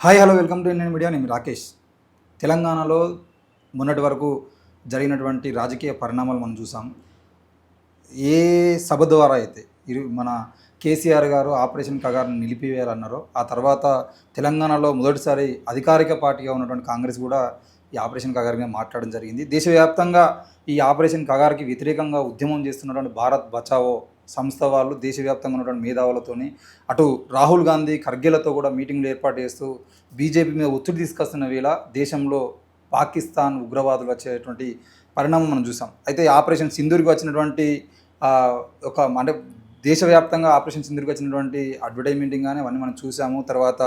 Hi hello welcome to Indian media. నేను రాకేష్. తెలంగాణలో మొన్నటి వరకు జరిగినటువంటి రాజకీయ పరిణామాలు మనం చూసాం. ఏ సభ ద్వారా అయితే మన కేసీఆర్ గారు ఆపరేషన్ కగార్ని నిలిపివేయాలన్నారో ఆ తర్వాత తెలంగాణలో మొదటిసారి అధికారిక పార్టీగా ఉన్నటువంటి కాంగ్రెస్ కూడా ఈ ఆపరేషన్ కగార్ మీద మాట్లాడడం జరిగింది. దేశవ్యాప్తంగా ఈ ఆపరేషన్ కగార్కి వ్యతిరేకంగా ఉద్యమం చేస్తున్నటువంటి భారత్ బచావో సంస్థ వాళ్ళు దేశవ్యాప్తంగా ఉన్నటువంటి మేధావులతోని అటు రాహుల్ గాంధీ ఖర్గేలతో కూడా మీటింగ్లు ఏర్పాటు చేస్తూ బీజేపీ మీద ఒత్తిడి తీసుకొస్తున్న వేళ దేశంలో పాకిస్తాన్ ఉగ్రవాదులు వచ్చేటువంటి పరిణామం మనం చూసాం. అయితే ఆపరేషన్ సింధూర్కి వచ్చినటువంటి ఒక అంటే దేశవ్యాప్తంగా ఆపరేషన్ సింధూర్కి వచ్చినటువంటి అడ్వర్టైజ్మెంటింగ్ కానీ అవన్నీ మనం చూసాము. తర్వాత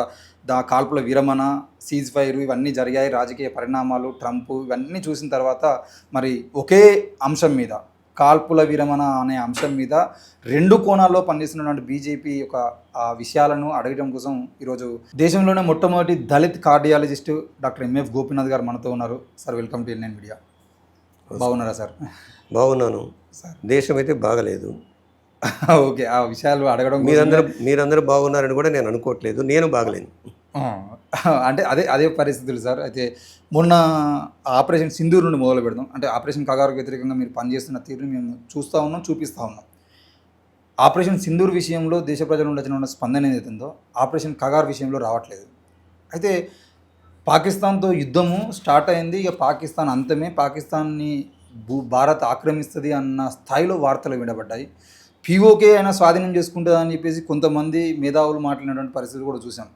కాల్పుల విరమణ, సీజ్ ఫైర్ ఇవన్నీ జరిగాయి. రాజకీయ పరిణామాలు, ట్రంప్ ఇవన్నీ చూసిన తర్వాత మరి ఒకే అంశం మీద కాల్పుల విరమణ అనే అంశం మీద రెండు కోణాల్లో పనిచేస్తున్నటువంటి బీజేపీ యొక్క విషయాలను అడగడం కోసం ఈరోజు దేశంలోనే మొట్టమొదటి Dalit cardiologist doctor MF Gopinath గారు మనతో ఉన్నారు. Sir welcome to Indian media. బాగున్నారా సార్? బాగున్నాను సార్. దేశం అయితే బాగలేదు. ఓకే, ఆ విషయాలు అడగడం మీరందరూ బాగున్నారని కూడా నేను అనుకోవట్లేదు. నేను బాగలేను అంటే అదే పరిస్థితులు సార్. అయితే మొన్న ఆపరేషన్ సింధూర్ నుండి మొదలు పెడదాం. అంటే ఆపరేషన్ కగార్కు వ్యతిరేకంగా మీరు పనిచేస్తున్న తీరుని మేము చూస్తూ ఉన్నాం, చూపిస్తూ ఉన్నాం. ఆపరేషన్ సింధూర్ విషయంలో దేశ ప్రజల నుండి వచ్చిన స్పందన ఏదైతే ఉందో ఆపరేషన్ కగార్ విషయంలో రావట్లేదు. అయితే పాకిస్తాన్తో యుద్ధము స్టార్ట్ అయింది. ఇక పాకిస్తాన్ అంతమే, పాకిస్తాన్ని భారత్ ఆక్రమిస్తుంది అన్న స్థాయిలో వార్తలు వినబడ్డాయి. పీఓకే అయినా స్వాధీనం చేసుకుంటుంది అని చెప్పేసి కొంతమంది మేధావులు మాట్లాడినటువంటి పరిస్థితులు కూడా చూసాం.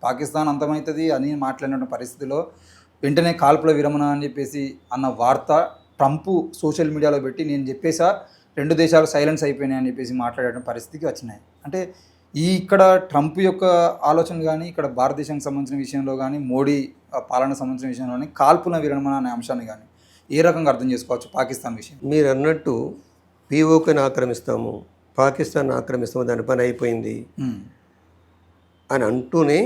పాకిస్తాన్ అంతమవుతుంది అని మాట్లాడిన పరిస్థితిలో వెంటనే కాల్పుల విరమణ అని చెప్పేసి అన్న వార్త ట్రంప్ సోషల్ మీడియాలో పెట్టి నేను చెప్పేసా రెండు దేశాలు సైలెన్స్ అయిపోయినాయి అని చెప్పేసి మాట్లాడే పరిస్థితికి వచ్చినాయి. అంటే ఇక్కడ ట్రంప్ యొక్క ఆలోచన కానీ ఇక్కడ భారతదేశానికి సంబంధించిన విషయంలో కానీ మోడీ పాలన సంబంధించిన విషయంలో కానీ కాల్పుల విరమణ అనే అంశాన్ని కానీ ఏ రకంగా అర్థం చేసుకోవచ్చు పాకిస్తాన్ విషయం? మీరు అన్నట్టు పీఓకేని ఆక్రమిస్తాము, పాకిస్తాన్ ఆక్రమిస్తాము, దాని పని అయిపోయింది అని అంటూనే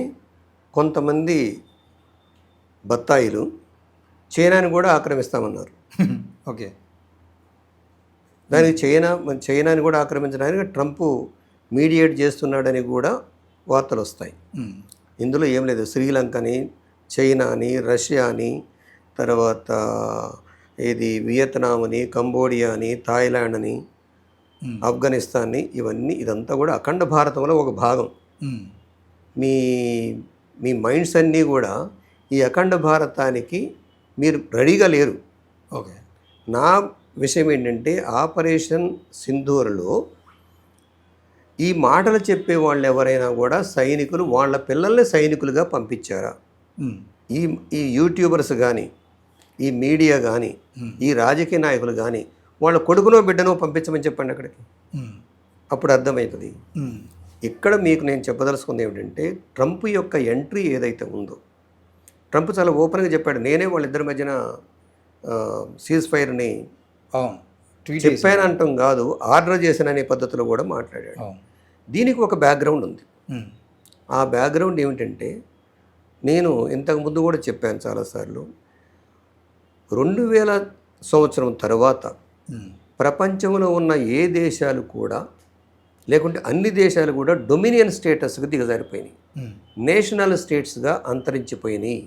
కొంతమంది బత్తాయిలు చైనాని కూడా ఆక్రమిస్తామన్నారు. ఓకే, దానికి చైనాని కూడా ఆక్రమించడానికి ట్రంప్ మీడియేట్ చేస్తున్నాడని కూడా వార్తలు వస్తాయి. ఇందులో ఏం లేదు. శ్రీలంకని, చైనాని, రష్యాని, తర్వాత వియత్నాం అని, కంబోడియా అని, థాయిలాండ్ అని, ఆఫ్ఘనిస్తాన్ని, ఇదంతా కూడా అఖండ భారతంలో ఒక భాగం. మీ మీ మైండ్స్ అన్నీ కూడా ఈ అఖండ భారతానికి మీరు రెడీగా లేరు. ఓకే, నా విషయం ఏంటంటే ఆపరేషన్ సింధూర్లో ఈ మాటలు చెప్పే వాళ్ళు ఎవరైనా కూడా సైనికులు వాళ్ళ పిల్లల్ని సైనికులుగా పంపించారా? ఈ యూట్యూబర్స్ కానీ, ఈ మీడియా కానీ, ఈ రాజకీయ నాయకులు కానీ వాళ్ళ కొడుకునో బిడ్డనో పంపించమని చెప్పండి అక్కడికి, అప్పుడు అర్థమవుతుంది. ఇక్కడ మీకు నేను చెప్పదలుచుకుంది ఏమిటంటే ట్రంప్ యొక్క ఎంట్రీ ఏదైతే ఉందో, ట్రంప్ చాలా ఓపెన్గా చెప్పాడు. నేనే వాళ్ళిద్దరి మధ్యన సీజ్ ఫైర్ని చెప్పానంటాం కాదు, ఆర్డర్ చేశాననే పద్ధతిలో కూడా మాట్లాడాడు. దీనికి ఒక బ్యాక్గ్రౌండ్ ఉంది. ఆ బ్యాక్గ్రౌండ్ ఏమిటంటే నేను ఇంతకుముందు కూడా చెప్పాను చాలాసార్లు, 2000 సంవత్సరం తర్వాత ప్రపంచంలో ఉన్న ఏ దేశాలు కూడా లేకుంటే అన్ని దేశాలు కూడా డొమినియన్ స్టేటస్గా దిగజారిపోయినాయి, నేషనల్ స్టేట్స్గా అంతరించిపోయినాయి.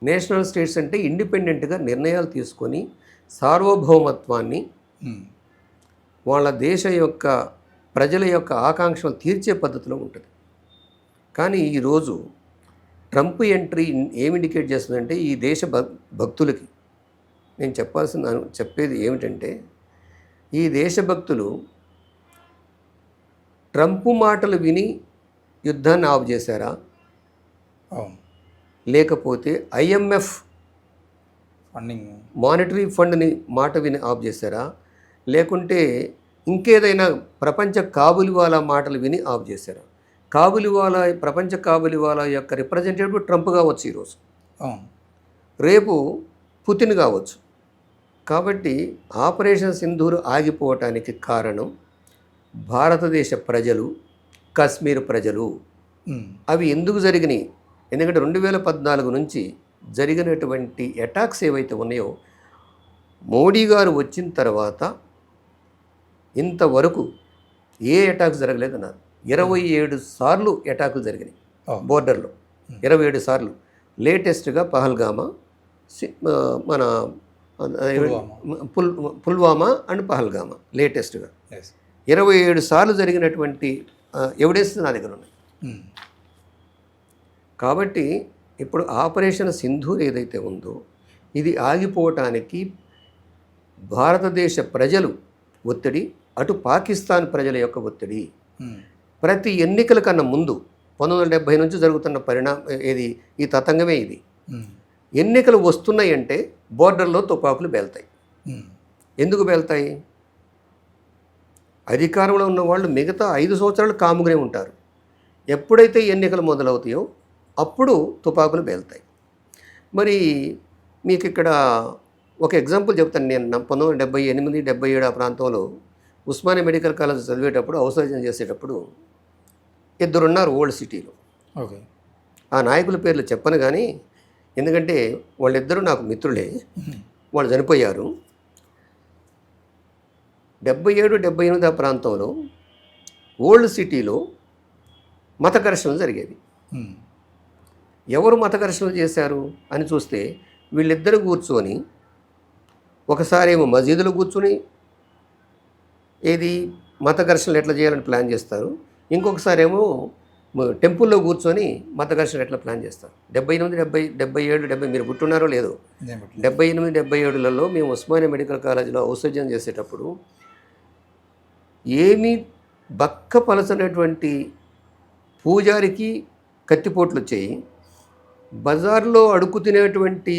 నేషనల్ స్టేట్స్ అంటే ఇండిపెండెంట్గా నిర్ణయాలు తీసుకొని సార్వభౌమత్వాన్ని వాళ్ళ దేశ యొక్క ప్రజల యొక్క ఆకాంక్షలు తీర్చే పద్ధతిలో ఉంటుంది. కానీ ఈరోజు ట్రంప్ ఎంట్రీ ఏమి ఇండికేట్ చేస్తుందంటే ఈ దేశ భక్తులకి నేను చెప్పేది ఏమిటంటే ఈ దేశభక్తులు ట్రంప్ మాటలు విని యుద్ధాన్ని ఆఫ్ చేశారా, లేకపోతే IMF ఫండింగ్ మానిటరీ ఫండ్ని మాట విని ఆఫ్ చేశారా, లేకుంటే ఇంకేదైనా ప్రపంచ కాబులివాలా మాటలు విని ఆఫ్ చేశారా? ప్రపంచ కాబులివాలా యొక్క రిప్రజెంటేటివ్ ట్రంప్ కావచ్చు ఈరోజు, రేపు పుతిన్ కావచ్చు. కాబట్టి ఆపరేషన్ సింధూర్ ఆగిపోవటానికి కారణం భారతదేశ ప్రజలు, కాశ్మీర్ ప్రజలు. అవి ఎందుకు జరిగినాయి? ఎందుకంటే 2014 నుంచి జరిగినటువంటి అటాక్స్ ఏవైతే ఉన్నాయో మోడీ గారు వచ్చిన తర్వాత ఇంతవరకు ఏ అటాక్స్ జరగలేదన్నారు. 27 సార్లు అటాకులు జరిగినాయి బోర్డర్లో. 27 సార్లు. లేటెస్ట్గా పహల్గామా, మన పుల్వామా అండ్ పహల్గామా లేటెస్ట్గా 27 సార్లు జరిగినటువంటి ఎవిడెన్స్ నా దగ్గర ఉన్నాయి. కాబట్టి ఇప్పుడు ఆపరేషన్ సింధూర్ ఏదైతే ఉందో ఇది ఆగిపోవటానికి భారతదేశ ప్రజలు ఒత్తిడి, అటు పాకిస్తాన్ ప్రజల యొక్క ఒత్తిడి. ప్రతి ఎన్నికల కన్నా ముందు 1970 నుంచి జరుగుతున్న ఈ తతంగమే ఇది. ఎన్నికలు వస్తున్నాయంటే బోర్డర్లో తుపాకులు పేలుతాయి. ఎందుకు పేలుతాయి? అధికారంలో ఉన్న వాళ్ళు మిగతా 5 సంవత్సరాలు కాముగానే ఉంటారు. ఎప్పుడైతే ఎన్నికలు మొదలవుతాయో అప్పుడు తుపాకులు పేలుతాయి. మరి మీకు ఇక్కడ ఒక ఎగ్జాంపుల్ చెప్తాను. నేను 1978, 77 ఆ ప్రాంతంలో ఉస్మానియా మెడికల్ కాలేజ్ చదివేటప్పుడు, అవసరం చేసేటప్పుడు 2 ఉన్నారు ఓల్డ్ సిటీలో. ఓకే. ఆ నాయకుల పేర్లు చెప్పను కానీ, ఎందుకంటే వాళ్ళిద్దరూ నాకు మిత్రులే. వాళ్ళు చనిపోయారు. 77, 78 ఆ ప్రాంతంలో ఓల్డ్ సిటీలో మత ఘర్షణలు జరిగేవి. ఎవరు మత ఘర్షణలు చేశారు అని చూస్తే వీళ్ళిద్దరు కూర్చొని, ఒకసారి ఏమో మసీదులో కూర్చొని మత ఘర్షణలు ఎట్లా చేయాలని ప్లాన్ చేస్తారు, ఇంకొకసారి ఏమో టెంపుల్లో కూర్చొని మత ఘర్షణ ఎట్లా ప్లాన్ చేస్తారు. 78, 77 మీరు గుర్తున్నారో లేదో, 78, 77లలో మేము ఉస్మానియా మెడికల్ కాలేజీలో ఔషధ్యం చేసేటప్పుడు ఏమీ బక్కపలసనటువంటి పూజారికి కత్తిపోట్లు వచ్చాయి. బజార్లో అడుగు తినేటువంటి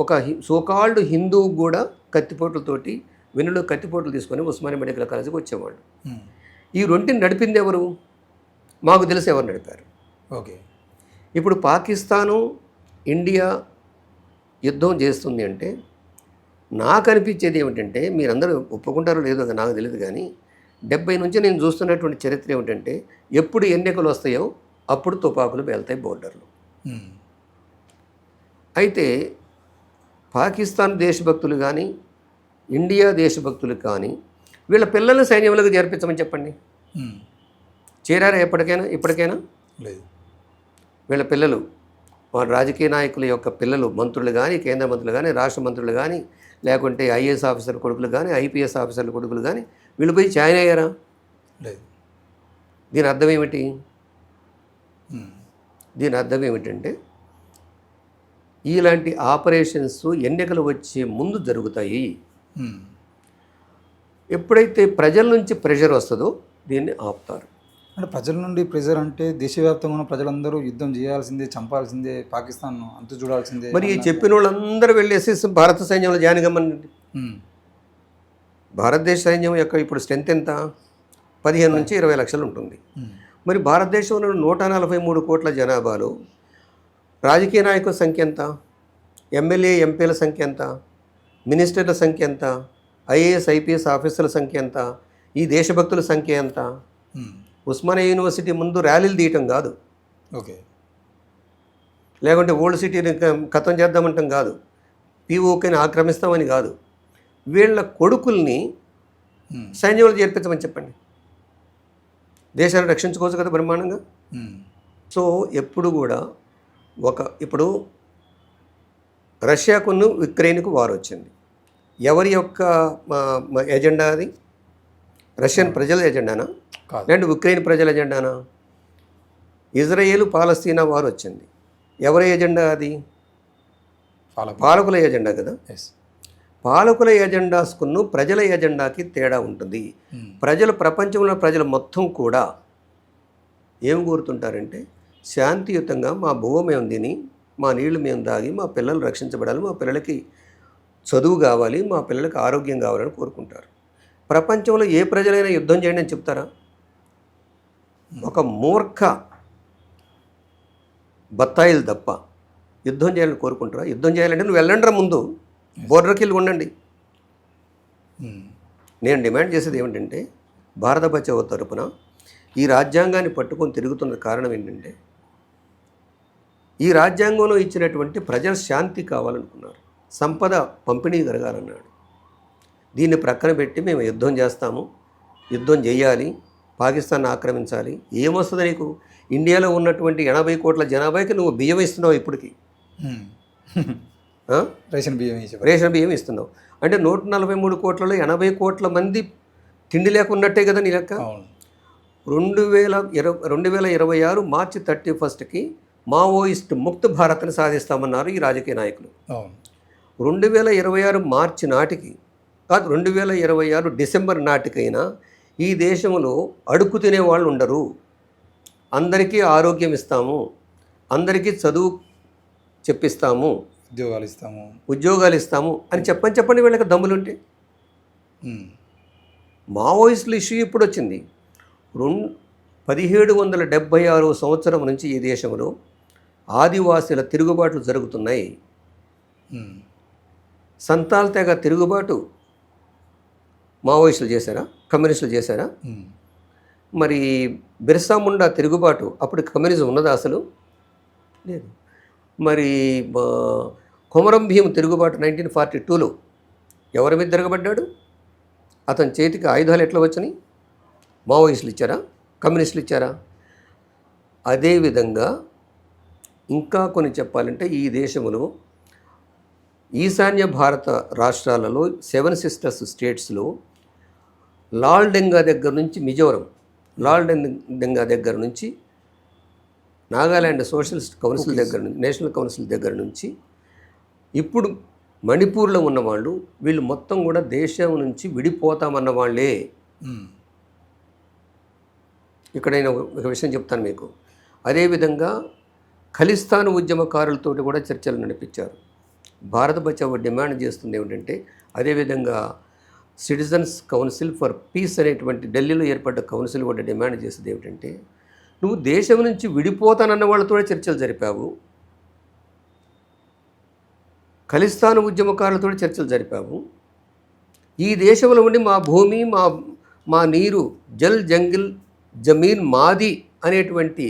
ఒక సోకాల్డ్ హిందువు కూడా కత్తిపోట్లతోటి, వెన్నులో కత్తిపోట్లు తీసుకొని ఉస్మానియా మెడికల్ కాలేజీకి వచ్చేవాళ్ళు. ఈ రెంటిని నడిపింది ఎవరు? మాకు తెలిసి ఎవరు నడిపారు. ఓకే. ఇప్పుడు పాకిస్తాను ఇండియా యుద్ధం చేస్తుంది అంటే నాకు అనిపించేది ఏమిటంటే, మీరందరూ ఒప్పుకుంటారో లేదో నాకు తెలియదు కానీ 70 నుంచి నేను చూస్తున్నటువంటి చరిత్ర ఏమిటంటే, ఎప్పుడు ఎన్నికలు వస్తాయో అప్పుడు తుపాకులు పేలుతాయి బోర్డర్లు. అయితే పాకిస్తాన్ దేశభక్తులు కానీ, ఇండియా దేశభక్తులు కానీ వీళ్ళ పిల్లల్ని సైన్యంలోకి చేర్పించమని చెప్పండి. చేరారా ఇప్పటికైనా లేదు. వీళ్ళ పిల్లలు, వాళ్ళ రాజకీయ నాయకుల యొక్క పిల్లలు, మంత్రులు కానీ, కేంద్ర మంత్రులు కానీ, రాష్ట్ర మంత్రులు కానీ, లేకుంటే ఐఏఎస్ ఆఫీసర్ కొడుకులు కానీ, ఐపీఎస్ ఆఫీసర్ల కొడుకులు కానీ వీళ్ళు పోయి జాయిన్ అయ్యారా? లేదు. దీని అర్థం ఏమిటి? దీని అర్థం ఏమిటంటే, ఇలాంటి ఆపరేషన్స్ ఎన్నికలు వచ్చే ముందు జరుగుతాయి. ఎప్పుడైతే ప్రజల నుంచి ప్రెషర్ వస్తుందో దీన్ని ఆపుతారు. అంటే ప్రజల నుండి ప్రెజర్ అంటే దేశవ్యాప్తంగా ఉన్న ప్రజలందరూ యుద్ధం చేయాల్సిందే, చంపాల్సిందే, పాకిస్తాన్ అంతు చూడాల్సిందే. మరి చెప్పిన వాళ్ళందరూ వెళ్ళేసి భారత సైన్యంలో జాయిన్ కమ్మనండి. భారతదేశ సైన్యం యొక్క ఇప్పుడు స్ట్రెంత్ ఎంత? 15 నుంచి 20 లక్షలు ఉంటుంది. మరి భారతదేశంలో 143 కోట్ల జనాభాలో రాజకీయ నాయకుల సంఖ్య ఎంత? ఎమ్మెల్యే ఎంపీల సంఖ్య ఎంత? మినిస్టర్ల సంఖ్య ఎంత? ఐఏఎస్ ఐపీఎస్ ఆఫీసర్ల సంఖ్య ఎంత? ఈ దేశభక్తుల సంఖ్య ఎంత? ఉస్మానియా యూనివర్సిటీ ముందు ర్యాలీలు తీయటం కాదు. ఓకే. లేకుంటే ఓల్డ్ సిటీని ఖతం చేద్దామంటాం కాదు, పీఓకేని ఆక్రమిస్తామని కాదు. వీళ్ళ కొడుకుల్ని సైన్యంలో చేర్పించమని చెప్పండి. దేశాన్ని రక్షించుకోవచ్చు కదా బ్రహ్మాండంగా. సో ఎప్పుడు కూడా ఇప్పుడు రష్యాకును ఉక్రెయిన్కు వార్ వచ్చింది. ఎవరి యొక్క ఎజెండా అది? రష్యన్ ప్రజల ఎజెండానా లేదంటే ఉక్రెయిన్ ప్రజల ఎజెండానా? ఇజ్రాయేల్ పాలస్తీనా వార్ వచ్చింది. ఎవరి ఎజెండా అది? పాలకుల ఎజెండా కదా. పాలకుల ఎజెండాస్కును ప్రజల ఎజెండాకి తేడా ఉంటుంది. ప్రపంచంలో ప్రజలు మొత్తం కూడా ఏం కోరుతుంటారంటే, శాంతియుతంగా మా భూమి మేము తిని, మా నీళ్లు మేము తాగి, మా పిల్లలు రక్షించబడాలి, మా పిల్లలకి చదువు కావాలి, మా పిల్లలకి ఆరోగ్యం కావాలని కోరుకుంటారు. ప్రపంచంలో ఏ ప్రజలైనా యుద్ధం చేయండి అని చెప్తారా? ఒక మూర్ఖ బత్తాయిలు తప్ప యుద్ధం చేయాలని కోరుకుంటారా? యుద్ధం చేయాలంటే నువ్వు వెళ్ళండి, ముందు బోర్డర్కి వెళ్ళి ఉండండి. నేను డిమాండ్ చేసేది ఏమిటంటే, భారత బచావో తరపున ఈ రాజ్యాంగాన్ని పట్టుకొని తిరుగుతున్న కారణం ఏంటంటే, ఈ రాజ్యాంగంలో ఇచ్చినటువంటి ప్రజల శాంతి కావాలనుకున్నారు, సంపద పంపిణీ జరగాలన్నాడు. దీన్ని ప్రక్కన పెట్టి మేము యుద్ధం చేస్తాము, యుద్ధం చేయాలి, పాకిస్తాన్ ఆక్రమించాలి, ఏమొస్తుంది నీకు? ఇండియాలో ఉన్నటువంటి 80 కోట్ల జనాభాకి నువ్వు బియ్యం ఇస్తున్నావు ఇప్పటికి. ఆ? రేషన్ బియ్యం వేసి రేషన్ బియ్యం ఇస్తున్నావు అంటే 143 కోట్లలో 80 కోట్ల మంది తిండి లేకున్నట్టే కదా నీ లెక్క. అవును. 2026 మార్చి 31కి మావోయిస్ట్ ముక్త భారత్ని సాధిస్తామన్నారు ఈ రాజకీయ నాయకులు. అవును. 2026 మార్చి నాటికి కాదు, 2026 డిసెంబర్ నాటికైనా ఈ దేశంలో అడుక్కు తినే వాళ్ళు ఉండరు, అందరికీ ఆరోగ్యం ఇస్తాము, అందరికీ చదువు చెప్పిస్తాము, ఉద్యోగాలు ఇస్తాము అని చెప్పండి వీళ్ళకి దమ్ములుంటే. మావోయిస్టుల ఇష్యూ ఇప్పుడు వచ్చింది. 1776 సంవత్సరం నుంచి ఈ దేశంలో ఆదివాసీల తిరుగుబాట్లు జరుగుతున్నాయి. సంతాల్ తెగ తిరుగుబాటు మావోయిస్టులు చేశారా? కమ్యూనిస్టులు చేశారా? మరి బిర్సా ముండా తిరుగుబాటు అప్పుడు కమ్యూనిజం ఉన్నదా? అసలు లేదు. మరి కొమరం భీం తిరుగుబాటు 1942లో ఎవరి మీద తిరగబడ్డాడు? అతని చేతికి ఆయుధాలు ఎట్లా వచ్చినాయి? మావోయిస్టులు ఇచ్చారా? కమ్యూనిస్టులు ఇచ్చారా? అదేవిధంగా ఇంకా కొన్ని చెప్పాలంటే ఈ దేశంలో ఈశాన్య భారత రాష్ట్రాలలో 7 సిస్టర్స్ స్టేట్స్లో లాల్ డెంగా దగ్గర నుంచి మిజోరం, లాల్ డెంగా దగ్గర నుంచి నాగాల్యాండ్ సోషలిస్ట్ కౌన్సిల్ దగ్గర నుంచి, నేషనల్ కౌన్సిల్ దగ్గర నుంచి ఇప్పుడు మణిపూర్లో ఉన్నవాళ్ళు వీళ్ళు మొత్తం కూడా దేశం నుంచి విడిపోతామన్న వాళ్ళే. ఇక్కడ నేను ఒక విషయం చెప్తాను మీకు. అదేవిధంగా ఖలిస్తాన్ ఉద్యమకారులతో కూడా చర్చలు నడిపించారు. భారత బచావో డిమాండ్ చేస్తుంది ఏమిటంటే, అదేవిధంగా సిటిజన్స్ కౌన్సిల్ ఫర్ పీస్ అనేటువంటి ఢిల్లీలో ఏర్పడ్డ కౌన్సిల్ కూడా డిమాండ్ చేసేది ఏమిటంటే, నువ్వు దేశం నుంచి విడిపోతానన్న వాళ్ళతో చర్చలు జరిపావు, ఖలిస్తాన్ ఉద్యమకారులతో చర్చలు జరిపావు, ఈ దేశంలో ఉండి మా భూమి మా నీరు జల్ జంగిల్ జమీన్ మాది అనేటువంటి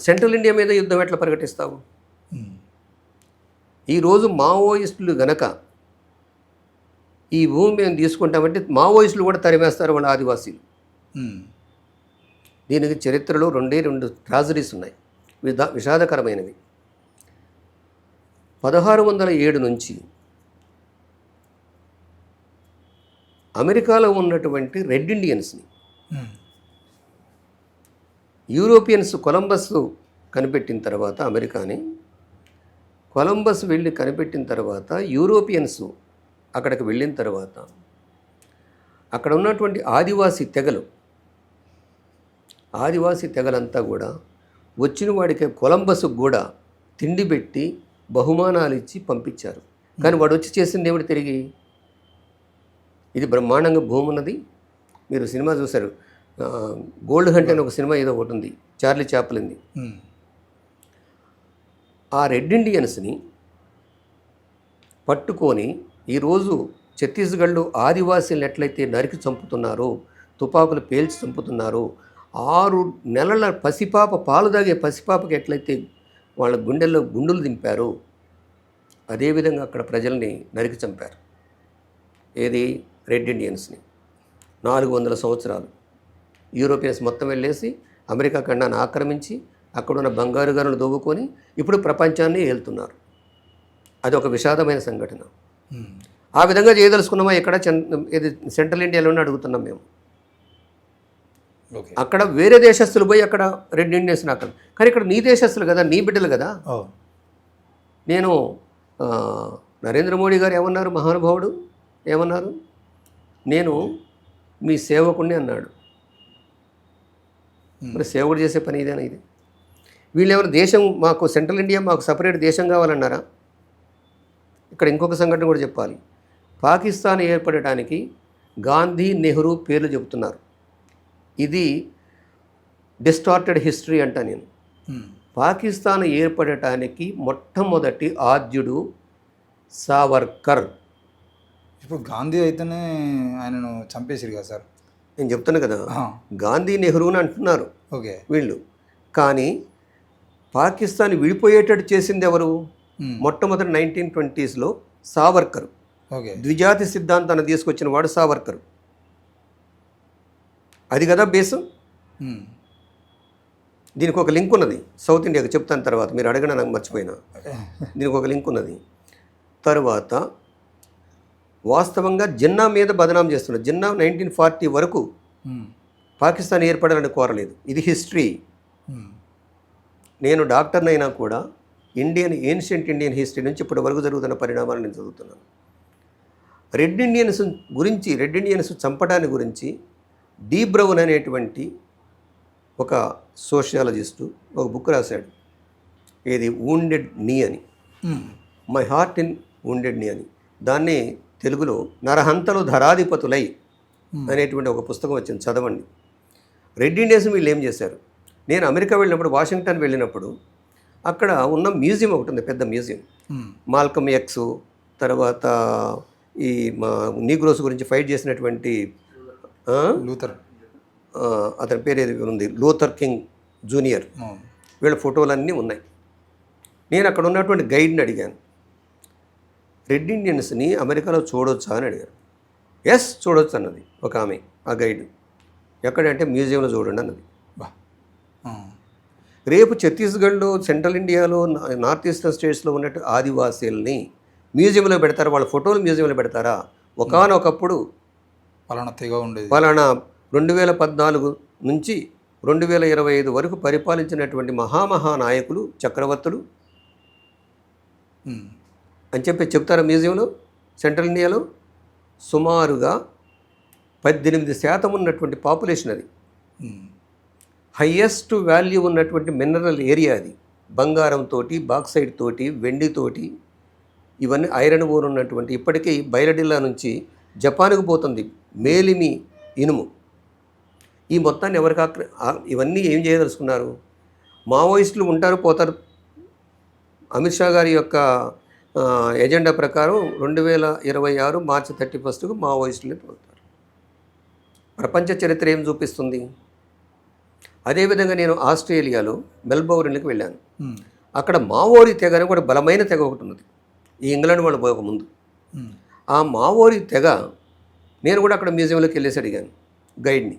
సెంట్రల్ ఇండియా మీద యుద్ధం ఎట్లా ప్రకటిస్తావు? ఈరోజు మావోయిస్టులు గనక ఈ భూమి మేము తీసుకుంటామంటే మావోయిస్టులు కూడా తరిమేస్తారు వాళ్ళ ఆదివాసీలు. దీనికి చరిత్రలో 2 ట్రాజడీస్ ఉన్నాయి, విషాదకరమైనవి. 1607 నుంచి అమెరికాలో ఉన్నటువంటి రెడ్ ఇండియన్స్ని యూరోపియన్స్ కొలంబస్ కనిపెట్టిన తర్వాత, అమెరికాని కొలంబస్ వెళ్ళి కనిపెట్టిన తర్వాత యూరోపియన్స్ అక్కడికి వెళ్ళిన తర్వాత అక్కడ ఉన్నటువంటి ఆదివాసీ తెగలంతా కూడా వచ్చిన వాడికి కొలంబస్కు కూడా తిండి పెట్టి బహుమానాలు ఇచ్చి పంపించారు. కానీ వాడు వచ్చి చేసింది ఏమిటి తిరిగి? ఇది బ్రహ్మాండంగా భూమి ఉన్నది. మీరు సినిమా చూశారు, గోల్డ్ హంట్ అని ఒక సినిమా ఏదో ఒకటి ఉంది, చార్లీ చాప్లిన్ది. ఆ రెడ్ ఇండియన్స్ని పట్టుకొని ఈరోజు ఛత్తీస్గఢ్లో ఆదివాసీలను ఎట్లయితే నరికి చంపుతున్నారో, తుపాకులు పేల్చి చంపుతున్నారో, 6 నెలల పసిపాప పాలు తాగే పసిపాపకి ఎట్లయితే వాళ్ళ గుండెల్లో గుండులు దింపారో, అదేవిధంగా అక్కడ ప్రజల్ని నరికి చంపారు. ఏది? రెడ్ ఇండియన్స్ని. 400 సంవత్సరాలు యూరోపియన్స్ మొత్తం వెళ్ళేసి అమెరికా ఖండాన్ని ఆక్రమించి అక్కడున్న బంగారు గనులు దొవ్వుకొని ఇప్పుడు ప్రపంచాన్ని ఏలుతున్నారు. అదొక విషాదమైన సంఘటన. ఆ విధంగా చేయదలుచుకున్నామా ఇక్కడ ఇది సెంట్రల్ ఇండియాలోనే అడుగుతున్నాం మేము. అక్కడ వేరే దేశస్తులు పోయి అక్కడ రెడ్ ఇండియన్స్ని ఆక్రమణ, కానీ ఇక్కడ నీ దేశస్తులు కదా, నీ బిడ్డలు కదా. నేను నరేంద్ర మోడీ గారు ఏమన్నారు, మహానుభావుడు ఏమన్నారు, నేను మీ సేవకుడిని అన్నాడు. మరి సేవకుడు చేసే పని ఇదేనా? ఇది వీళ్ళు ఏమైనా దేశం మాకు సెంట్రల్ ఇండియా మాకు సపరేట్ దేశం కావాలన్నారా? ఇక్కడ ఇంకొక సంఘటన కూడా చెప్పాలి. పాకిస్తాన్ ఏర్పడటానికి గాంధీ, నెహ్రూ పేర్లు చెబుతున్నారు. ఇది డిస్టార్టెడ్ హిస్టరీ అంట నేను. పాకిస్తాన్ ఏర్పడటానికి మొట్టమొదటి ఆద్యుడు సావర్కర్. ఇప్పుడు గాంధీ అయితేనే ఆయనను చంపేసిరు కదా సార్. నేను చెప్తాను కదా, గాంధీ నెహ్రూని అంటున్నారు వీళ్ళు, కానీ పాకిస్తాన్ విడిపోయేటట్టు చేసింది ఎవరు? మొట్టమొదటి 1920sలో సావర్కర్. ద్విజాతి సిద్ధాంతాన్ని తీసుకొచ్చిన వాడు సావర్కర్. అది కదా బేసు. ఉమ్. దీనికి ఒక లింక్ ఉన్నది, సౌత్ ఇండియాకి చెప్తాను తర్వాత, మీరు అడగడం నాకు మర్చిపోయినా. దీనికి ఒక లింక్ ఉన్నది. తర్వాత వాస్తవంగా జిన్నా మీద బదనాం చేస్తున్నారు. జిన్నా 1940 వరకు ఉమ్. పాకిస్తాన్ ఏర్పడాలని కోరలేదు. ఇది హిస్టరీ. ఉమ్. నేను డాక్టర్ని అయినా కూడా ఏన్షియంట్ ఇండియన్ హిస్టరీ నుంచి ఇప్పటి వరకు జరుగుతున్న పరిణామాలు నేను చదువుతున్నాను. రెడ్ ఇండియన్స్ చంపడాన్ని గురించి డి బ్రౌన్ అనేటువంటి ఒక సోషియాలజిస్టు ఒక బుక్ రాశాడు. ఏది వూండెడ్ నీ అని, ఉమ్. మై హార్ట్ ఇన్ వూండెడ్ నీ అని. దాన్ని తెలుగులో నరహంతలు ధరాధిపతులై అనేటువంటి ఒక పుస్తకం వచ్చింది, చదవండి. రెడ్ ఇండియన్స్ వీళ్ళు ఏం చేశారు? నేను అమెరికా వెళ్ళినప్పుడు, వాషింగ్టన్ వెళ్ళినప్పుడు అక్కడ ఉన్న మ్యూజియం ఒకటి ఉంది, పెద్ద మ్యూజియం. ఉమ్. మాల్కమ్ ఎక్స్, తర్వాత ఈ మా నీగ్రోస్ గురించి ఫైట్ చేసినటువంటి లూథర్. అతని పేరు ఏది ఉంది, లూథర్ కింగ్ జూనియర్, అవును. వీళ్ళ ఫోటోలన్నీ ఉన్నాయి. నేను అక్కడ ఉన్నటువంటి గైడ్ని అడిగాను, రెడ్ ఇండియన్స్ని అమెరికాలో చూడొచ్చా అని అడిగాను. ఎస్ చూడొచ్చు అన్నది ఒక ఆమె, ఆ గైడ్. ఎక్కడంటే మ్యూజియంలో చూడండి అన్నది. బా. ఆ. రేపు ఛత్తీస్గఢ్లో, సెంట్రల్ ఇండియాలో, నార్త్ ఈస్టర్న్ స్టేట్స్లో ఉన్నట్టు ఆదివాసీల్ని మ్యూజియంలో పెడతారా? వాళ్ళ ఫోటోలు మ్యూజియంలో పెడతారా? ఒకానొకప్పుడు పలానా తెగ ఉండేది. పలానా 2014 నుంచి 2025 వరకు పరిపాలించినటువంటి మహానాయకులు, చక్రవర్తులు ఉమ్. అని చెప్పి చెప్తారా మ్యూజియంలో? సెంట్రల్ ఇండియాలో సుమారుగా 18% ఉన్నటువంటి పాపులేషన్ అది. ఉమ్. హయ్యెస్ట్ వాల్యూ ఉన్నటువంటి మినరల్ ఏరియా అది. బంగారంతో, బాక్సైడ్ తోటి, వెండితోటి, ఇవన్నీ ఐరన్ ఓర్ ఉన్నటువంటి, ఇప్పటికీ బయలడిల్లా నుంచి జపాన్కు పోతుంది మేలిమి ఇనుము. ఈ మొత్తాన్ని ఎవరికి ఇవన్నీ ఏం చేయదలుచుకున్నారు? మావోయిస్టులు ఉంటారు, పోతారు. అమిత్ షా గారి యొక్క ఎజెండా ప్రకారం 2026 మార్చి 31కు మావోయిస్టులే పోతారు. ప్రపంచ చరిత్ర ఏం చూపిస్తుంది? అదేవిధంగా నేను ఆస్ట్రేలియాలో మెల్బోర్న్కి వెళ్ళాను. ఉమ్. అక్కడ మావోరి తెగ అని కూడా బలమైన తెగ ఒకటి ఉన్నది, ఈ ఇంగ్లాండ్ వాళ్ళు పోయక ముందు. ఉమ్. ఆ మావోరి తెగ, నేను కూడా అక్కడ మ్యూజియంలోకి వెళ్ళేసి అడిగాను గైడ్ని,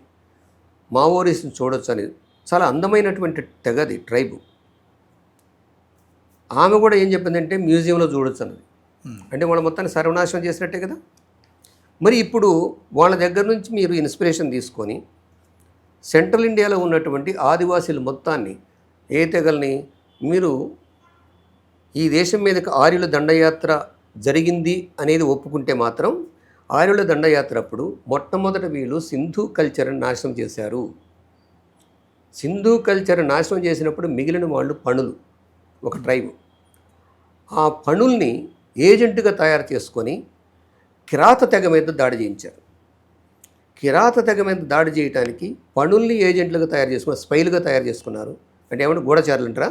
మావోరీస్ని చూడొచ్చు అని. చాలా అందమైనటువంటి తెగది, ట్రైబు. ఆమె కూడా ఏం చెప్పిందంటే మ్యూజియంలో చూడొచ్చు అన్నది. అంటే వాళ్ళ మొత్తాన్ని సర్వనాశనం చేసినట్టే కదా. మరి ఇప్పుడు వాళ్ళ దగ్గర నుంచి మీరు ఇన్స్పిరేషన్ తీసుకొని సెంట్రల్ ఇండియాలో ఉన్నటువంటి ఆదివాసీలు మొత్తాన్ని, ఏ తెగల్ని మీరు ఈ దేశం మీదకి ఆర్యుల దండయాత్ర జరిగింది అనేది ఒప్పుకుంటే మాత్రం, ఆర్యుల దండయాత్ర అప్పుడు మొట్టమొదట వీళ్ళు సింధు కల్చర్ని నాశనం చేశారు. సింధు కల్చర్ నాశనం చేసినప్పుడు మిగిలిన వాళ్ళు పణులు, ఒక ట్రైబ్. ఆ పణుల్ని ఏజెంట్గా తయారు చేసుకొని కిరాత తెగ మీద దాడి చేయించారు. కిరాత తెగ మీద దాడి చేయడానికి పణుల్ని ఏజెంట్లుగా తయారు చేసుకున్నారు, స్పైలుగా తయారు చేసుకున్నారు. అంటే ఏమంటే గూఢచారులు అంటారా,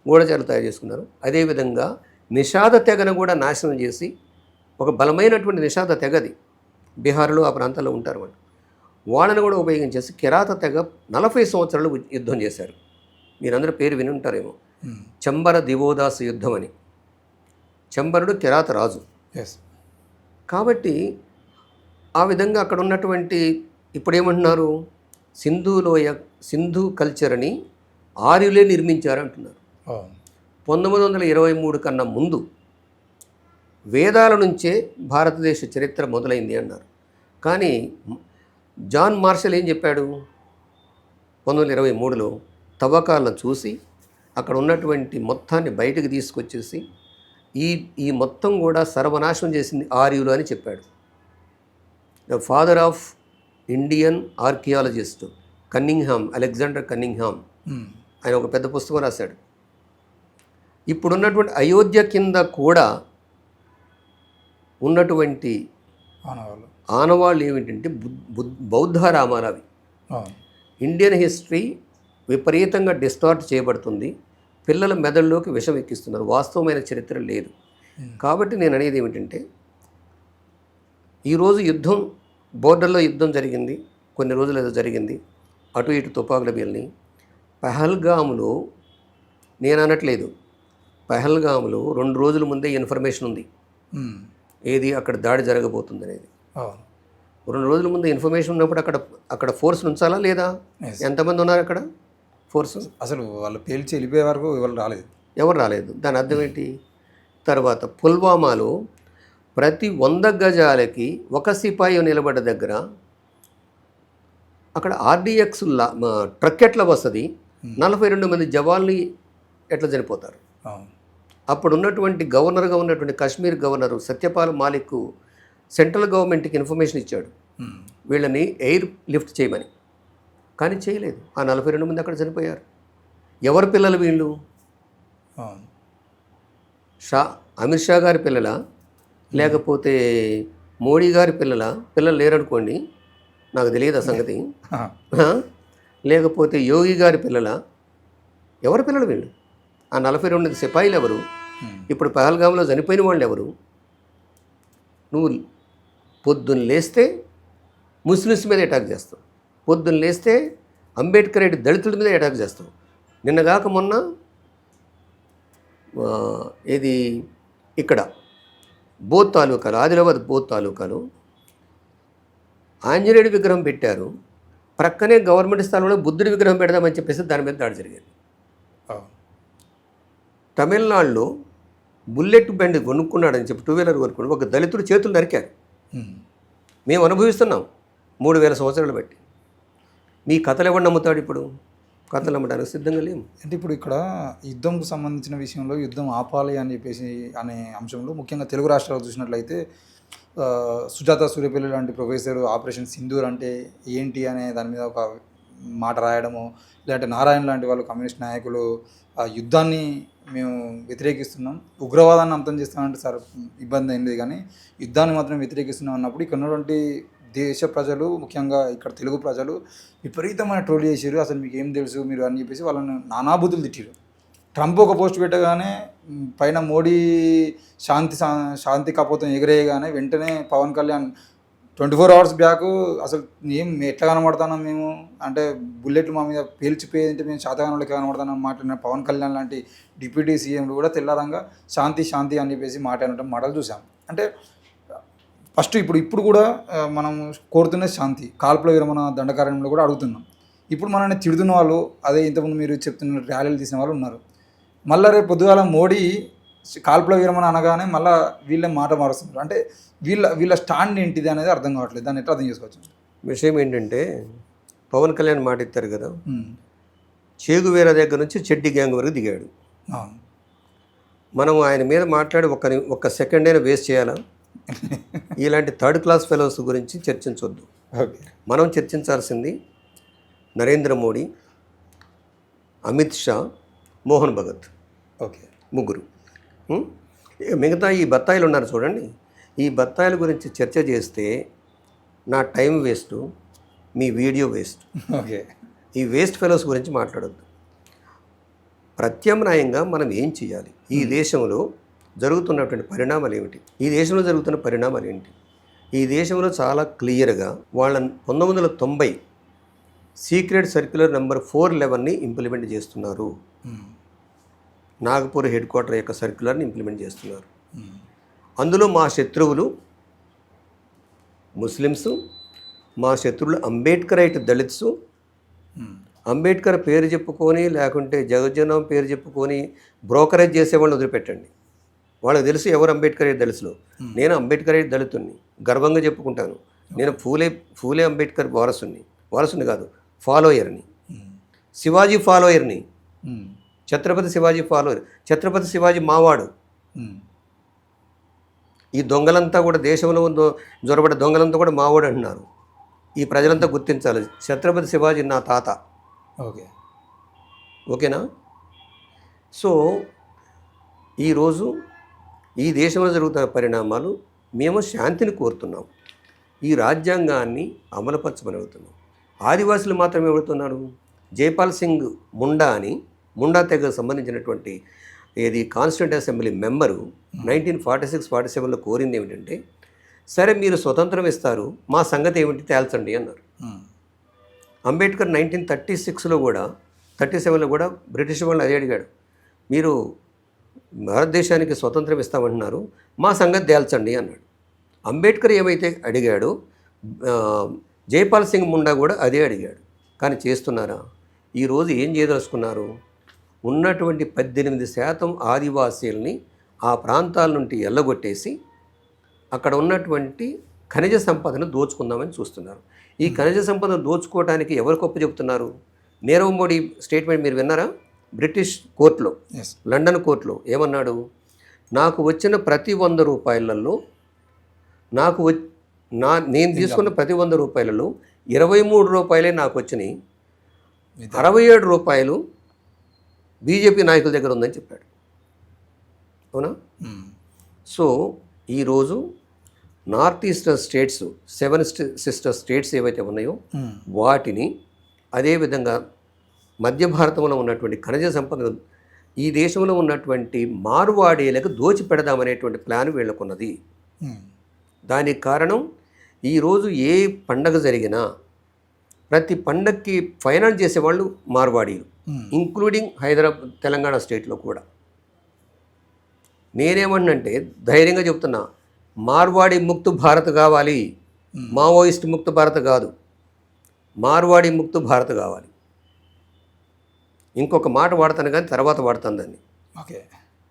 గూఢచారులు తయారు చేసుకున్నారు. అదేవిధంగా నిషాద తెగను కూడా నాశనం చేసి, ఒక బలమైనటువంటి నిషాద తెగది బీహార్లో ఆ ప్రాంతాల్లో ఉంటారు వాళ్ళు, వాళ్ళని కూడా ఉపయోగించేసి కిరాత తెగ 40 సంవత్సరాలు యుద్ధం చేశారు. మీరందరూ పేరు విని ఉంటారేమో, చంబర దివోదాస్ యుద్ధం అని. చంబరుడు కిరాత రాజు. కాబట్టి ఆ విధంగా అక్కడ ఉన్నటువంటి, ఇప్పుడు ఏమంటున్నారు, సింధు కల్చర్ని ఆర్యులే నిర్మించారు అంటున్నారు. 1923 కన్నా ముందు వేదాల నుంచే భారతదేశ చరిత్ర మొదలైంది అన్నారు. కానీ జాన్ మార్షల్ ఏం చెప్పాడు? 1923లో తవ్వకాలను చూసి అక్కడ ఉన్నటువంటి మొత్తాన్ని బయటకు తీసుకొచ్చేసి ఈ మొత్తం కూడా సర్వనాశనం చేసింది ఆర్యులు అని చెప్పాడు. The father of Indian archaeologist Cunningham, Alexander Cunningham, ఆయన ఒక పెద్ద పుస్తకం రాశాడు. ఇప్పుడున్నటువంటి అయోధ్య కింద కూడా ఉన్నటువంటి ఆనవాళ్ళు ఏమిటంటే బౌద్ధరామాలు అవి. ఇండియన్ హిస్టరీ విపరీతంగా డిస్టార్ట్ చేయబడుతుంది, పిల్లల మెదడులోకి విషం ఎక్కిస్తున్నారు, వాస్తవమైన చరిత్ర లేదు. కాబట్టి నేను అనేది ఏమిటంటే, ఈరోజు యుద్ధం, బోర్డర్లో యుద్ధం జరిగింది, కొన్ని రోజులు ఏదో జరిగింది, అటు ఇటు తుపాకుల బిల్ని. పహల్గాములో, నేను అనట్లేదు, పహల్గాములో 2 రోజుల ముందే ఇన్ఫర్మేషన్ ఉంది, ఏది అక్కడ దాడి జరగబోతుంది అనేది. 2 రోజుల ముందు ఇన్ఫర్మేషన్ ఉన్నప్పుడు అక్కడ ఫోర్స్ ఉంచాలా లేదా? Yes. ఎంతమంది ఉన్నారు అక్కడ ఫోర్స్? అసలు వాళ్ళు పేల్చి వెళ్ళిపోయే వరకు ఎవరు రాలేదు. ఎవరు రాలేదు. దాని అర్థం ఏంటి? తర్వాత పుల్వామాలో ప్రతి 100 గజాలకి ఒక సిపాయి నిలబడ్డ దగ్గర అక్కడ ఆర్డీఎక్స్ ట్రక్ ఎట్లా వస్తుంది, 42 మంది జవాన్లు ఎట్లా చనిపోతారు? అవును. అప్పుడు ఉన్నటువంటి గవర్నర్గా ఉన్నటువంటి కాశ్మీర్ గవర్నరు సత్యపాల్ మాలిక్ సెంట్రల్ గవర్నమెంట్కి ఇన్ఫర్మేషన్ ఇచ్చాడు వీళ్ళని ఎయిర్ లిఫ్ట్ చేయమని, కానీ చేయలేదు. ఆ 42 మంది అక్కడ చనిపోయారు. ఎవరి పిల్లలు వీళ్ళు? అవును. అమిత్ షా గారి పిల్లల, లేకపోతే మోడీ గారి పిల్లలు లేరనుకోండి, నాకు తెలియదు ఆ సంగతి. లేకపోతే యోగి గారి పిల్లల, ఎవరి పిల్లలు వీళ్ళు? ఆ 42 సిపాయిలు ఎవరు? ఇప్పుడు పహల్గామ్లో చనిపోయిన వాళ్ళు ఎవరు? నువ్వు పొద్దున్న లేస్తే ముస్లిమ్స్ మీద అటాక్ చేస్తావు, పొద్దున్న లేస్తే అంబేద్కర్ రెడ్డి దళితుల మీద అటాక్ చేస్తావు. నిన్నగాక మొన్న ఇది ఇక్కడ బోత్ తాలూకాలు, ఆదిలాబాద్ బోత్ తాలూకాలు ఆంజనేయుడి విగ్రహం పెట్టారు, ప్రక్కనే గవర్నమెంట్ స్థలంలో బుద్ధుడి విగ్రహం పెడదామని చెప్పేసి దాని మీద దాడి జరిగింది. తమిళనాడులో బుల్లెట్ బండి కొనుక్కున్నాడని చెప్పి 2 వీలర్ కొనుక్కున్నాడు, ఒక దళితుడు చేతులు నరికారు. మేము అనుభవిస్తున్నాం 3000 సంవత్సరాలు బట్టి. మీ కథలు ఎవరు నమ్ముతాడు? ఇప్పుడు కథలు నమ్మడానికి సిద్ధంగా లేము. అంటే ఇప్పుడు ఇక్కడ యుద్ధంకు సంబంధించిన విషయంలో యుద్ధం ఆపాలి అని చెప్పేసి అనే అంశంలో ముఖ్యంగా తెలుగు రాష్ట్రాలు చూసినట్లయితే సుజాత సూర్యపల్లి లాంటి ప్రొఫెసర్ ఆపరేషన్ సింధూర్ అంటే ఏంటి అనే దాని మీద ఒక మాట రాయడము, లేదంటే నారాయణ లాంటి వాళ్ళు కమ్యూనిస్ట్ నాయకులు ఆ యుద్ధాన్ని మేము వ్యతిరేకిస్తున్నాం, ఉగ్రవాదాన్ని అంతం చేస్తామంటే సార్ ఇబ్బంది అయింది, కానీ యుద్ధాన్ని మాత్రం వ్యతిరేకిస్తున్నాం అన్నప్పుడు ఇక్కడ ఉన్నటువంటి దేశ ప్రజలు, ముఖ్యంగా ఇక్కడ తెలుగు ప్రజలు విపరీతమైన ట్రోల్ చేసారు. అసలు మీకు ఏం తెలుసు మీరు అని చెప్పేసి వాళ్ళని నానాబుద్ధులు తిట్టారు. ట్రంప్ ఒక పోస్ట్ పెట్టగానే పైన మోడీ శాంతి కపోతం ఎగిరేయగానే వెంటనే పవన్ కళ్యాణ్ 24 hours బ్యాక్ అసలు ఏం ఎట్లా కనబడతాం మేము అంటే బుల్లెట్లు మా మీద పేల్చిపోయేదంటే మేము శాతగానంలోకి కనబడతానని మాట్లాడిన పవన్ కళ్యాణ్ లాంటి డిప్యూటీ సీఎంలు కూడా తెల్లారంగా శాంతి అని చెప్పేసి మాట్లాడటం మాటలు చూసాం. అంటే ఫస్ట్ ఇప్పుడు కూడా మనం కోరుతున్న శాంతి, కాల్పుల విరమణ దండకారణ్యంలో కూడా అడుగుతున్నాం. ఇప్పుడు మనల్ని తిడుతున్న వాళ్ళు, అదే ఇంతకుముందు మీరు చెప్తున్న ర్యాలీలు తీసిన వాళ్ళు ఉన్నారు. మళ్ళీ రేపు పొద్దుగాల మోడీ కాల్పుల విరమణ అనగానే మళ్ళీ వీళ్ళే మాట మారుస్తున్నారు. అంటే వీళ్ళ స్టాండ్ ఏంటిది అనేది అర్థం కావట్లేదు. దాన్ని ఎట్లా అర్థం చేసుకోవచ్చు? విషయం ఏంటంటే పవన్ కళ్యాణ్ మాట ఇస్తారు కదా, చేగువేరా దగ్గర నుంచి చెడ్డి గ్యాంగ్ వరకు దిగాడు. మనం ఆయన మీద మాట్లాడి ఒక్క సెకండ్ అయినా వేస్ట్ చేయాలా? ఇలాంటి 3rd class ఫెలోస్ గురించి చర్చించవద్దు. మనం చర్చించాల్సింది నరేంద్ర మోడీ, అమిత్ షా, మోహన్ భగత్, ముగ్గురు. మిగతా ఈ బత్తాయిలు ఉన్నారు చూడండి, ఈ బత్తాయిల గురించి చర్చ చేస్తే నా టైం వేస్ట్, మీ వీడియో వేస్ట్. ఈ వేస్ట్ ఫెలోస్ గురించి మాట్లాడొద్దు. ప్రత్యామ్నాయంగా మనం ఏం చేయాలి? ఈ దేశంలో జరుగుతున్నటువంటి పరిణామాలు ఏమిటి? ఈ దేశంలో జరుగుతున్న పరిణామాలు ఏంటి? ఈ దేశంలో చాలా క్లియర్గా వాళ్ళ 1990 సీక్రెట్ సర్క్యులర్ నెంబర్ 411ని ఇంప్లిమెంట్ చేస్తున్నారు. నాగపూర్ హెడ్ క్వార్టర్ యొక్క సర్క్యులర్ని ఇంప్లిమెంట్ చేస్తున్నారు. అందులో మా శత్రువులు ముస్లిమ్స్, మా శత్రువులు అంబేద్కరైట్ దళిత్స్. అంబేద్కర్ పేరు చెప్పుకొని లేకుంటే జగజ్జనరాం పేరు చెప్పుకొని బ్రోకరేజ్ చేసేవాళ్ళని వదిలిపెట్టండి. వాళ్ళకి తెలుసు ఎవరు అంబేద్కరైట్ దళితులు. నేను అంబేద్కరైట్ దళితుడిని గర్వంగా చెప్పుకుంటాను. నేను ఫూలే అంబేద్కర్ వారసుని కాదు, ఫాలోయర్ని, శివాజీ ఫాలోయర్ని, ఛత్రపతి శివాజీ ఫాలోయర్. ఛత్రపతి శివాజీ మావాడు. ఈ దొంగలంతా కూడా దేశంలో జొరబడ్డ దొంగలంతా కూడా మావాడు అంటున్నారు. ఈ ప్రజలంతా గుర్తించాలి, ఛత్రపతి శివాజీ నా తాత. ఓకేనా? సో ఈరోజు ఈ దేశంలో జరుగుతున్న పరిణామాలు, మేము శాంతిని కోరుతున్నాం, ఈ రాజ్యాంగాన్ని అమలుపరచమని అడుగుతున్నాం. ఆదివాసులు మాత్రమే అడుగుతున్నారు. జైపాల్ సింగ్ ముండా తెగకు సంబంధించినటువంటి కాన్స్టిట్యూంట్ అసెంబ్లీ మెంబరు 1946-47లో కోరింది ఏమిటంటే, సరే మీరు స్వతంత్రం ఇస్తారు, మా సంగతి ఏమిటి తేల్చండి అన్నారు. అంబేద్కర్ 1937లో కూడా బ్రిటిష్ వాళ్ళు అదే అడిగాడు, మీరు భారతదేశానికి స్వతంత్రం ఇస్తామంటున్నారు, మా సంగతి తేల్చండి అన్నాడు. అంబేద్కర్ ఏమైతే అడిగాడో ఆ, జైపాల్ సింగ్ ముండా కూడా అదే అడిగాడు. కానీ చేస్తున్నారా? ఈరోజు ఏం చేయదలుచుకున్నారు? ఉన్నటువంటి 18% ఆదివాసీల్ని ఆ ప్రాంతాల నుండి ఎల్లగొట్టేసి అక్కడ ఉన్నటువంటి ఖనిజ సంపదను దోచుకుందామని చూస్తున్నారు. ఈ ఖనిజ సంపదను దోచుకోవడానికి ఎవరు గొప్ప చెప్తున్నారు? నీరవ్ మోడీ స్టేట్మెంట్ మీరు విన్నారా? బ్రిటిష్ కోర్టులో, ఎస్. లండన్ కోర్టులో ఏమన్నాడు? నాకు వచ్చిన ప్రతి 100 రూపాయలలో నేను తీసుకున్న ప్రతి 100 రూపాయలలో 23 రూపాయలే నాకు వచ్చినాయి, 67 రూపాయలు బీజేపీ నాయకుల దగ్గర ఉందని చెప్పాడు. అవునా? సో ఈరోజు north eastern states, 7 sister states ఏవైతే ఉన్నాయో వాటిని, అదేవిధంగా మధ్య భారతంలో ఉన్నటువంటి ఖనిజ సంపదను ఈ దేశంలో ఉన్నటువంటి మార్వాడీలకు దోచిపెడదామనేటువంటి ప్లాన్ వీళ్ళకున్నది. దానికి కారణం ఈరోజు ఏ పండగ జరిగినా ప్రతి పండగకి ఫైనాన్స్ చేసేవాళ్ళు మార్వాడీలు, ఇంక్లూడింగ్ హైదరాబాద్, తెలంగాణ స్టేట్లో కూడా. నేనేమన్నంటే ధైర్యంగా చెప్తున్నా, మార్వాడి ముక్త భారత్ కావాలి, మావోయిస్ట్ ముక్త భారత్ కాదు, మార్వాడి ముక్త భారత్ కావాలి. ఇంకొక మాట వాడతాను కానీ తర్వాత వాడతాను దాన్ని. ఓకే.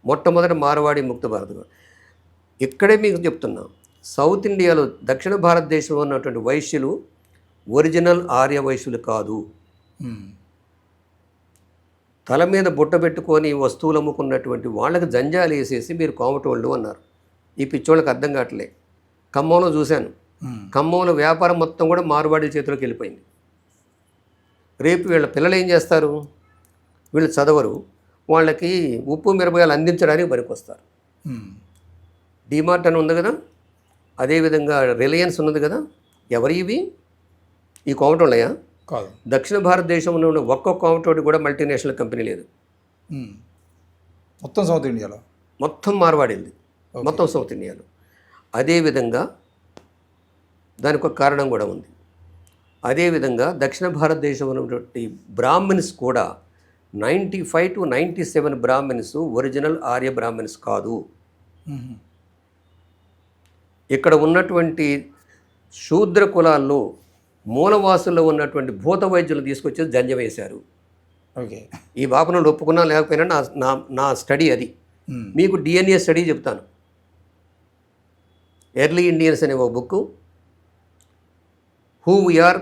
మొట్టమొదటి మార్వాడి ముక్త భారత్ కాదు. ఇక్కడే మీకు చెప్తున్నా, సౌత్ ఇండియాలో దక్షిణ భారతదేశంలో ఉన్నటువంటి వైశ్యులు ఒరిజినల్ ఆర్య వైశ్యులు కాదు. తల మీద బుట్ట పెట్టుకొని వస్తువులు అమ్ముకున్నటువంటి వాళ్ళకి జంజాలు వేసేసి మీరు కోమటోళ్ళు అన్నారు. ఈ పిచ్చోళ్ళకి అర్థం కావట్లే. ఖమ్మంలో చూశాను, ఖమ్మంలో వ్యాపారం మొత్తం కూడా మార్వాడి చేతిలోకి వెళ్ళిపోయింది. రేపు వీళ్ళ పిల్లలు ఏం చేస్తారు? వీళ్ళు చదవరు, వాళ్ళకి ఉప్పు మిరపకాయలు అందించడానికి పనికొస్తారు. డిమార్ట్ అని ఉంది కదా, అదేవిధంగా రిలయన్స్ ఉన్నది కదా, ఎవరి ఇవి? ఈ కోమటోళ్ళయా? కాదు. దక్షిణ భారతదేశంలో ఉన్న ఒక్క కోమటోడి కూడా మల్టీనేషనల్ కంపెనీ లేదు. మొత్తం సౌత్ ఇండియాలో మొత్తం మార్వాడింది, మొత్తం సౌత్ ఇండియాలో. అదేవిధంగా దానికి ఒక కారణం కూడా ఉంది. అదేవిధంగా దక్షిణ భారతదేశంలో ఉన్నటువంటి బ్రాహ్మిన్స్ కూడా 95 to 97 Brahmins original Arya Brahmins కాదు. ఇక్కడ ఉన్నటువంటి శూద్ర కులాల్లో మూలవాసుల్లో ఉన్నటువంటి భూత వైద్యులు తీసుకొచ్చి జంజం వేశారు. ఓకే. ఈ బాపనలు ఒప్పుకున్నా లేకపోయినా నా స్టడీ అది. మీకు డిఎన్ఏ స్టడీ చెప్తాను. ఎర్లీ ఇండియన్స్ అనే ఒక book, who we are,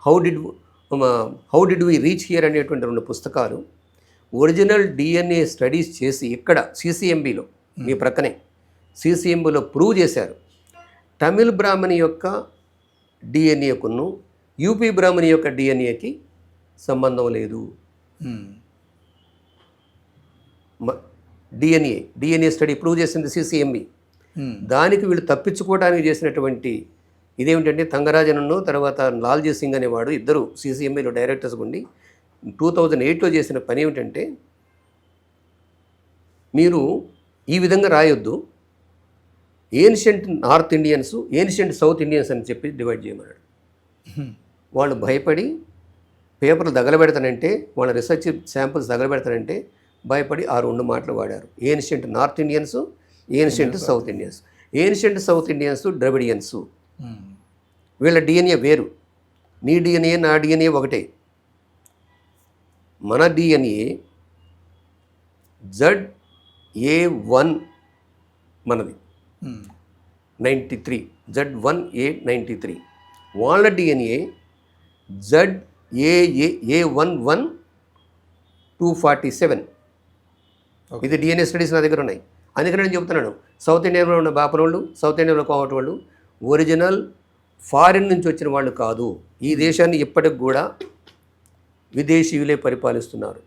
how did we reach here అనేటువంటి 2 పుస్తకాలు ఒరిజినల్ డిఎన్ఏ స్టడీస్ చేసి ఇక్కడ సిసిఎంబిలో, మీ ప్రక్కనే సిసిఎంబిలో ప్రూవ్ చేశారు. తమిళ్ బ్రాహ్మణి యొక్క డిఎన్ఏకును యూపీ బ్రాహ్మణి యొక్క డిఎన్ఏకి సంబంధం లేదు. డిఎన్ఏ స్టడీ ప్రూవ్ చేసింది సిసిఎంబి. దానికి వీళ్ళు తప్పించుకోవడానికి చేసినటువంటి ఇదేమిటంటే, తంగరాజన్ను తర్వాత లాల్జీ సింగ్ అనేవాడు ఇద్దరు సిసిఎంబిలో డైరెక్టర్స్ ఉండి 2008లో చేసిన పని ఏమిటంటే, మీరు ఈ విధంగా రాయొద్దు, ancient north Indians, ancient south Indians అని చెప్పి డివైడ్ చేయమన్నాడు. వాళ్ళు భయపడి పేపర్లు తగలబెడతానంటే, వాళ్ళ రీసెర్చ్ శాంపుల్స్ తగలబెడతానంటే భయపడి ఆ 2 మాటలు వాడారు. Ancient north Indians, ancient south Indians. Ancient south Indians Dravidians. వీళ్ళ డిఎన్ఏ వేరు. నీ డిఎన్ఏ నా డిఎన్ఏ ఒకటే. మన డిఎన్ఏ ZA1 మనది 93, Z1A93. వాళ్ళ డిఎన్ఏ ZAA11247. ఇది డిఎన్ఏ స్టడీస్ నా దగ్గర ఉన్నాయి. అందుకని నేను చెప్తున్నాను, సౌత్ ఇండియాలో ఉన్న బాపనోళ్ళు, సౌత్ ఇండియాలో కోమటోళ్ళు ఒరిజినల్ ఫారిన్ నుంచి వచ్చిన వాళ్ళు కాదు. ఈ దేశాన్ని ఇప్పటికి కూడా విదేశీయులే పరిపాలిస్తున్నారు.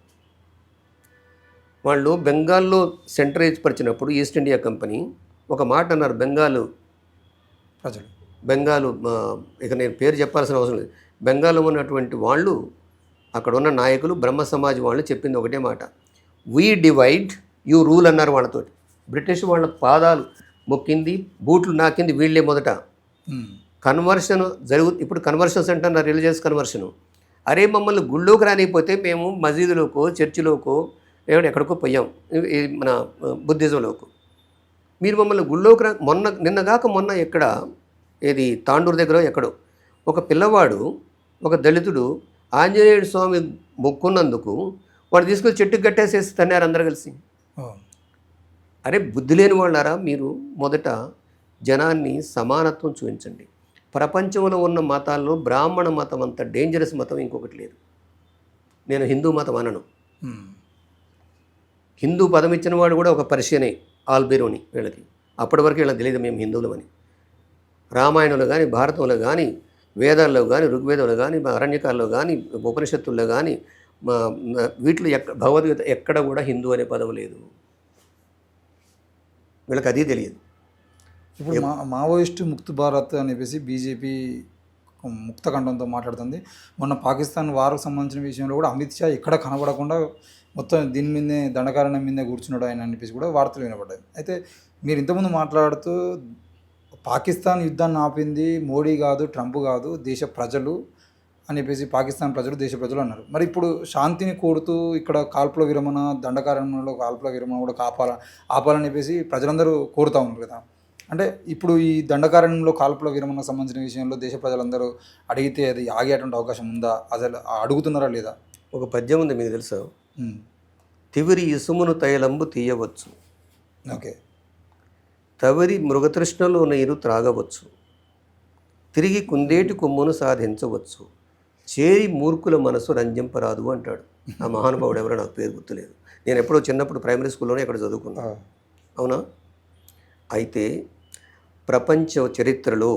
వాళ్ళు బెంగాల్లో సెంట్రైజ్ పరిచినప్పుడు ఈస్ట్ ఇండియా కంపెనీ ఒక మాట అన్నారు. బెంగాలు ఇక నేను పేరు చెప్పాల్సిన అవసరం లేదు. బెంగాల్లో ఉన్నటువంటి వాళ్ళు, అక్కడ ఉన్న నాయకులు, బ్రహ్మ సమాజ్ వాళ్ళు చెప్పింది ఒకటే మాట, వీ డివైడ్ యూ రూల్ అన్నారు వాళ్ళతోటి. బ్రిటిష్ వాళ్ళ పాదాలు మొక్కింది, బూట్లు నాకింది వీళ్ళే మొదట. కన్వర్షన్ ఇప్పుడు కన్వర్షన్స్ అంటున్నారు, రిలీజియస్ కన్వర్షను. అరే మమ్మల్ని గుళ్ళోకి రానిపోతే మేము మసీదులోకో చర్చిలోకో ఎక్కడికో పోయాం, మన బుద్ధిజంలోకి. మీరు మమ్మల్ని గుళ్ళోకి నిన్నగాక మొన్న ఎక్కడ ఏది తాండూరు దగ్గర ఎక్కడో ఒక పిల్లవాడు ఒక దళితుడు ఆంజనేయుడు స్వామి మొక్కున్నందుకు వాడు తీసుకొని చెట్టుకు కట్టేసేసి తన్నారు అందరు కలిసి. ఓ. అరే బుద్ధి లేని వాళ్ళారా, మీరు మొదట జనాన్ని సమానత్వం చూపించండి. ప్రపంచంలో ఉన్న మతాల్లో బ్రాహ్మణ మతం అంత డేంజరస్ మతం ఇంకొకటి లేదు. నేను హిందూ మతం అనను. ఉమ్. హిందూ పదం ఇచ్చిన వాడు కూడా ఒక పర్షియనే, ఆల్బెరోని. వీళ్ళకి అప్పటి వరకు వీళ్ళకి తెలియదు మేము హిందువులమని. రామాయణంలో కానీ, భారతంలో కానీ, వేదాల్లో కానీ, ఋగ్వేదంలో కానీ, అరణ్యకాల్లో కానీ, ఉపనిషత్తుల్లో కానీ, వీటిలో భగవద్గీత ఎక్కడ కూడా హిందూ అనే పదం లేదు. వీళ్ళకి అది తెలియదు. ఇప్పుడు మావోయిస్టు ముక్త్ భారత్ అని చెప్పేసి బీజేపీ ముక్తకంఠంతో మాట్లాడుతుంది. మొన్న పాకిస్తాన్ వార్కు సంబంధించిన విషయంలో కూడా అమిత్ షా ఎక్కడ కనబడకుండా మొత్తం దీని మీదే దండకారణం మీదే కూర్చున్నాడు ఆయన అని చెప్పేసి కూడా వార్తలు వినపడ్డాయి. అయితే మీరు ఇంతకుముందు మాట్లాడుతూ పాకిస్తాన్ యుద్ధాన్ని ఆపింది మోడీ కాదు, ట్రంప్ కాదు, దేశ ప్రజలు అని చెప్పేసి పాకిస్తాన్ ప్రజలు, దేశ ప్రజలు అన్నారు. మరి ఇప్పుడు శాంతిని కోరుతూ ఇక్కడ కాల్పుల విరమణ, దండకారణంలో కాల్పుల విరమణ కూడా ఆపాలని చెప్పేసి ప్రజలందరూ కోరుతూ ఉన్నారు కదా. అంటే ఇప్పుడు ఈ దండకారణ్యంలో కాల్పుల విరమణకు సంబంధించిన విషయంలో దేశ ప్రజలందరూ అడిగితే అది ఆగేటువంటి అవకాశం ఉందా, అసలు అడుగుతున్నారా లేదా? ఒక పద్యం ఉంది మీకు తెలుసా, తివిరి ఇసుమును తైలంబు తీయవచ్చు, ఓకే, తవిరి మృగతృష్ణలో నీరు త్రాగవచ్చు, తిరిగి కుందేటి కొమ్మును సాధించవచ్చు, చేరి మూర్ఖుల మనసు రంజింపరాదు అంటాడు. ఆ మహానుభావుడు ఎవరో నాకు పేరు గుర్తులేదు. నేను ఎప్పుడో చిన్నప్పుడు ప్రైమరీ స్కూల్లోనే ఇక్కడ చదువుకున్నా. అవునా? అయితే ప్రపంచ చరిత్రలో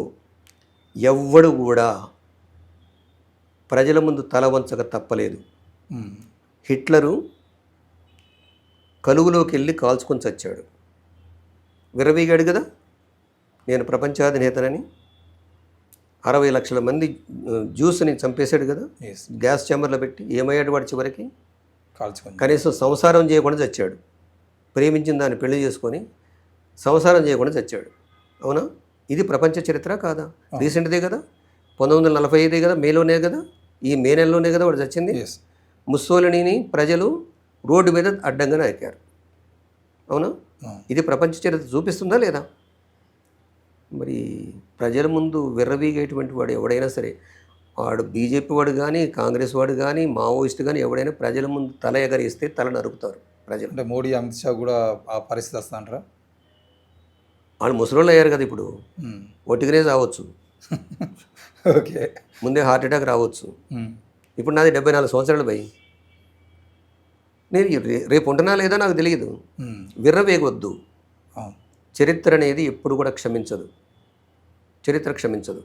ఎవ్వడు కూడా ప్రజల ముందు తల వంచక తప్పలేదు. హిట్లరు కలుగులోకి వెళ్ళి కాల్చుకొని చచ్చాడు, విరవీగాడు కదా, నేను ప్రపంచాధినేతనని. 60 లక్షల మంది జ్యూస్ని చంపేశాడు కదా గ్యాస్ ఛాంబర్లో పెట్టి. ఏమయ్యాడు వాడు చివరికి? కాల్చుకొని కనీసం సంసారం చేయకుండా చచ్చాడు. ప్రేమించిన దాన్ని పెళ్లి చేసుకొని సంసారం చేయకుండా చచ్చాడు. అవునా? ఇది ప్రపంచ చరిత్ర కాదా? రీసెంట్దే కదా, 1945 కదా, మేలోనే కదా, ఈ మే నెలలోనే కదా వాడు చచ్చింది. ముస్సోలినీని ప్రజలు రోడ్డు మీద అడ్డంగా నరికారు. అవునా? ఇది ప్రపంచ చరిత్ర చూపిస్తుందా లేదా? మరి ప్రజల ముందు విర్రవీగేటువంటి వాడు ఎవడైనా సరే, వాడు బీజేపీ వాడు కానీ, కాంగ్రెస్ వాడు కానీ, మావోయిస్ట్ కానీ, ఎవడైనా ప్రజల ముందు తల ఎగరేస్తే తల నరుకుతారు ప్రజలు. అంటే మోడీ, అమిత్ షా కూడా ఆ పరిస్థితి వస్తాంటారా? వాళ్ళు ముసలోళ్ళు అయ్యారు కదా ఇప్పుడు, ఒట్టిగానే రావచ్చు. ఓకే, ముందే హార్ట్ అటాక్ రావచ్చు. ఇప్పుడు నాది 74 సంవత్సరాలు పోయి, నేను రేపు ఉంటున్నా లేదా నాకు తెలియదు. విర్రవేగొద్దు. చరిత్ర అనేది ఎప్పుడు కూడా క్షమించదు. చరిత్ర క్షమించదు.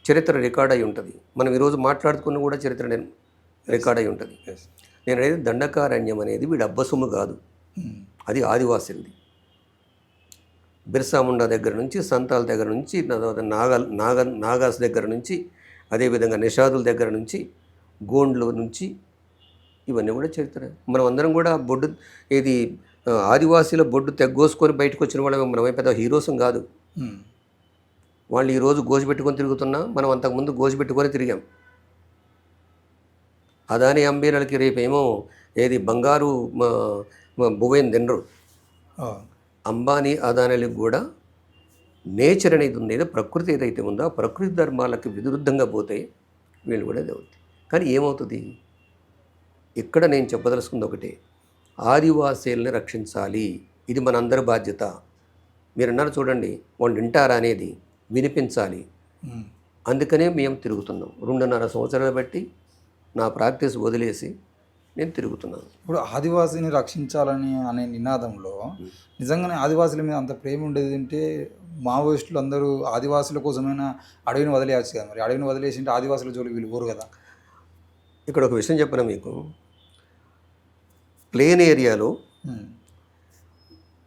చరిత్ర రికార్డ్ అయి ఉంటుంది. మనం ఈరోజు మాట్లాడుకున్న కూడా చరిత్ర రికార్డ్ అయి ఉంటుంది. నేను అనేది దండకారణ్యం అనేది వీడు అబ్బసొమ్ము కాదు, అది ఆదివాసులది. బిర్సా ముండా దగ్గర నుంచి, సంతాల్ దగ్గర నుంచి, నాగాస్ దగ్గర నుంచి, అదేవిధంగా నిషాదుల దగ్గర నుంచి, గోండ్ల నుంచి, ఇవన్నీ కూడా చరిత్ర. మనం అందరం కూడా బొడ్డు ఏది ఆదివాసీల బొడ్డు తెగ్గోసుకొని బయటకు వచ్చిన వాళ్ళు మనమే పెద్ద హీరోసం కాదు. వాళ్ళు ఈరోజు గోజు పెట్టుకొని తిరుగుతున్నా, మనం అంతకుముందు గోజు పెట్టుకొని తిరిగాం. అదాని అంబేరాలకి రేపేమో ఏది బంగారు బువేన్ తినరు. అంబానీ అదానీలకు కూడా నేచర్ అనేది ఉంది, ప్రకృతి ఏదైతే ఉందో ఆ ప్రకృతి ధర్మాలకు విరుద్ధంగా పోతే వీళ్ళు కూడా అది అవుతుంది. కానీ ఏమవుతుంది? ఇక్కడ నేను చెప్పదలుచుకుంది ఒకటే, ఆదివాసీలను రక్షించాలి. ఇది మనందరి బాధ్యత. మీరు అన్నారు చూడండి, వాళ్ళు వింటారా అనేది వినిపించాలి. అందుకనే మేము తిరుగుతున్నాం. 2.5 సంవత్సరాలు బట్టి నా ప్రాక్టీస్ వదిలేసి నేను తిరుగుతున్నాను. ఇప్పుడు ఆదివాసీని రక్షించాలని అనే నినాదంలో నిజంగానే ఆదివాసుల మీద అంత ప్రేమ ఉండేది అంటే మావోయిస్టులు అందరూ ఆదివాసుల కోసమైనా అడవిని వదిలేయచ్చు కదా. మరి అడవిని వదిలేసింటే ఆదివాసుల జోలికి వీళ్ళు ఊరు కదా. ఇక్కడ ఒక విషయం చెప్పనా మీకు, ప్లేన్ ఏరియాలో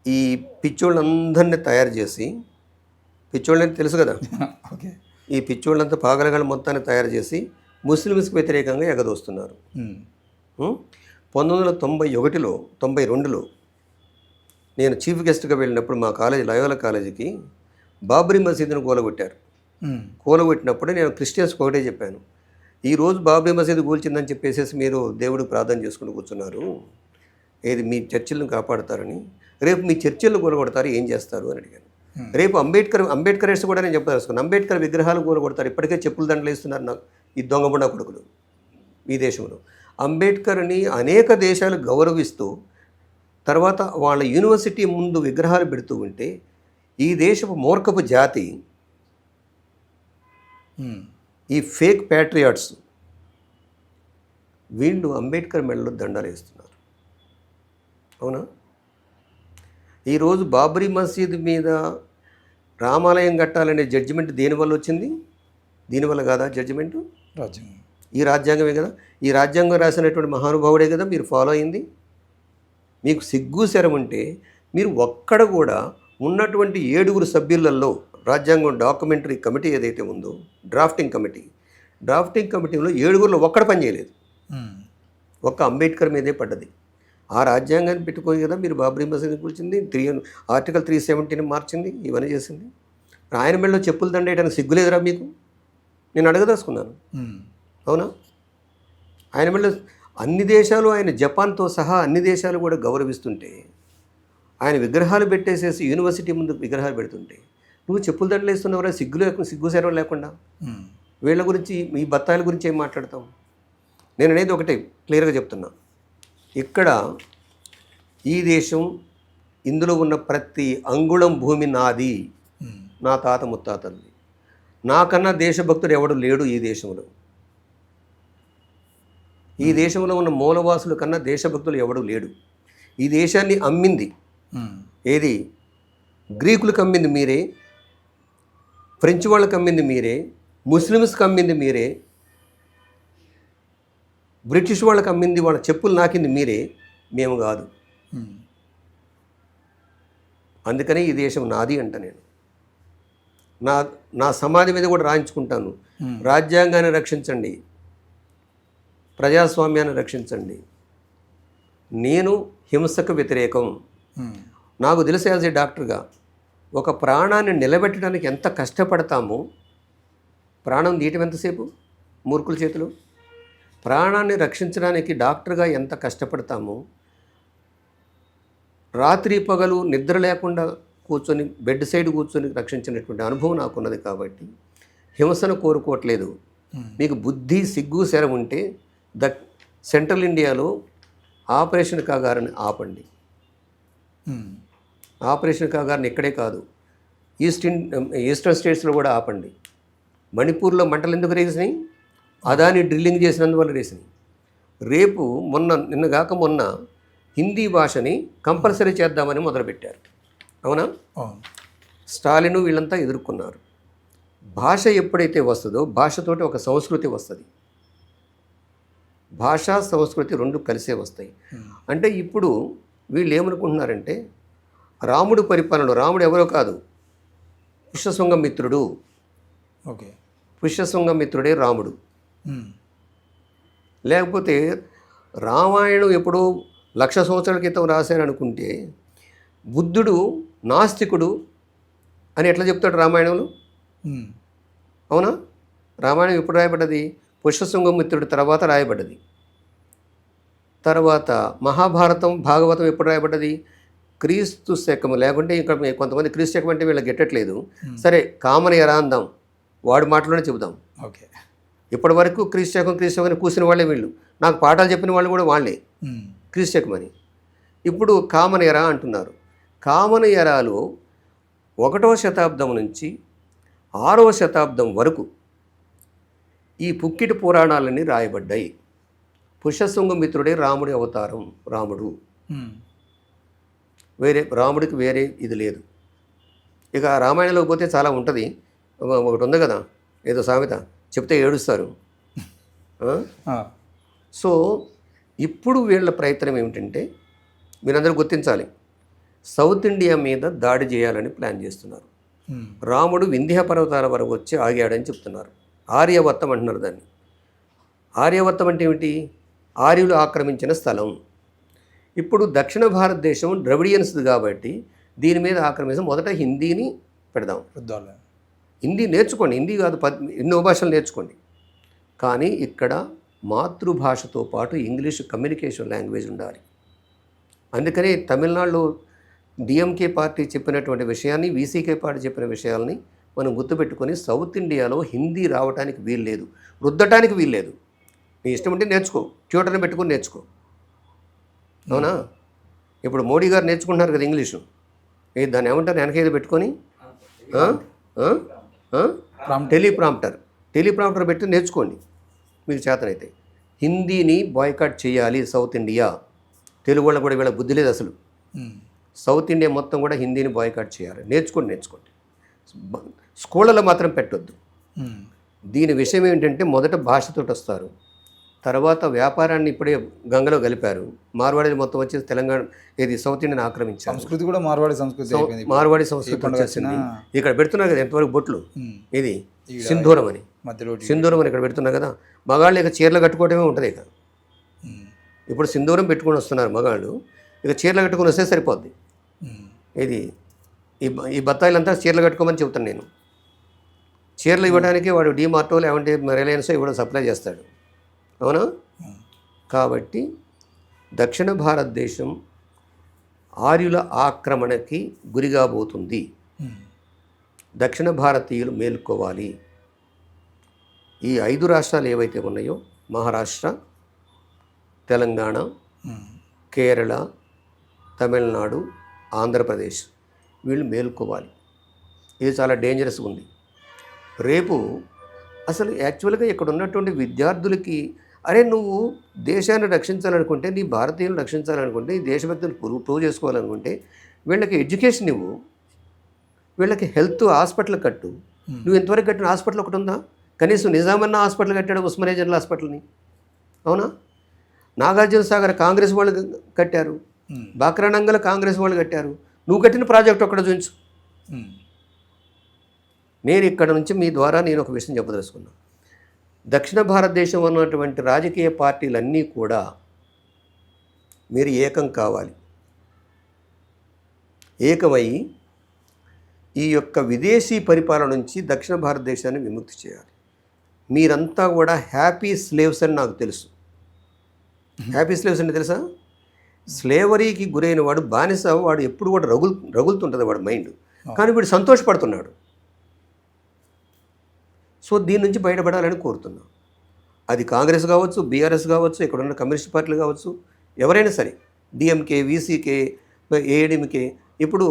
ఈ పిచ్చోళ్ళందరినీ తయారు చేసి, పిచ్చోళ్ళని తెలుసు కదా, ఓకే, ఈ పిచ్చోళ్ళంతా పాగలగాళ్ళ మొత్తాన్ని తయారు చేసి ముస్లిమ్స్కి వ్యతిరేకంగా ఎగదోస్తున్నారు. 1991లో 92లో నేను చీఫ్ గెస్ట్గా వెళ్ళినప్పుడు మా కాలేజీ లయోలా కాలేజీకి బాబ్రీ మసీదును కూలగొట్టారు. కూలగొట్టినప్పుడు నేను క్రిస్టియన్స్కి ఒకటే చెప్పాను, ఈరోజు బాబ్రీ మసీదు కూల్చిందని చెప్పేసి మీరు దేవుడికి ప్రార్థన చేసుకుని కూర్చున్నారు, ఏది మీ చర్చిలను కాపాడతారని, రేపు మీ చర్చిలను కూలగొడతారు, ఏం చేస్తారు అని అడిగాను. రేపు అంబేద్కరిస్ట్ కూడా నేను చెప్పదలుచుకున్నాను. అంబేద్కర్ విగ్రహాలు కూలగొడతారు. ఇప్పటికే చెప్పులు దండలు వేస్తున్నారు నాకు ఈ దొంగబుండ కొడుకులు ఈ దేశంలో. అంబేద్కర్ని అనేక దేశాలు గౌరవిస్తూ తర్వాత వాళ్ళ యూనివర్సిటీ ముందు విగ్రహాలు పెడుతూ ఉంటే ఈ దేశపు మూర్ఖపు జాతి, ఈ ఫేక్ ప్యాట్రియాట్స్ వీళ్ళు అంబేద్కర్ మెడలో దండాలు వేస్తున్నారు. అవునా? ఈరోజు బాబ్రీ మసీద్ మీద రామాలయం కట్టాలనే జడ్జిమెంట్ దేనివల్ల వచ్చింది? దీనివల్ల కాదా జడ్జిమెంటు? రాజ్యాంగం. ఈ రాజ్యాంగమే కదా. ఈ రాజ్యాంగం రాసినటువంటి మహానుభావుడే కదా మీరు ఫాలో అయింది. మీకు సిగ్గు శరం ఉంటే మీరు ఒక్కడ కూడా ఉన్నటువంటి 7 సభ్యులలో రాజ్యాంగం డాక్యుమెంటరీ కమిటీ ఏదైతే ఉందో డ్రాఫ్టింగ్ కమిటీలో 7లో ఒక్కడ పని చేయలేదు. ఒక్క అంబేద్కర్ మీదే పడ్డది. ఆ రాజ్యాంగాన్ని పెట్టుకొని కదా మీరు బాబ్రీ మసీద్ కూర్చుంది, ఆర్టికల్ 370 మార్చింది, ఇవన్నీ చేసింది. ఆయన మెడలో చెప్పులు దండేయడానికి సిగ్గులేదురా మీకు? నేను అడగదలుచుకున్నాను. అవునా? ఆయన మెడలో అన్ని దేశాలు, ఆయన జపాన్తో సహా అన్ని దేశాలు కూడా గౌరవిస్తుంటే ఆయన విగ్రహాలు పెట్టేసేసి యూనివర్సిటీ ముందు విగ్రహాలు పెడుతుంటే నువ్వు చెప్పులు దండలు వేస్తున్నావురా? సిగ్గు సేవ లేకుండా. వీళ్ళ గురించి, ఈ బత్తాయిల గురించి ఏం మాట్లాడతాం? నేను అనేది ఒకటే క్లియర్గా చెప్తున్నా. ఇక్కడ ఈ దేశం, ఇందులో ఉన్న ప్రతి అంగుళం భూమి నాది, నా తాత ముత్తాతలది. నాకన్నా దేశభక్తుడు ఎవడు లేడు ఈ దేశంలో. ఈ దేశంలో ఉన్న మూలవాసుల కన్నా దేశభక్తులు ఎవడు లేడు. ఈ దేశాన్ని అమ్మింది ఏది? గ్రీకులకు అమ్మింది మీరే, ఫ్రెంచ్ వాళ్ళకి అమ్మింది మీరే, ముస్లిమ్స్కి అమ్మింది మీరే, బ్రిటిష్ వాళ్ళకి అమ్మింది, వాళ్ళ చెప్పులు నాకింది మీరే, మేము కాదు. అందుకనే ఈ దేశం నాది అంట. నేను నా సమాధి మీద కూడా రాయించుకుంటాను, రాజ్యాంగాన్ని రక్షించండి, ప్రజాస్వామ్యాన్ని రక్షించండి, నేను హింసకు వ్యతిరేకం. నాకు తెలిసి యాజ్ ఏ డాక్టర్గా ఒక ప్రాణాన్ని నిలబెట్టడానికి ఎంత కష్టపడతామో, ప్రాణం తీయటం ఎంతసేపు మూర్ఖుల చేతిలో, ప్రాణాన్ని రక్షించడానికి డాక్టర్గా ఎంత కష్టపడతామో, రాత్రి పగలు నిద్ర లేకుండా కూర్చొని బెడ్ సైడ్ కూర్చొని రక్షించినటువంటి అనుభవం నాకున్నది. కాబట్టి హింసను కోరుకోవట్లేదు. మీకు బుద్ధి, సిగ్గు, శరం ఉంటే సెంట్రల్ ఇండియాలో ఆపరేషన్ కాగారని ఆపండి. ఆపరేషన్ కాగారని ఇక్కడే కాదు, ఈస్టర్న్ స్టేట్స్లో కూడా ఆపండి. మణిపూర్లో మంటలు ఎందుకు రేసినాయి? అదాని డ్రిల్లింగ్ చేసినందువల్ల రేసినాయి. రేపు నిన్న హిందీ భాషని కంపల్సరీ చేద్దామని మొదలుపెట్టారు. అవునా? స్టాలిన్ వీళ్ళంతా ఎదుర్కొన్నారు. భాష ఎప్పుడైతే వస్తుందో భాషతోటి ఒక సంస్కృతి వస్తుంది. భాష, సంస్కృతి రెండు కలిసే వస్తాయి. అంటే ఇప్పుడు వీళ్ళు ఏమనుకుంటున్నారంటే రాముడు పరిపాలనలో, రాముడు ఎవరో కాదు, పుష్యశృంగ మిత్రుడు. ఓకే, పుష్యశృంగ మిత్రుడే రాముడు. లేకపోతే రామాయణం ఎప్పుడో 1,00,000 సంవత్సరాల క్రితం రాశారనుకుంటే బుద్ధుడు నాస్తికుడు అని ఎట్లా చెప్తాడు రామాయణంలో? అవునా? రామాయణం ఎప్పుడు రాయబడ్డది? పుష్యశృంగమిత్రుడి తర్వాత రాయబడ్డది. తర్వాత మహాభారతం, భాగవతం ఎప్పుడు రాయబడ్డది? క్రీస్తు శకము. లేకుంటే ఇక్కడ కొంతమంది క్రీస్తు శకం అంటే వీళ్ళకి గెట్టట్లేదు. సరే, కామన్ ఎరా అందాం, వాడి మాటలోనే చెబుదాం. ఓకే, ఇప్పటి వరకు క్రీస్తు శకం అని కూర్చున్న వాళ్ళే వీళ్ళు. నాకు పాఠాలు చెప్పిన వాళ్ళు కూడా వాళ్ళే క్రీస్తు శకం అని. ఇప్పుడు కామన్ ఎరా అంటున్నారు. కామన్ ఎరాలో 1వ శతాబ్దం నుంచి 6వ శతాబ్దం వరకు ఈ పుక్కిటి పురాణాలన్నీ రాయబడ్డాయి. పుష్యశృంగమిత్రుడే రాముడి అవతారం, రాముడు. రాముడికి వేరే ఇది లేదు. ఇక రామాయణంలోకి పోతే చాలా ఉంటుంది. ఒకటి ఉంది కదా, ఏదో సామెత, చెప్తే ఏడుస్తారు. సో ఇప్పుడు వీళ్ళ ప్రయత్నం ఏమిటంటే, మీరందరూ గుర్తించాలి, సౌత్ ఇండియా మీద దాడి చేయాలని ప్లాన్ చేస్తున్నారు. రాముడు వింధ్య పర్వతాల వరకు వచ్చి ఆగాడని చెప్తున్నారు. ఆర్యవర్తం అంటున్నారు దాన్ని. ఆర్యవర్తం అంటే ఏమిటి? ఆర్యులు ఆక్రమించిన స్థలం. ఇప్పుడు దక్షిణ భారతదేశం ద్రవిడియన్స్ది కాబట్టి దీని మీద ఆక్రమించి మొదట హిందీని పెడదాం. హిందీ నేర్చుకోండి, హిందీ కాదు, ఎన్నో భాషలు నేర్చుకోండి. కానీ ఇక్కడ మాతృభాషతో పాటు ఇంగ్లీష్ కమ్యూనికేషన్ లాంగ్వేజ్ ఉండాలి. అందుకని తమిళనాడులో డిఎంకే పార్టీ చెప్పినటువంటి విషయాన్ని, వీసీకే పార్టీ చెప్పిన విషయాల్ని మనం గుర్తుపెట్టుకొని సౌత్ ఇండియాలో హిందీ రావడానికి వీల్లేదు, రుద్దటానికి వీల్లేదు. నీ ఇష్టం ఉంటే నేర్చుకో, ట్యూటర్ని పెట్టుకొని నేర్చుకో. అవునా? ఇప్పుడు మోడీ గారు నేర్చుకుంటున్నారు కదా ఇంగ్లీషు. దాన్ని ఏమంటారు వెనకేది పెట్టుకొని? టెలిప్రాంప్టర్ పెట్టి నేర్చుకోండి మీకు చేతనైతే. హిందీని బాయ్కాట్ చేయాలి సౌత్ ఇండియా. తెలుగు వాళ్ళకు కూడా వీళ్ళ బుద్ధి లేదు అసలు. సౌత్ ఇండియా మొత్తం కూడా హిందీని బాయ్కాట్ చేయాలి. నేర్చుకోండి. స్కూళ్ళలో మాత్రం పెట్టొద్దు. దీని విషయం ఏంటంటే మొదట భాషతో వస్తారు, తర్వాత వ్యాపారాన్ని ఇప్పుడే గంగలో కలిపారు. మార్వాడీలు మొత్తం వచ్చేసి తెలంగాణ సౌత్ ఇండియన్ ఆక్రమించారు. సంస్కృతి కూడా మార్వాడి సంస్కృతి వచ్చేసింది. ఇక్కడ పెడుతున్నారు కదా ఎంతవరకు బొట్లు, ఇది సింధూరం అని, సింధూరం అని ఇక్కడ పెడుతున్నారు కదా. మగాళ్ళు ఇక చీరలు కట్టుకోవడమే ఉంటుంది. ఇక ఇప్పుడు సింధూరం పెట్టుకొని వస్తున్నారు మగాళ్ళు, ఇక చీరలు కట్టుకొని వస్తే సరిపోద్ది. ఈ బత్తాయిలంతా చీరలు కట్టుకోమని చెబుతాను నేను. చీరలు ఇవ్వడానికి వాడు డీమార్టో లేకుంటే రిలయన్స్ ఇవ్వడం సప్లై చేస్తాడు. అవునా? కాబట్టి దక్షిణ భారతదేశం ఆర్యుల ఆక్రమణకి గురిగాబోతుంది. దక్షిణ భారతీయులు మేల్కోవాలి. ఈ 5 రాష్ట్రాలు ఏవైతే ఉన్నాయో, మహారాష్ట్ర, తెలంగాణ, కేరళ, తమిళనాడు, ఆంధ్రప్రదేశ్, వీళ్ళు మేల్కోవాలి. ఇది చాలా డేంజరస్గా ఉంది. రేపు అసలు యాక్చువల్గా ఇక్కడ ఉన్నటువంటి విద్యార్థులకి, అరే నువ్వు దేశాన్ని రక్షించాలనుకుంటే, నీ భారతీయులను రక్షించాలనుకుంటే, ఈ దేశభక్తిని ప్రూవ్ చేసుకోవాలనుకుంటే వీళ్ళకి ఎడ్యుకేషన్ ఇవ్వు, వీళ్ళకి హెల్త్ హాస్పిటల్ కట్టు. నువ్వు ఇంతవరకు కట్టిన హాస్పిటల్ ఒకటి ఉందా? కనీసం నిజామన్న హాస్పిటల్ కట్టాడు, ఉస్మానియా జనరల్ హాస్పిటల్ని. అవునా? నాగార్జున సాగర్ కాంగ్రెస్ వాళ్ళు కట్టారు, బాక్రానంగల్ కాంగ్రెస్ వాళ్ళు కట్టారు. నువ్వు కట్టిన ప్రాజెక్ట్ ఒక్కడ చూపించు. నేను ఇక్కడ నుంచి మీ ద్వారా నేను ఒక విషయం చెప్పదలుచుకున్నాను. దక్షిణ భారతదేశం ఉన్నటువంటి రాజకీయ పార్టీలన్నీ కూడా మీరు ఏకం కావాలి. ఏకమై ఈ యొక్క విదేశీ పరిపాలన నుంచి దక్షిణ భారతదేశాన్ని విముక్తి చేయాలి. మీరంతా కూడా హ్యాపీ స్లేవ్స్ అని నాకు తెలుసు. హ్యాపీ స్లేవ్స్ అంటే తెలుసా? స్లేవరీకి గురైన వాడు, బానిస వాడు ఎప్పుడు కూడా రగులుతుంటుంది వాడు మైండ్, కానీ వీడు సంతోషపడుతున్నాడు. సో దీని నుంచి బయటపడాలని కోరుతున్నాం. అది కాంగ్రెస్ కావచ్చు, బీఆర్ఎస్ కావచ్చు, ఇక్కడ ఉన్న కమ్యూనిస్ట్ పార్టీలు కావచ్చు, ఎవరైనా సరే, డిఎంకే, వీసీకే, ఏఐడిఎంకే. ఇప్పుడు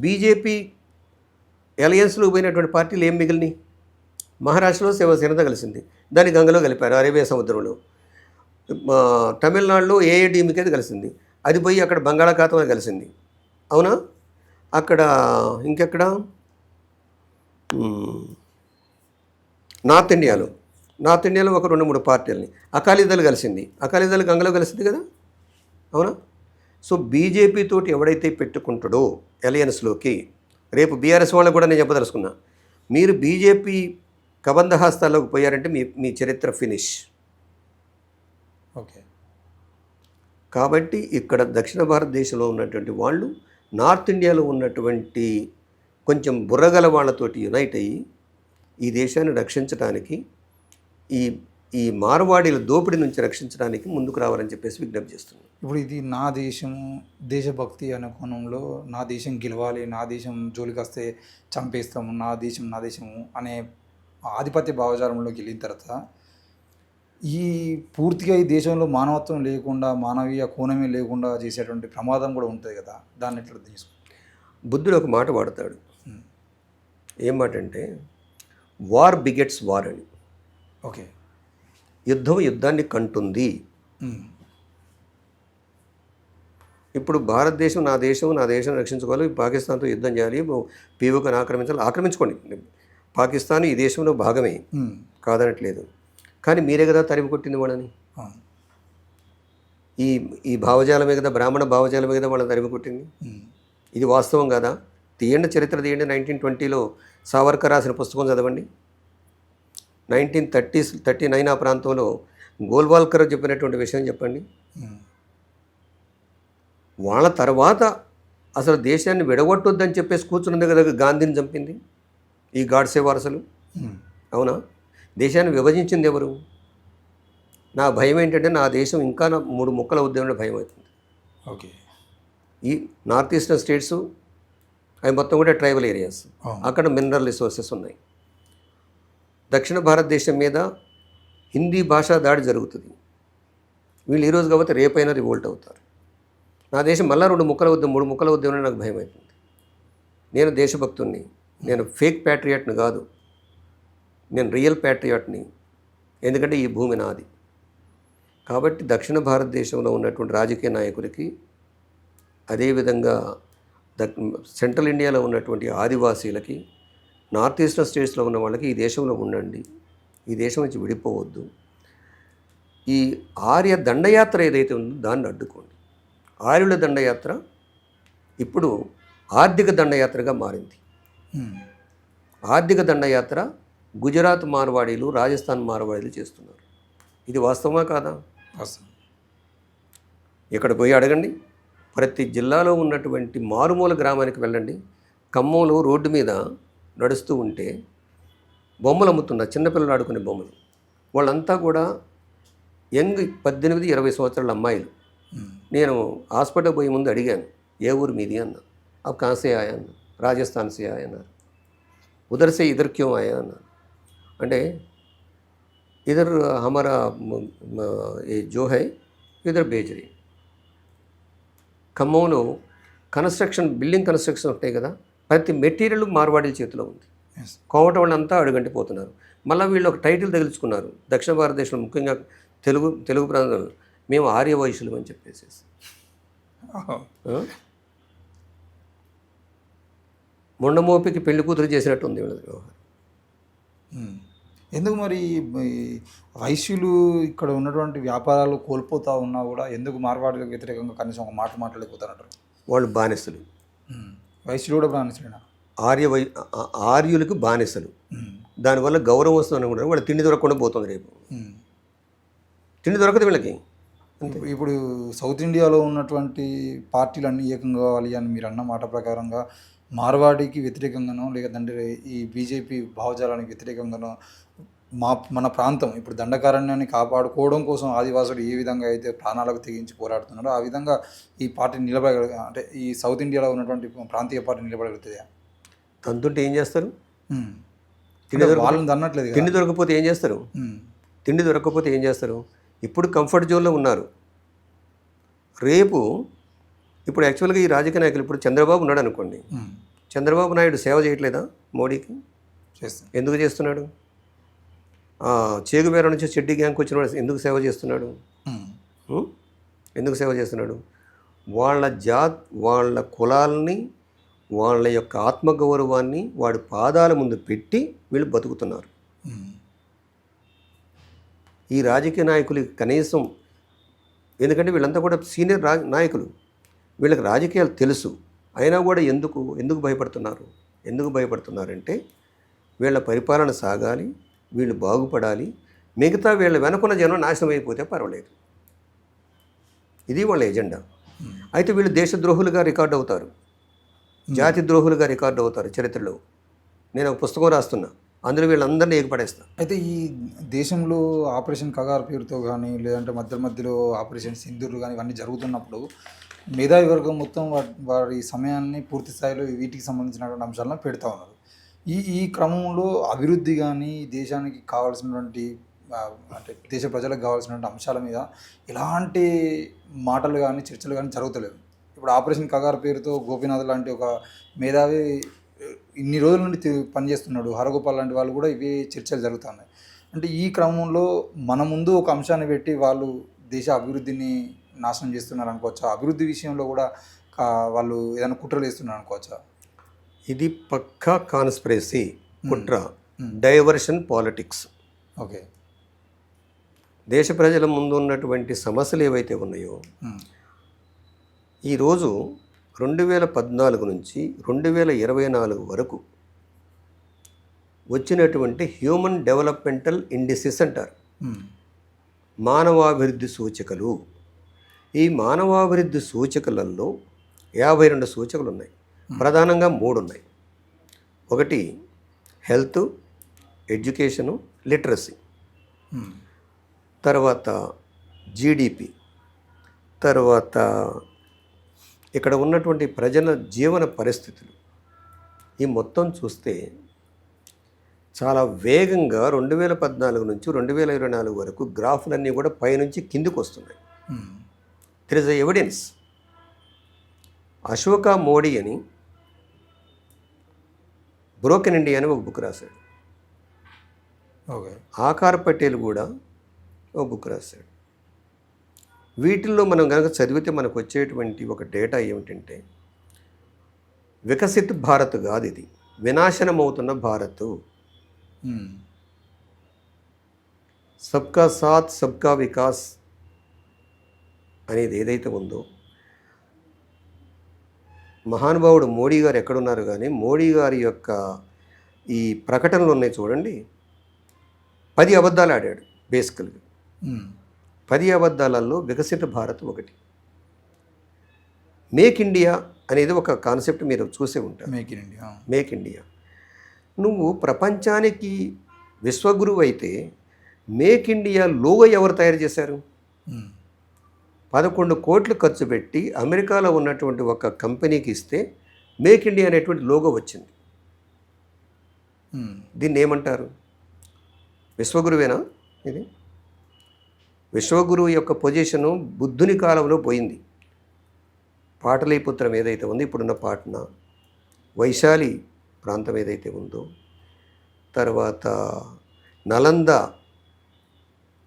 బీజేపీ అలయన్స్లో పోయినటువంటి పార్టీలు ఏం మిగిలినాయి? మహారాష్ట్రలో శివసేనతో కలిసింది, దాన్ని గంగలో కలిపారు, అరేబియా సముద్రంలో. తమిళనాడులో ఏఐడిఎంకేది కలిసింది, అది పోయి అక్కడ బంగాళాఖాతంలో కలిసింది. అవునా? అక్కడ ఇంకెక్కడ నార్త్ ఇండియాలో ఒక 2-3 పార్టీలని అకాలీదళ్ కలిసింది, అకాలీదళ్ గంగలో కలిసింది కదా. అవునా? సో బీజేపీ తోటి ఎవడైతే పెట్టుకుంటాడో అలయన్స్లోకి, రేపు బీఆర్ఎస్ వాళ్ళకు కూడా నేను చెప్పదలుచుకున్నా, మీరు బీజేపీ కబంధహస్తాల్లోకి పోయారంటే మీ చరిత్ర ఫినిష్. ఓకే. కాబట్టి ఇక్కడ దక్షిణ భారతదేశంలో ఉన్నటువంటి వాళ్ళు నార్త్ ఇండియాలో ఉన్నటువంటి కొంచెం బుర్రగల వాళ్ళతోటి యునైట్ అయ్యి ఈ దేశాన్ని రక్షించడానికి, ఈ మార్వాడీల దోపిడీ నుంచి రక్షించడానికి ముందుకు రావాలని చెప్పేసి విజ్ఞప్తి చేస్తున్నాను. ఇప్పుడు ఇది నా దేశము, దేశభక్తి అనే కోణంలో నా దేశం గెలవాలి, నా దేశం జోలికి వస్తే చంపేస్తాము, నా దేశము అనే ఆధిపత్య భావజాలంలోకి వెళ్ళిన తర్వాత ఈ పూర్తిగా ఈ దేశంలో మానవత్వం లేకుండా, మానవీయ కోణమే లేకుండా చేసేటువంటి ప్రమాదం కూడా ఉంటుంది కదా. దాన్ని ఎట్లా తీసుకు? బుద్ధుడు ఒక మాట వాడతాడు. ఏం మాట అంటే, వార్ బిగెట్స్ వార్ అని. ఓకే. యుద్ధం యుద్ధాన్ని కంటుంది. ఇప్పుడు భారతదేశం నా దేశం రక్షించుకోవాలి, పాకిస్తాన్తో యుద్ధం చేయాలి, పీఓకని ఆక్రమించుకోండి. పాకిస్తాన్ ఈ దేశంలో భాగమే, కాదనట్లేదు. కానీ మీరే కదా తరిమి కొట్టింది వాళ్ళని. ఈ భావజాలమే కదా, బ్రాహ్మణ భావజాలమే కదా వాళ్ళని తరిమి కొట్టింది. ఇది వాస్తవం కదా. చరిత్ర తీయండి. 1920లో సావర్కర్ రాసిన పుస్తకం చదవండి. 1939 ఆ ప్రాంతంలో గోల్వాల్కర్ చెప్పినటువంటి విషయం చెప్పండి. వాళ్ళ తర్వాత అసలు దేశాన్ని విడగొట్టొద్దని చెప్పేసి కూర్చున్నది కదా గాంధీని చంపింది ఈ గాడ్సే వారసులు. అవునా? దేశాన్ని విభజించింది ఎవరు? నా భయం ఏంటంటే, నా దేశం ఇంకా 3 ముక్కలు అవుద్దేమో భయం అవుతుంది. ఓకే. ఈ నార్త్ ఈస్టర్న్ స్టేట్స్ అవి మొత్తం కూడా ట్రైబల్ ఏరియాస్, అవును. అక్కడ మినరల్ రిసోర్సెస్ ఉన్నాయి. దక్షిణ భారతదేశం మీద హిందీ భాషా దాడి జరుగుతుంది. వీళ్ళు ఈరోజు కాబట్టి రేపైనా రివోల్ట్ అవుతారు. నా దేశం మళ్ళీ 2 ముక్కలు అవుద్దాం 3 ముక్కలు అవుద్దామని నాకు భయం అవుతుంది. నేను దేశభక్తుణ్ణి, నేను ఫేక్ ప్యాట్రియాట్ని కాదు, నేను రియల్ ప్యాట్రియాట్ని. ఎందుకంటే ఈ భూమి నాది. కాబట్టి దక్షిణ భారతదేశంలో ఉన్నటువంటి రాజకీయ నాయకులకి, అదేవిధంగా సెంట్రల్ ఇండియాలో ఉన్నటువంటి ఆదివాసీలకి, నార్త్ ఈస్టర్న్ స్టేట్స్లో ఉన్న వాళ్ళకి ఈ దేశంలో ఉండండి, ఈ దేశం నుంచి విడిపోవద్దు. ఈ ఆర్య దండయాత్ర ఏదైతే ఉందో దాన్ని అడ్డుకోండి. ఆర్యుల దండయాత్ర ఇప్పుడు ఆర్థిక దండయాత్రగా మారింది. ఆర్థిక దండయాత్ర గుజరాత్ మార్వాడీలు, రాజస్థాన్ మార్వాడీలు చేస్తున్నారు. ఇది వాస్తవమా కాదా? వాస్తవం. ఇక్కడ పోయి అడగండి. ప్రతి జిల్లాలో ఉన్నటువంటి మారుమూల గ్రామానికి వెళ్ళండి. ఖమ్మంలో రోడ్డు మీద నడుస్తూ ఉంటే బొమ్మలు అమ్ముతున్నారు, చిన్నపిల్లలు ఆడుకునే బొమ్మలు. వాళ్ళంతా కూడా యంగ్ 18-20 సంవత్సరాల అమ్మాయిలు. నేను హాస్పిటల్ పోయే ముందు అడిగాను, ఏ ఊరు మీది అన్న. అవి కాసే ఆయా అన్న, రాజస్థాన్ సే ఆయా అన్నారు. ఉధర్ సే ఇధర్ క్యోं ఆయా అన్నారు. అంటే ఇధర్ హమారా ఏ జో హై ఇధర్ బేచ్ రహీ. ఖమ్మంలో బిల్డింగ్ కన్స్ట్రక్షన్ ఉంటాయి కదా, ప్రతి మెటీరియల్ మార్వాడీల చేతిలో ఉంది. కోవట వాళ్ళంతా అడుగంటిపోతున్నారు. మళ్ళీ వీళ్ళు ఒక టైటిల్ తగిలించుకున్నారు దక్షిణ భారతదేశంలో, ముఖ్యంగా తెలుగు ప్రాంతంలో, మేము ఆర్య వైశ్యులు అని చెప్పేసి. మొండమోపికి పెళ్లి కూతురు చేసినట్టు ఉంది వీళ్ళ వ్యవహారం. ఎందుకు మరి ఈ వైశ్యులు ఇక్కడ ఉన్నటువంటి వ్యాపారాలు కోల్పోతూ ఉన్నా కూడా ఎందుకు మార్వాడీలకు వ్యతిరేకంగా కనీసం ఒక మాట మాట్లాడలేకపోతారంటారు? వాళ్ళు బానిసలు. వైశ్యులు కూడా బానిసలేనా? ఆర్యులకు బానిసలు. దానివల్ల గౌరవం వస్తుంది అనుకుంటారు. వాళ్ళు తిండి దొరకకుండా పోతుంది. రేపు తిండి దొరకదు వీళ్ళకి. ఇప్పుడు సౌత్ ఇండియాలో ఉన్నటువంటి పార్టీలు అన్నీ ఏకం కావాలి అని మీరు అన్న మాట ప్రకారంగా మార్వాడికి వ్యతిరేకంగానో లేదంటే ఈ బీజేపీ భావజాలానికి వ్యతిరేకంగానో మన ప్రాంతం ఇప్పుడు దండకారణ్యాన్ని కాపాడుకోవడం కోసం ఆదివాసులు ఏ విధంగా అయితే ప్రాణాలకు తెగించి పోరాడుతున్నారో ఆ విధంగా ఈ పార్టీ అంటే ఈ సౌత్ ఇండియాలో ఉన్నటువంటి ప్రాంతీయ పార్టీ నిలబడగలుగుతుంది. తంతుంటే ఏం చేస్తారు? వాళ్ళని దన్నట్లేదు. తిండి దొరకకపోతే ఏం చేస్తారు? తిండి దొరకకపోతే ఏం చేస్తారు? ఇప్పుడు కంఫర్ట్ జోన్లో ఉన్నారు. రేపు ఇప్పుడు యాక్చువల్గా ఈ రాజకీయ నాయకులు, ఇప్పుడు చంద్రబాబు ఉన్నాడు అనుకోండి, చంద్రబాబు నాయుడు సేవ చేయట్లేదా మోడీకి? చేస్తాను. ఎందుకు చేస్తున్నాడు? చేగువేర నుంచి చెడ్డీ గ్యాంగ్కి వచ్చిన వాడు ఎందుకు సేవ చేస్తున్నాడు? ఎందుకు సేవ చేస్తున్నాడు? వాళ్ళ కులాలని, వాళ్ళ యొక్క ఆత్మగౌరవాన్ని వాడి పాదాల ముందు పెట్టి వీళ్ళు బతుకుతున్నారు. ఈ రాజకీయ నాయకులు కనీసం, ఎందుకంటే వీళ్ళంతా కూడా సీనియర్ నాయకులు, వీళ్ళకి రాజకీయాలు తెలుసు. అయినా కూడా ఎందుకు భయపడుతున్నారు? ఎందుకు భయపడుతున్నారంటే వీళ్ళ పరిపాలన సాగాలి, వీళ్ళు బాగుపడాలి, మిగతా వీళ్ళ వెనకున్న జనం నాశనం అయిపోతే పర్వాలేదు. ఇది వాళ్ళ ఎజెండా. అయితే వీళ్ళు దేశద్రోహులుగా రికార్డు అవుతారు, జాతి ద్రోహులుగా రికార్డు అవుతారు చరిత్రలో. నేను ఒక పుస్తకం రాస్తున్నా, అందులో వీళ్ళందరినీ ఏకపడేస్తాను. అయితే ఈ దేశంలో ఆపరేషన్ కగార్ పేరుతో కానీ లేదంటే మధ్యలో ఆపరేషన్ సింధూర్ కానీ ఇవన్నీ జరుగుతున్నప్పుడు మేధావి వర్గం మొత్తం వారి సమయాన్ని పూర్తి స్థాయిలో వీటికి సంబంధించినటువంటి అంశాలను పెడతా ఉన్నారు. ఈ క్రమంలో అభివృద్ధి కానీ దేశానికి కావాల్సినటువంటి అంటే దేశ ప్రజలకు కావాల్సినటువంటి అంశాల మీద ఎలాంటి మాటలు కానీ చర్చలు కానీ జరుగుతలేవు. ఇప్పుడు ఆపరేషన్ కగార్ పేరుతో గోపీనాథ్ లాంటి ఒక మేధావి ఇన్ని రోజుల నుండి పనిచేస్తున్నాడు, హరగోపాల్ లాంటి వాళ్ళు కూడా ఇవే చర్చలు జరుగుతున్నాయి. అంటే ఈ క్రమంలో మన ముందు ఒక అంశాన్ని పెట్టి వాళ్ళు దేశ అభివృద్ధిని నాశనం చేస్తున్నారు అనుకోవచ్చా? అభివృద్ధి విషయంలో కూడా వాళ్ళు ఏదైనా కుట్రలు వేస్తున్నారు అనుకోవచ్చా? ఇది పక్కా కాన్స్పిరసీ, కుట్ర, డైవర్షన్ పాలిటిక్స్. ఓకే. దేశ ప్రజల ముందు ఉన్నటువంటి సమస్యలు ఏవైతే ఉన్నాయో ఈరోజు 2014 నుంచి 2024 వరకు వచ్చినటువంటి హ్యూమన్ డెవలప్మెంటల్ ఇండిసెస్ అంటారు, మానవాభివృద్ధి సూచికలు. ఈ మానవాభివృద్ధి సూచికలలో 52 సూచికలు ఉన్నాయి. ప్రధానంగా 3 ఉన్నాయి. ఒకటి హెల్త్, ఎడ్యుకేషను, లిటరసీ, తర్వాత జీడిపి, తర్వాత ఇక్కడ ఉన్నటువంటి ప్రజల జీవన పరిస్థితులు ఈ మొత్తం చూస్తే చాలా వేగంగా 2014 నుంచి 2024 వరకు గ్రాఫ్లన్నీ కూడా పైనుంచి కిందికి వస్తున్నాయి. There is evidence. Ashoka Modi అని బ్రోకెన్ ఇండియా అని ఒక బుక్ రాశాడు. ఓకే. ఆకార్ పటేల్ కూడా ఒక బుక్ రాశాడు. వీటిల్లో మనం కనుక చదివితే మనకు వచ్చేటువంటి ఒక డేటా ఏమిటంటే వికసిత్ భారత్ కాదు, ఇది వినాశనం అవుతున్న భారత్. సబ్కా సాత్ సబ్కా వికాస్ అనేది ఏదైతే ఉందో, మహానుభావుడు మోడీ గారు ఎక్కడున్నారు కానీ మోడీ గారి యొక్క ఈ ప్రకటనలు ఉన్నాయి చూడండి, 10 అబద్ధాలు ఆడాడు బేసికల్గా. 10 అబద్ధాలలో వికసిత భారత్ ఒకటి. మేక్ ఇండియా అనేది ఒక కాన్సెప్ట్ మీరు చూసే ఉంటారు. Make India. నువ్వు ప్రపంచానికి విశ్వగురువు అయితే మేక్ ఇండియా లోగో ఎవరు తయారు చేశారు? 11 కోట్లు ఖర్చు పెట్టి అమెరికాలో ఉన్నటువంటి ఒక కంపెనీకి ఇస్తే మేక్ ఇండియా అనేటువంటి లోగో వచ్చింది. దీన్ని ఏమంటారు? విశ్వగురువేనా ఇది? విశ్వగురువు యొక్క పొజిషను బుద్ధుని కాలంలో పోయింది. పాటలీపుత్రం ఏదైతే ఉందో, ఇప్పుడున్న పాట్నా, వైశాలి ప్రాంతం ఏదైతే ఉందో, తర్వాత నలంద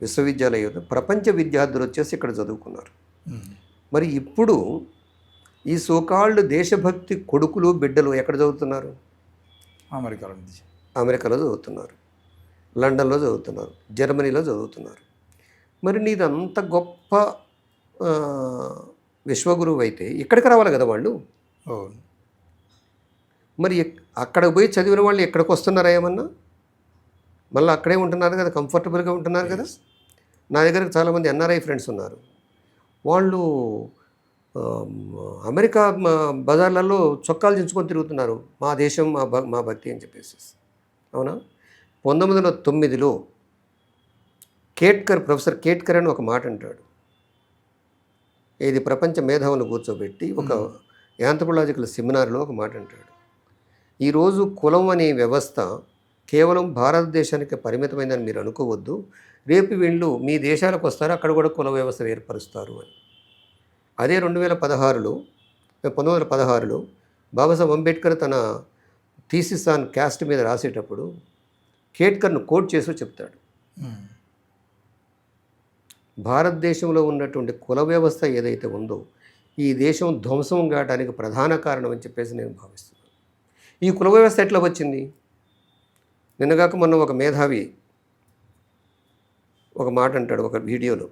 విశ్వవిద్యాలయం, ప్రపంచ విద్యార్థులు వచ్చేసి ఇక్కడ చదువుకున్నారు. మరి ఇప్పుడు ఈ సోకాల్డ్ దేశభక్తి కొడుకులు బిడ్డలు ఎక్కడ చదువుతున్నారు? అమెరికాలో చదువుతున్నారు, లండన్లో చదువుతున్నారు, జర్మనీలో చదువుతున్నారు. మరి నీదంత గొప్ప విశ్వగురువు అయితే ఇక్కడికి రావాలి కదా వాళ్ళు. మరి అక్కడ పోయి చదివిన వాళ్ళు ఎక్కడికి వస్తున్నారా ఏమన్నా? మళ్ళీ అక్కడే ఉంటున్నారు కదా, కంఫర్టబుల్గా ఉంటున్నారు కదా. నా దగ్గర చాలామంది ఎన్ఆర్ఐ ఫ్రెండ్స్ ఉన్నారు. వాళ్ళు అమెరికా బజార్లలో చొక్కాలు దించుకొని తిరుగుతున్నారు, మా దేశం మా భక్తి అని చెప్పేసి. అవునా? 1909లో ప్రొఫెసర్ కేట్కర్ అని ఒక మాట అంటాడు. ఇది ప్రపంచ మేధావులను కూర్చోబెట్టి ఒక యాంథ్రోపాలజికల్ సెమినార్లో ఒక మాట అంటాడు. ఈరోజు కులం అనే వ్యవస్థ కేవలం భారతదేశానికి పరిమితమైందని మీరు అనుకోవద్దు. రేపు వీళ్ళు మీ దేశాలకు వస్తారు, అక్కడ కూడా కుల వ్యవస్థ ఏర్పరుస్తారు అని. అదే 1916లో బాబాసాహెబ్ అంబేద్కర్ తన థీసిస్ ఆన్ క్యాస్ట్ మీద రాసేటప్పుడు కేట్కర్ను కోట్ చేసి చెప్తాడు, భారతదేశంలో ఉన్నటువంటి కుల వ్యవస్థ ఏదైతే ఉందో ఈ దేశం ధ్వంసం కావడానికి ప్రధాన కారణం అని చెప్పేసి నేను భావిస్తున్నాను. ఈ కుల వ్యవస్థ ఎట్లా వచ్చింది? నిన్నగాక మొన్న ఒక మేధావి ఒక మాట అంటాడు ఒక వీడియోలో,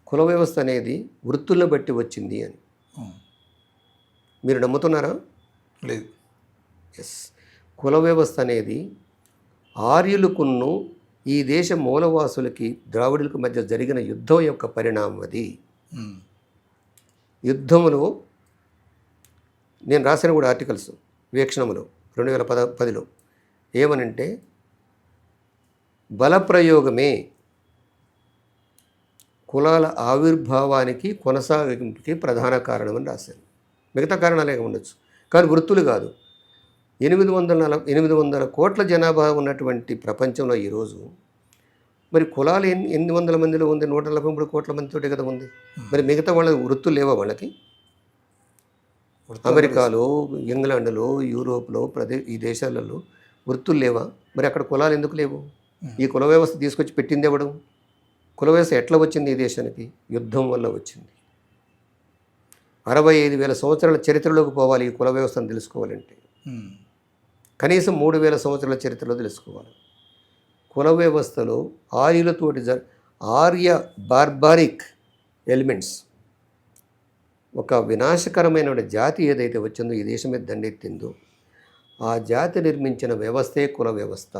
కుల వ్యవస్థ అనేది వృత్తులను బట్టి వచ్చింది అని. మీరు నమ్ముతున్నారా? లేదు. ఎస్, కుల వ్యవస్థ అనేది ఆర్యులకును ఈ దేశ మూలవాసులకి ద్రావిడులకు మధ్య జరిగిన యుద్ధం యొక్క పరిణామం అది. యుద్ధములో నేను రాసిన కూడా ఆర్టికల్స్ వీక్షణములో 2010లో ఏమనంటే, బలప్రయోగమే కులాల ఆవిర్భావానికి కొనసాగింపుకి ప్రధాన కారణమని రాశాను. మిగతా కారణాలే ఉండొచ్చు, కానీ వృత్తులు కాదు. 800 కోట్ల జనాభా ఉన్నటువంటి ప్రపంచంలో ఈరోజు మరి కులాలు 800 మందిలో ఉంది, 143 కోట్ల మందితోటే కదా ఉంది. మరి మిగతా వాళ్ళ వృత్తులు లేవా వాళ్ళకి? అమెరికాలో, ఇంగ్లాండ్లో, యూరోప్లో ఈ దేశాలలో వృత్తులు లేవా? మరి అక్కడ కులాలు ఎందుకు లేవు? ఈ కుల వ్యవస్థ తీసుకొచ్చి పెట్టింది ఎవడు? కుల వ్యవస్థ ఎట్లా వచ్చింది ఈ దేశానికి? యుద్ధం వల్ల వచ్చింది. 65,000 సంవత్సరాల చరిత్రలోకి పోవాలి ఈ కుల వ్యవస్థను తెలుసుకోవాలంటే. కనీసం 3,000 సంవత్సరాల చరిత్రలో తెలుసుకోవాలి. కుల వ్యవస్థలో ఆర్యులతోటి ఆర్య బార్బారిక్ ఎలిమెంట్స్, ఒక వినాశకరమైన జాతి ఏదైతే వచ్చిందో ఈ దేశం మీద దండెత్తిందో ఆ జాతి నిర్మించిన వ్యవస్థే కుల వ్యవస్థ.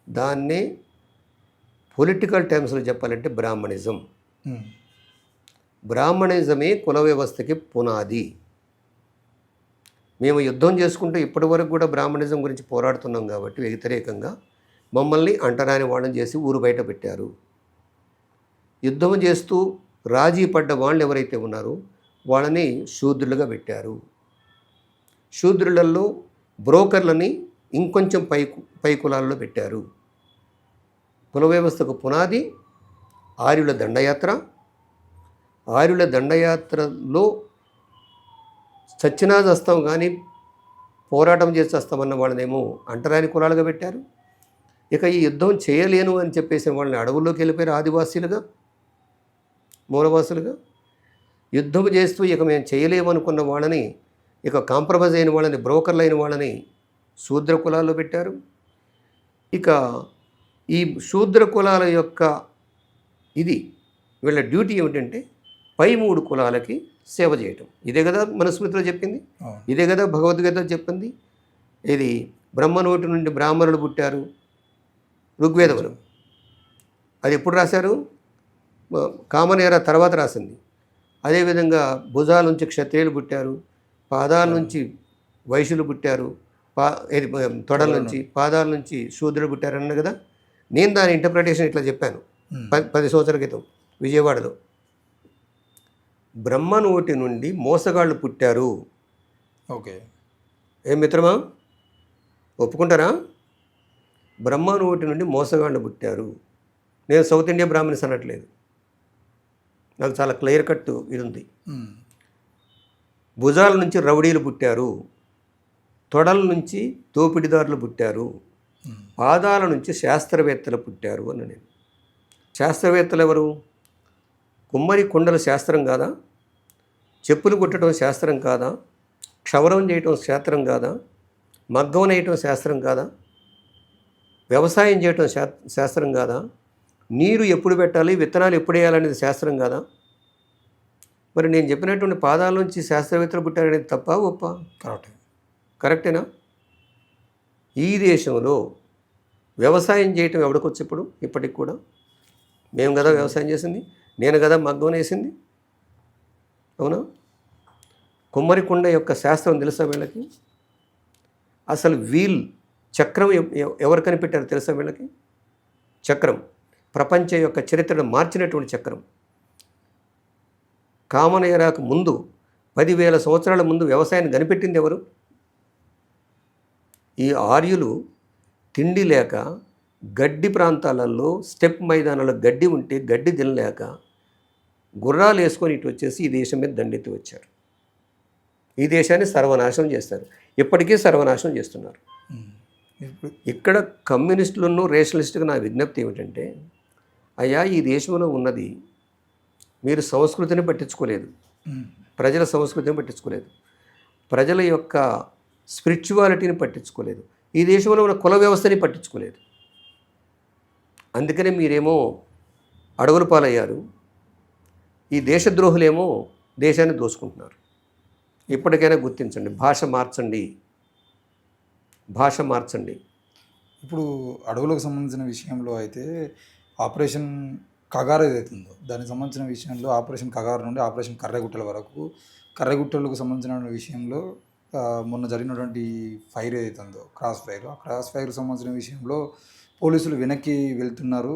దాన్నే పొలిటికల్ టర్మ్స్లో చెప్పాలంటే బ్రాహ్మణిజం. బ్రాహ్మణిజమే కుల వ్యవస్థకి పునాది. మేము యుద్ధం చేసుకుంటూ ఇప్పటి వరకు కూడా బ్రాహ్మణిజం గురించి పోరాడుతున్నాం కాబట్టి వ్యతిరేకంగా మమ్మల్ని అంటరాని వాళ్ళని చేసి ఊరు బయట పెట్టారు. యుద్ధం చేస్తూ రాజీ పడ్డ వాళ్ళు ఎవరైతే ఉన్నారో వాళ్ళని శూద్రులుగా పెట్టారు. శూద్రులలో బ్రోకర్లని ఇంకొంచెం పై కులాల్లో పెట్టారు. కుల వ్యవస్థకు పునాది ఆర్యుల దండయాత్ర. ఆర్యుల దండయాత్రలో చచ్చినా చస్తాం కానీ పోరాటం చేసి వస్తామన్న వాళ్ళనేమో అంటరాని కులాలుగా పెట్టారు. ఇక ఈ యుద్ధం చేయలేను అని చెప్పేసి వాళ్ళని అడవుల్లోకి వెళ్ళిపోయారు ఆదివాసీలుగా, మూలవాసులుగా. యుద్ధం చేస్తూ ఇక మేము చేయలేమనుకున్న వాళ్ళని, ఇక కాంప్రమైజ్ అయిన వాళ్ళని, బ్రోకర్లు అయిన వాళ్ళని శూద్ర కులాల్లో పెట్టారు. ఇక ఈ శూద్ర కులాల యొక్క వీళ్ళ డ్యూటీ ఏమిటంటే పై 3 కులాలకి సేవ చేయటం. ఇదే కదా మనుస్మృతిలో చెప్పింది, ఇదే కదా భగవద్గీత చెప్పింది. ఇది బ్రహ్మ నోటి నుండి బ్రాహ్మణులు పుట్టారు ఋగ్వేదములు. అది ఎప్పుడు రాశారు? కామనేర తర్వాత రాసింది. అదేవిధంగా భుజాల నుంచి క్షత్రియులు పుట్టారు, పాదాల నుంచి వైశ్యులు పుట్టారు, తొడల నుంచి పాదాల నుంచి శూద్రులు పుట్టారు అన్న కదా. నేను దాని ఇంటర్ప్రిటేషన్ ఇట్లా చెప్పాను 10 సంవత్సరాల క్రితం విజయవాడలో. బ్రహ్మ నోటి నుండి మోసగాళ్ళు పుట్టారు. ఓకే, ఏం మిత్రమా, ఒప్పుకుంటారా? బ్రహ్మ నోటి నుండి మోసగాళ్ళు పుట్టారు. నేను సౌత్ ఇండియా బ్రాహ్మణ్స్ అనట్లేదు, నాకు చాలా క్లియర్ కట్ ఇది ఉంది. భుజాల నుంచి రౌడీలు పుట్టారు, తొడల నుంచి దోపిడిదారులు పుట్టారు, పాదాల నుంచి శాస్త్రవేత్తలు పుట్టారు అని నేను. శాస్త్రవేత్తలు ఎవరు? కుమ్మరి కుండల శాస్త్రం కాదా? చెప్పులు కుట్టడం శాస్త్రం కాదా? క్షవరం చేయటం శాస్త్రం కాదా? మగ్గం నేయటం శాస్త్రం కాదా? వ్యవసాయం చేయటం శాస్త్రం కాదా? నీరు ఎప్పుడు పెట్టాలి, విత్తనాలు ఎప్పుడు వేయాలనేది శాస్త్రం కాదా? మరి నేను చెప్పినటువంటి పాదాల నుంచి శాస్త్రవేత్తలు పుట్టారనేది తప్ప ఒప్ప? కరెక్టేనా? ఈ దేశంలో వ్యవసాయం చేయటం ఎవడికొచ్చి ఇప్పుడు ఇప్పటికి కూడా మేము కదా వ్యవసాయం చేసింది, నేను కదా మగ్గం వేసింది, అవునా? కుమ్మరికుండ యొక్క శాస్త్రం తెలుసా వీళ్ళకి? అసలు వీల్ చక్రం ఎవరు కనిపెట్టారో తెలుసా వీళ్ళకి? చక్రం ప్రపంచం యొక్క చరిత్రను మార్చినటువంటి చక్రం. కామనేరాకు ముందు 10,000 సంవత్సరాల ముందు వ్యవసాయాన్ని కనిపెట్టింది ఎవరు? ఈ ఆర్యులు తిండి లేక గడ్డి ప్రాంతాలలో స్టెప్ మైదానాల్లో గడ్డి ఉంటే గడ్డి తినలేక గుర్రాలు వేసుకొని ఇటు వచ్చేసి ఈ దేశం మీద దండెత్తి వచ్చారు. ఈ దేశాన్ని సర్వనాశనం చేస్తారు, ఇప్పటికీ సర్వనాశనం చేస్తున్నారు. ఇక్కడ కమ్యూనిస్టులను రేషనలిస్టుగా నా విజ్ఞప్తి ఏమిటంటే, అయ్యా ఈ దేశంలో ఉన్నది మీరు సంస్కృతిని పట్టించుకోలేదు, ప్రజల సంస్కృతిని పట్టించుకోలేదు, ప్రజల యొక్క స్పిరిచువాలిటీని పట్టించుకోలేదు, ఈ దేశంలో ఉన్న కుల వ్యవస్థని పట్టించుకోలేదు. అందుకనే మీరేమో అడవుల పాలయ్యారు, ఈ దేశద్రోహులేమో దేశాన్ని దోచుకుంటున్నారు. ఇప్పటికైనా గుర్తించండి, భాష మార్చండి, భాష మార్చండి. ఇప్పుడు అడవులకు సంబంధించిన విషయంలో అయితే ఆపరేషన్ కగారు ఏదైతుందో దానికి సంబంధించిన విషయంలో ఆపరేషన్ కగారు నుండి ఆపరేషన్ కర్రెగుట్టల వరకు, కర్రెగుట్టలకు సంబంధించిన విషయంలో మొన్న జరిగినటువంటి ఫైర్ ఏదైతుందో క్రాస్ ఫైర్, ఆ క్రాస్ ఫైర్ సంబంధించిన విషయంలో పోలీసులు వెనక్కి వెళ్తున్నారు,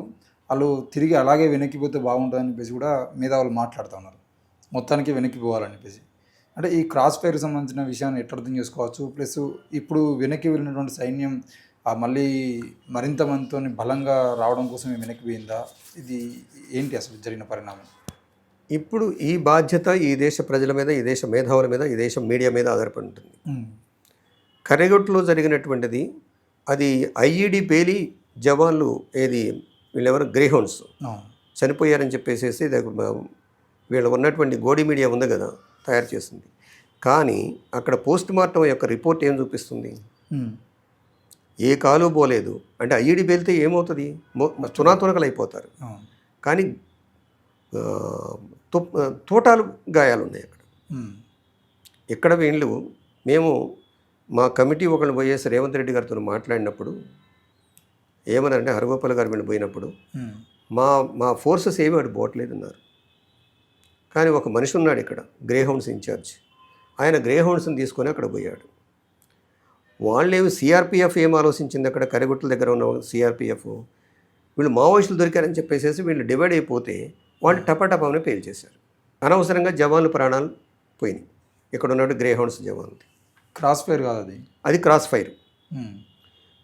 వాళ్ళు తిరిగి అలాగే వెనక్కిపోతే బాగుంటుందని చెప్పేసి కూడా మేధావులు మాట్లాడుతున్నారు, మొత్తానికి వెనక్కి పోవాలని చెప్పేసి. అంటే ఈ క్రాస్ ఫైర్ సంబంధించిన విషయాన్ని ఎట్లా అర్థం చేసుకోవచ్చు? ప్లస్ ఇప్పుడు వెనక్కి వెళ్ళినటువంటి సైన్యం మళ్ళీ మరింత మందితో బలంగా రావడం కోసం వెనక్కి పోయిందా? ఇది ఏంటి అసలు జరిగిన పరిణామం? ఇప్పుడు ఈ బాధ్యత ఈ దేశ ప్రజల మీద, ఈ దేశ మేధావుల మీద, ఈ దేశ మీడియా మీద ఆధారపడి ఉంటుంది. కర్రెగొట్టులో జరిగినటువంటిది అది ఐఈడి పేలి జవాన్లు వీళ్ళెవరు గ్రేహౌండ్స్ చనిపోయారని చెప్పేసి వీళ్ళు ఉన్నటువంటి గోడి మీడియా ఉంది కదా తయారు చేసింది. కానీ అక్కడ పోస్ట్ మార్టం యొక్క రిపోర్ట్ ఏం చూపిస్తుంది? ఏ కాలు పోలేదు అంటే ఐఈడి పేలితే ఏమవుతుంది? తునాతునకలు అయిపోతారు. కానీ తోటాలు గాయాలు ఉన్నాయి అక్కడ. ఇక్కడ వీళ్ళు మా కమిటీ ఒకళ్ళు పోయేసి రేవంత్ రెడ్డి గారితో మాట్లాడినప్పుడు ఏమన్నారంటే, హరగోపాల్ గారు వీళ్ళు పోయినప్పుడు మా ఫోర్సెస్ ఏమీ అటు పోవట్లేదు అన్నారు. కానీ ఒక మనిషి ఉన్నాడు ఇక్కడ, గ్రేహౌండ్స్ ఇన్ఛార్జ్, ఆయన గ్రేహౌండ్స్ని తీసుకొని అక్కడ పోయాడు. వాళ్ళేమి సిఆర్పిఎఫ్ ఏం ఆలోచించింది అక్కడ కర్రెగుట్టల దగ్గర ఉన్న సిఆర్పిఎఫ్, వీళ్ళు మావోయిస్టులు దొరికారని చెప్పేసి వీళ్ళు డివైడ్ అయిపోతే వాళ్ళు టపాటపాని పేల్చేశారు. అనవసరంగా జవాన్ల ప్రాణాలు పోయినాయి. ఇక్కడ ఉన్నట్టు గ్రే హౌండ్స్ జవాన్ది. క్రాస్ ఫైర్ కాదు అది. అది క్రాస్ ఫైర్. ఉమ్.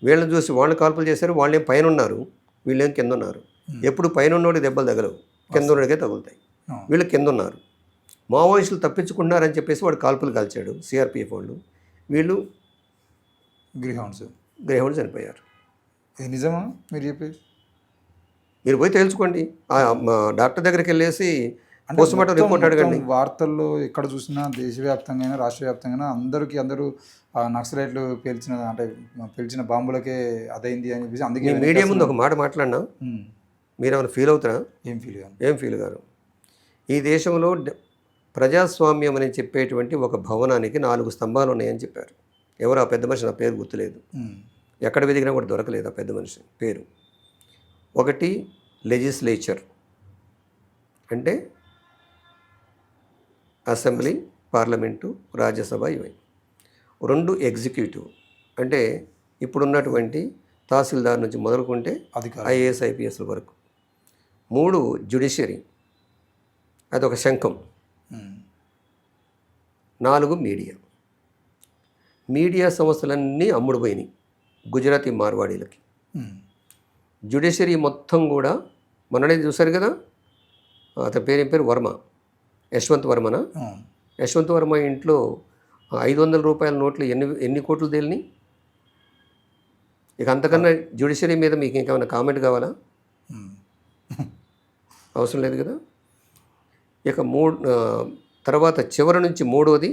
వీళ్ళని చూసి వాళ్ళు కాల్పులు చేశారు, వాళ్ళేం పైన ఉన్నారు, వీళ్ళేం కింద ఉన్నారు. ఎప్పుడు పైన ఉన్నోడికి దెబ్బలు తగలవు, కింద ఉన్నోడికే తగులుతాయి. వీళ్ళు కింద ఉన్నారు. మావోయిస్టులు తప్పించుకుంటున్నారని చెప్పేసి వాడు కాల్పులు కాల్చాడు సిఆర్పిఎఫ్ వాళ్ళు. వీళ్ళు గ్రే హౌండ్స్ చనిపోయారు. ఇది నిజమా మీరు చెప్పేది? మీరు పోయి తేల్చుకోండి. డాక్టర్ దగ్గరికి వెళ్ళేసి పోస్ట్మార్టం రిపోర్ట్ అడగండి. వార్తల్లో ఎక్కడ చూసినా దేశవ్యాప్తంగా రాష్ట్ర వ్యాప్తంగా అందరూ నక్సలైట్లు పేల్చిన బాంబులకే అదైంది అని చెప్పేసి అందుకే మీడియా ముందు ఒక మాట మాట్లాడినా మీరు ఏమైనా ఫీల్ అవుతారా? ఏం ఫీల్ గారు. ఈ దేశంలో ప్రజాస్వామ్యం అని చెప్పేటువంటి ఒక భవనానికి 4 స్తంభాలు ఉన్నాయని చెప్పారు. ఎవరు ఆ పెద్ద మనిషి, నా పేరు గుర్తులేదు, ఎక్కడ వెతికినా కూడా దొరకలేదు ఆ పెద్ద మనిషి పేరు. ఒకటి లెజిస్లేచర్ అంటే అసెంబ్లీ, పార్లమెంటు, రాజ్యసభ ఇవి. 2 ఎగ్జిక్యూటివ్ అంటే ఇప్పుడున్నటువంటి తహసీల్దార్ నుంచి మొదలుకుంటే ఐఏఎస్ ఐపీఎస్ల వరకు. 3 జ్యుడిషియరీ, అదొక శంఖం. 4 మీడియా సంస్థలన్నీ అమ్ముడుపోయినాయి గుజరాతీ మార్వాడీలకి. జ్యుడిషియరీ మొత్తం కూడా మొన్ననే చూశారు కదా, అతని పేరు వర్మ, యశ్వంత్ వర్మనా. యశ్వంత్ వర్మ ఇంట్లో 500 రూపాయల నోట్లు ఎన్ని కోట్లు తేలిని. ఇక అంతకన్నా జ్యుడిషియరీ మీద మీకు ఇంకేమైనా కామెంట్ కావాలా? అవసరం లేదు కదా. ఇక తర్వాత చివరి నుంచి 3వది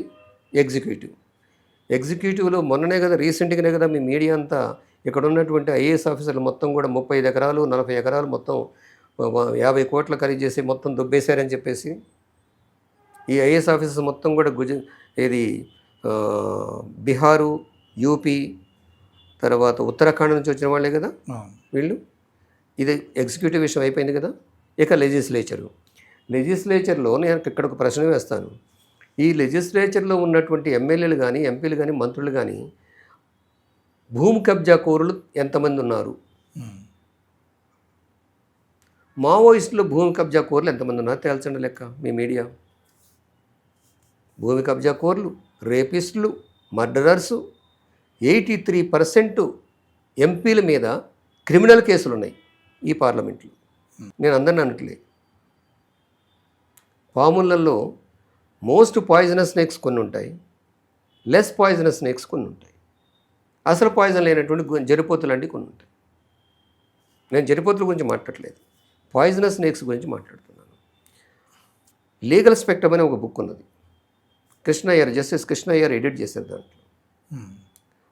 ఎగ్జిక్యూటివ్లో మొన్ననే కదా, రీసెంట్గానే కదా మీ మీడియా అంతా ఇక్కడ ఉన్నటువంటి ఐఏఎస్ ఆఫీసర్లు మొత్తం కూడా 35 ఎకరాలు 40 ఎకరాలు మొత్తం 50 కోట్లు ఖరీదు చేసి మొత్తం దుబ్బేశారని చెప్పేసి. ఈ ఐఏఎస్ ఆఫీసర్స్ మొత్తం కూడా బీహారు, యూపీ, తర్వాత ఉత్తరాఖండ్ నుంచి వచ్చిన వాళ్ళే కదా వీళ్ళు. ఇది ఎగ్జిక్యూటివ్ విషయం అయిపోయింది కదా. ఇక లెజిస్లేచర్లో నేను ఇక్కడ ఒక ప్రశ్న వేస్తాను. ఈ లెజిస్లేచర్లో ఉన్నటువంటి ఎమ్మెల్యేలు కానీ, ఎంపీలు కానీ, మంత్రులు కానీ భూమి కబ్జా కోరులు ఎంతమంది ఉన్నారు? మావోయిస్టులు భూమి కబ్జా కోరులు ఎంతమంది ఉన్నారు తేల్చండి లెక్క మీ మీడియా. భూమి కబ్జా కోరులు, రేపిస్టులు, మర్డరర్సు 83% ఎంపీల మీద క్రిమినల్ కేసులు ఉన్నాయి ఈ పార్లమెంట్లో. నేను అందరిని అనట్లే. పాములలో మోస్ట్ పాయిజనస్ స్నేక్స్ కొన్ని ఉంటాయి, లెస్ పాయిజనస్ స్నేక్స్ కొన్ని ఉంటాయి, అసలు పాయిజన్ లేనటువంటి జరిపోతులు లాంటివి కొన్ని ఉంటాయి. నేను జరిపోతుల గురించి మాట్లాడలేదు, పాయిజనస్ స్నేక్స్ గురించి మాట్లాడుతున్నాను. లీగల్ స్పెక్ట్రమ్ అనే ఒక బుక్ ఉన్నది, జస్టిస్ కృష్ణయ్యర్ ఎడిట్ చేశారు. దాంట్లో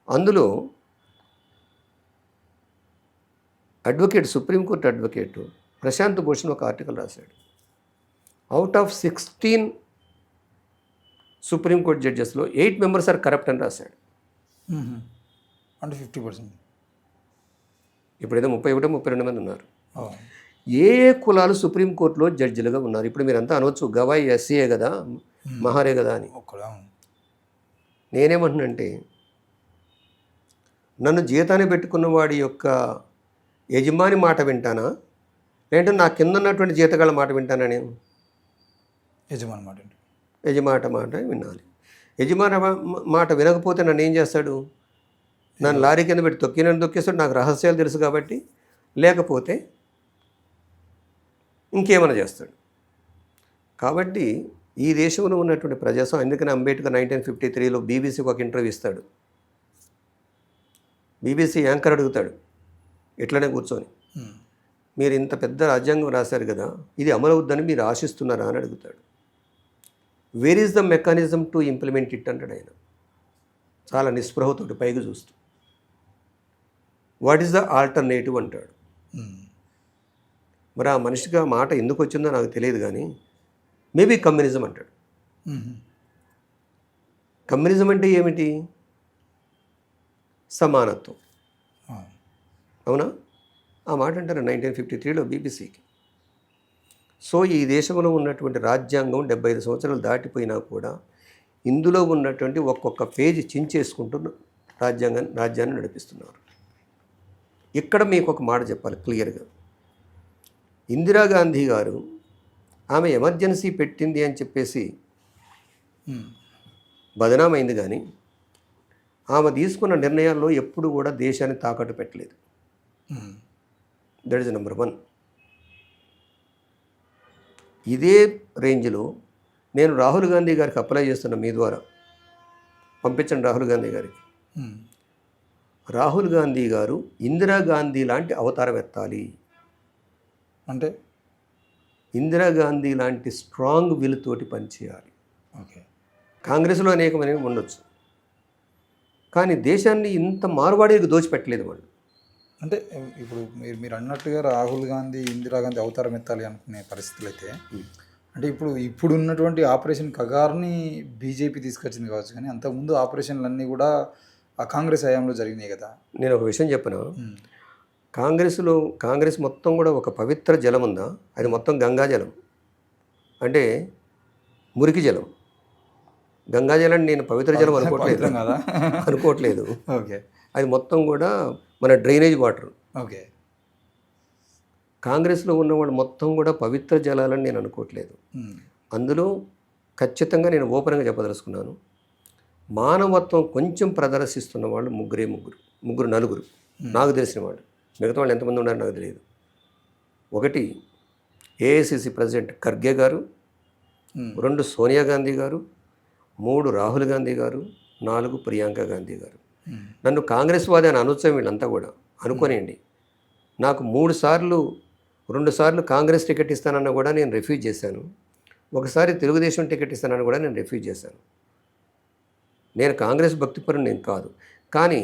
అందులో సుప్రీంకోర్టు అడ్వకేట్ ప్రశాంత్ భూషణ్ ఒక ఆర్టికల్ రాశాడు. అవుట్ ఆఫ్ 16 సుప్రీంకోర్టు జడ్జెస్లో 8 మెంబర్స్ ఆర్ కరప్ట్ అని రాశాడు. అంటే 50%. ఇప్పుడు ఏదో 31-32 మంది ఉన్నారు. ఏ కులాలు సుప్రీంకోర్టులో జడ్జిలుగా ఉన్నారు? ఇప్పుడు మీరంతా అనవచ్చు గవాయి ఎస్సీఏ కదా, మహారే కదా అని. నేనేమంటున్నానంటే, నన్ను జీతాన్ని పెట్టుకున్న వాడి యొక్క యజమాని మాట వింటానా, లేదంటే నా కింద ఉన్నటువంటి జీతగాళ్ళ మాట వింటానా? నేను యజమాని మాట వినాలి. యజమాని మాట వినకపోతే నన్ను ఏం చేస్తాడు? నన్ను లారీ కింద పెట్టి తొక్కేస్తాడు, నాకు రహస్యాలు తెలుసు కాబట్టి. లేకపోతే ఇంకేమైనా చేస్తాడు. కాబట్టి ఈ దేశంలో ఉన్నటువంటి ప్రజాస్వామ్యం, అందుకని అంబేద్కర్ 1953లో బీబీసీకి ఒక ఇంటర్వ్యూ ఇస్తాడు. బీబీసీ యాంకర్ అడుగుతాడు ఇట్లనే కూర్చొని, మీరు ఇంత పెద్ద రాజ్యాంగం రాశారు కదా, ఇది అమలవుద్దని మీరు ఆశిస్తున్నారా అని అడుగుతాడు. Where is the mechanism to implement it అంటాడు ఆయన, చాలా నిస్పృహతోటి పైకి చూస్తూ. వాట్ ఈస్ ద ఆల్టర్నేటివ్ అంటాడు. మరి ఆ మనిషికి ఆ మాట ఎందుకు వచ్చిందో నాకు తెలియదు, కానీ మేబీ కమ్యూనిజం అంటాడు. కమ్యూనిజం అంటే ఏమిటి? సమానత్వం. అవునా? ఆ మాట అంటారు 1953లో బీబీసీకి. సో ఈ దేశంలో ఉన్నటువంటి రాజ్యాంగం 75 సంవత్సరాలు దాటిపోయినా కూడా ఇందులో ఉన్నటువంటి ఒక్కొక్క పేజీ చించేసుకుంటూ రాజ్యాన్ని నడిపిస్తున్నారు. ఇక్కడ మీకు ఒక మాట చెప్పాలి క్లియర్గా. ఇందిరాగాంధీ గారు ఆమె ఎమర్జెన్సీ పెట్టింది అని చెప్పేసి ఉమ్, బదనామైంది కానీ ఆమె తీసుకున్న నిర్ణయాల్లో ఎప్పుడు కూడా దేశాన్ని తాకట్టు పెట్టలేదు. ఉమ్, దట్ ఈజ్ నెంబర్ 1. ఇదే రేంజ్లో నేను రాహుల్ గాంధీ గారికి అప్లై చేస్తున్న మీ ద్వారా పంపించండి రాహుల్ గాంధీ గారికి. ఉమ్, రాహుల్ గాంధీ గారు ఇందిరాగాంధీ లాంటి అవతారం ఎత్తాలి. అంటే ఇందిరాగాంధీ లాంటి స్ట్రాంగ్ విల్ తోటి పనిచేయాలి. ఓకే. కాంగ్రెస్లో అనేకమైనవి ఉండొచ్చు, కానీ దేశాన్ని ఇంత మార్వాడీకి దోచిపెట్టలేదు వాళ్ళు. అంటే ఇప్పుడు మీరు అన్నట్టుగా రాహుల్ గాంధీ ఇందిరాగాంధీ అవతారం ఎత్తాలి అనుకునే పరిస్థితులు అయితే, అంటే ఇప్పుడు ఉన్నటువంటి ఆపరేషన్ కగార్ని బీజేపీ తీసుకొచ్చింది కావచ్చు, కానీ అంతకుముందు ఆపరేషన్లన్నీ కూడా ఆ కాంగ్రెస్ హయాంలో జరిగినాయి కదా. నేను ఒక విషయం చెప్పను. కాంగ్రెస్ మొత్తం కూడా ఒక పవిత్ర జలం ఉందా, అది మొత్తం గంగా జలం, అంటే మురికి జలం. గంగా జలాన్ని నేను పవిత్ర జలం అనుకోవట్లేదు కదా. అనుకోవట్లేదు. ఓకే. అది మొత్తం కూడా మన డ్రైనేజ్ వాటర్. ఓకే. కాంగ్రెస్లో ఉన్నవాళ్ళు మొత్తం కూడా పవిత్ర జలాలని నేను అనుకోవట్లేదు. అందులో ఖచ్చితంగా నేను ఓపెన్గా చెప్పదలుచుకున్నాను, మానవత్వం కొంచెం ప్రదర్శిస్తున్న వాళ్ళు నలుగురు నాకు తెలిసిన వాళ్ళు. మిగతా వాళ్ళు ఎంతమంది ఉన్నారో నాకు తెలియదు. 1 ఏఐసిసి ప్రెసిడెంట్ ఖర్గే గారు, 2 సోనియా గాంధీ గారు, 3 రాహుల్ గాంధీ గారు, 4 ప్రియాంక గాంధీ గారు. నన్ను కాంగ్రెస్ వాది అని అనొచ్చే వీళ్ళంతా కూడా అనుకోనియండి. నాకు 2 సార్లు కాంగ్రెస్ టికెట్ ఇస్తానన్న కూడా నేను రిఫ్యూజ్ చేశాను. ఒకసారి తెలుగుదేశం టికెట్ ఇస్తానని కూడా నేను రిఫ్యూజ్ చేశాను. నేను కాంగ్రెస్ భక్తిపరుని నేను కాదు, కానీ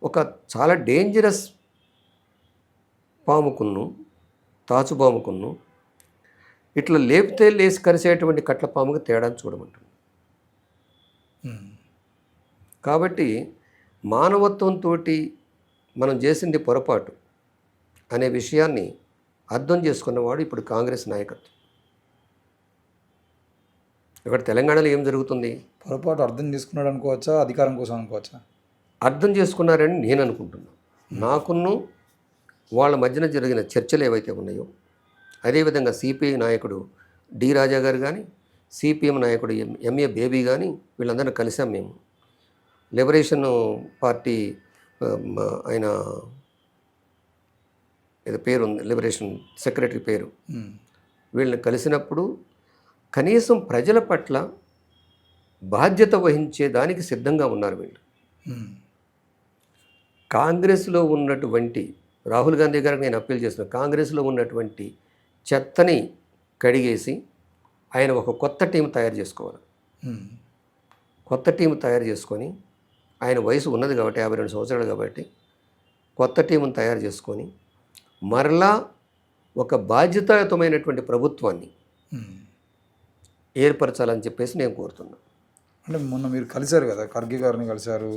ఒక చాలా డేంజరస్ పాముకున్ను తాచుపాముకున్ను ఇట్లా లేపితే లేసి కరిసేటువంటి కట్ల పాముకు తేడా చూడమంటుంది. కాబట్టి మానవత్వంతో మనం చేసింది పొరపాటు అనే విషయాన్ని అర్థం చేసుకున్నవాడు ఇప్పుడు కాంగ్రెస్ నాయకత్వం. ఇక్కడ తెలంగాణలో ఏం జరుగుతుంది? పొరపాటు అర్థం చేసుకున్నాడు అనుకోవచ్చా, అధికారం కోసం అనుకోవచ్చా? అర్థం చేసుకున్నారని నేను అనుకుంటున్నాను. నాకున్ను వాళ్ళ మధ్యన జరిగిన చర్చలు ఏవైతే ఉన్నాయో, అదేవిధంగా సిపిఐ నాయకుడు డి రాజా గారు కానీ, సిపిఎం నాయకుడు ఎంఏ బేబీ కానీ, వీళ్ళందరినీ కలిసాం మేము. లిబరేషన్ పార్టీ ఆయన ఏదో పేరు ఉంది, లిబరేషన్ సెక్రటరీ పేరు, వీళ్ళని కలిసినప్పుడు కనీసం ప్రజల పట్ల బాధ్యత వహించే దానికి సిద్ధంగా ఉన్నారు వీళ్ళు. కాంగ్రెస్లో ఉన్నటువంటి రాహుల్ గాంధీ గారికి నేను అప్పీల్ చేస్తున్నాను, కాంగ్రెస్లో ఉన్నటువంటి చెత్తని కడిగేసి ఆయన ఒక కొత్త టీం తయారు చేసుకోవాలి. కొత్త టీం తయారు చేసుకొని, ఆయన వయసు ఉన్నది కాబట్టి 52 సంవత్సరాలు కాబట్టి కొత్త టీంను తయారు చేసుకొని మరలా ఒక బాధ్యతాయుతమైనటువంటి ప్రభుత్వాన్ని ఏర్పరచాలని చెప్పేసి నేను కోరుతున్నాను. అంటే మొన్న మీరు కలిశారు కదా, ఖర్గే గారిని కలిశారు,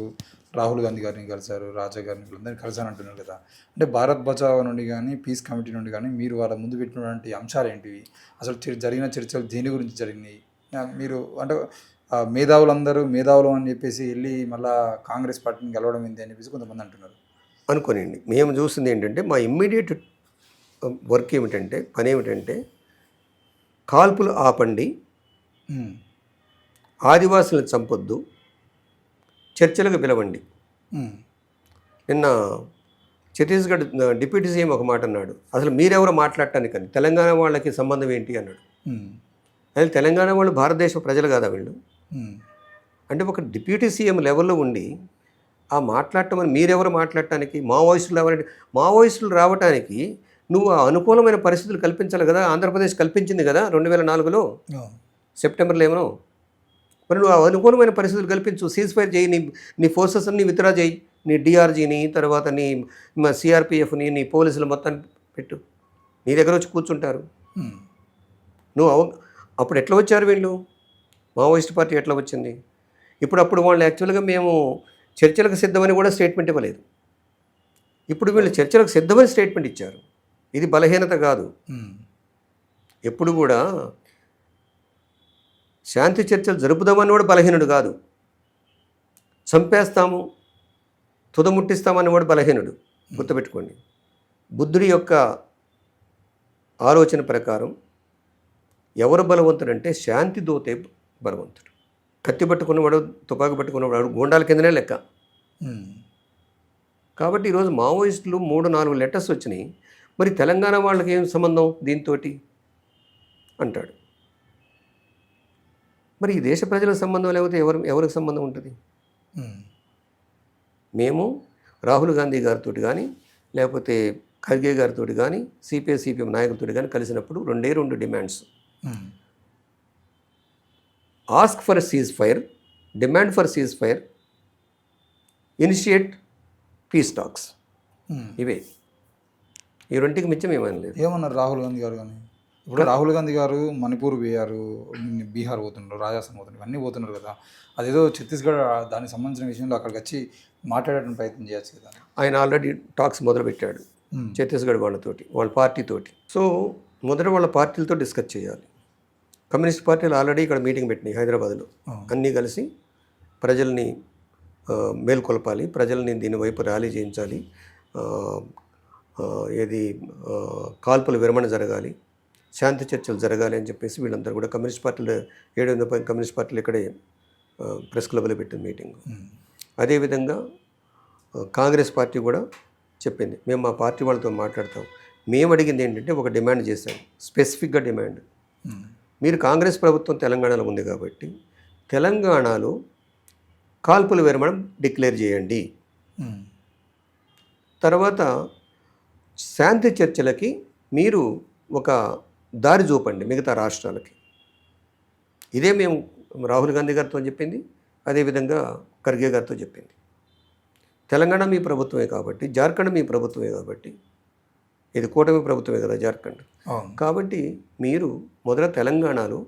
రాహుల్ గాంధీ గారిని కలిశారు, రాజా గారిని, వీళ్ళందరినీ కలిశాను అంటున్నారు కదా. అంటే భారత్ బచావ్ నుండి కానీ, పీస్ కమిటీ నుండి కానీ మీరు వాళ్ళ ముందు పెట్టినటువంటి అంశాలు ఏంటివి? అసలు జరిగిన చర్చలు దేని గురించి జరిగినాయి? మీరు అంటే మేధావులు అని చెప్పేసి వెళ్ళి మళ్ళీ కాంగ్రెస్ పార్టీని గెలవడం ఏంటి అని చెప్పేసి కొంతమంది అంటున్నారు. అనుకోనండి, మేము చూసింది ఏంటంటే, మా ఇమ్మీడియట్ వర్క్ ఏమిటంటే, పని ఏమిటంటే, కాల్పులు ఆపండి, ఆదివాసులను చంపొద్దు, చర్చలకు పిలవండి. నిన్న ఛత్తీస్గఢ్ డిప్యూటీ సీఎం ఒక మాట అన్నాడు, అసలు మీరెవరో మాట్లాడటానికి అని, తెలంగాణ వాళ్ళకి సంబంధం ఏంటి అన్నాడు. అది తెలంగాణ వాళ్ళు భారతదేశ ప్రజలు కాదా వీళ్ళు? అంటే ఒక డిప్యూటీ సీఎం లెవెల్లో ఉండి ఆ మాట్లాడటం అని, మీరెవరు మాట్లాడటానికి? మావోయిస్టులు రావటానికి నువ్వు అనుకూలమైన పరిస్థితులు కల్పించాలి కదా. ఆంధ్రప్రదేశ్ కల్పించింది కదా 2004లో సెప్టెంబర్లో ఏమో. మరి నువ్వు అనుకూలమైన పరిస్థితులు కల్పించు, సీజ్ ఫైర్ చేయి, నీ ఫోర్సెస్ అన్ని విత్డ్రా చేయి, నీ డిఆర్జీని, తర్వాత నీ సిఆర్పిఎఫ్ని, నీ పోలీసులు మొత్తాన్ని పెట్టు, నీ దగ్గర వచ్చి కూర్చుంటారు. నువ్వు అప్పుడు ఎట్లా వచ్చారు వీళ్ళు? మావోయిస్ట్ పార్టీ ఎట్లా వచ్చింది? అప్పుడు వాళ్ళు యాక్చువల్గా మేము చర్చలకు సిద్ధమని కూడా స్టేట్మెంట్ ఇవ్వలేదు. ఇప్పుడు వీళ్ళు చర్చలకు సిద్ధమని స్టేట్మెంట్ ఇచ్చారు. ఇది బలహీనత కాదు. ఎప్పుడు కూడా శాంతి చర్చలు జరుపుదామని కూడా బలహీనుడు కాదు, చంపేస్తాము తుదముట్టిస్తామని కూడా బలహీనుడు. గుర్తుపెట్టుకోండి, బుద్ధుడి యొక్క ఆలోచన ప్రకారం ఎవరు బలవంతుడంటే శాంతి దూతే బలవంతుడు. కత్తి పట్టుకున్నవాడు, తుపాకీ పట్టుకున్నవాడు గూండాల కిందనే లెక్క. ఉమ్. కాబట్టి ఈరోజు మావోయిస్టులు 3-4 లెటర్స్ వచ్చినాయి. మరి తెలంగాణ వాళ్ళకి ఏం సంబంధం దీంతో అంటాడు. మరి ఈ దేశ ప్రజలకు సంబంధం లేకపోతే ఎవరికి సంబంధం ఉంటుంది? ఉమ్. మేము రాహుల్ గాంధీ గారితో కానీ లేకపోతే ఖర్గే గారితో కానీ సిపిఎం నాయకులతో కానీ కలిసినప్పుడు 2 demands. Um. Ask for ceasefire, demand for ceasefire, initiate peace talks. Um. ఇవే. ఈ రెండింటికి మించం ఏమైనా లేదు. ఏమన్నారు రాహుల్ గాంధీ గారు? కానీ ఇప్పుడు రాహుల్ గాంధీ గారు మణిపూర్ పోయారు, బీహార్ పోతున్నారు, రాజస్థాన్ పోతున్నారు, ఇవన్నీ పోతున్నారు కదా. అదేదో ఛత్తీస్గఢ్ దానికి సంబంధించిన విషయంలో అక్కడికి వచ్చి మాట్లాడడానికి ప్రయత్నం చేయొచ్చు కదా. ఆయన ఆల్రెడీ టాక్స్ మొదలుపెట్టాడు ఛత్తీస్గఢ్ వాళ్ళతోటి, వాళ్ళ పార్టీతోటి. సో మొదట వాళ్ళ పార్టీలతో డిస్కస్ చేయాలి. కమ్యూనిస్ట్ పార్టీలు ఆల్రెడీ ఇక్కడ మీటింగ్ పెట్టినాయి హైదరాబాద్లో. అన్నీ కలిసి ప్రజల్ని మేల్కొల్పాలి, ప్రజల్ని దీని వైపు ర్యాలీ చేయించాలి, కాల్పుల విరమణ జరగాలి, శాంతి చర్చలు జరగాలి అని చెప్పేసి వీళ్ళందరూ కూడా కమ్యూనిస్ట్ పార్టీలు 700 కమ్యూనిస్ట్ పార్టీలు ఇక్కడే ప్రెస్ క్లబ్లో పెట్టిన మీటింగ్. అదేవిధంగా కాంగ్రెస్ పార్టీ కూడా చెప్పింది, మేము మా పార్టీ వాళ్ళతో మాట్లాడతాం. మేము అడిగింది ఏంటంటే ఒక డిమాండ్ చేశాం, స్పెసిఫిక్గా డిమాండ్. మీరు కాంగ్రెస్ ప్రభుత్వం తెలంగాణలో ఉంది కాబట్టి తెలంగాణలో కాల్పుల విరమణ డిక్లేర్ చేయండి. తర్వాత శాంతి చర్చలకి మీరు ఒక దారి చూపండి మిగతా రాష్ట్రాలకి. ఇదే మేము రాహుల్ గాంధీ గారితో చెప్పింది, అదేవిధంగా ఖర్గే గారితో చెప్పింది. తెలంగాణ మీ ప్రభుత్వమే కాబట్టి, జార్ఖండ్ మీ ప్రభుత్వమే కాబట్టి, ఇది కూటమి ప్రభుత్వమే కదా జార్ఖండ్. కాబట్టి మీరు మొదట తెలంగాణలో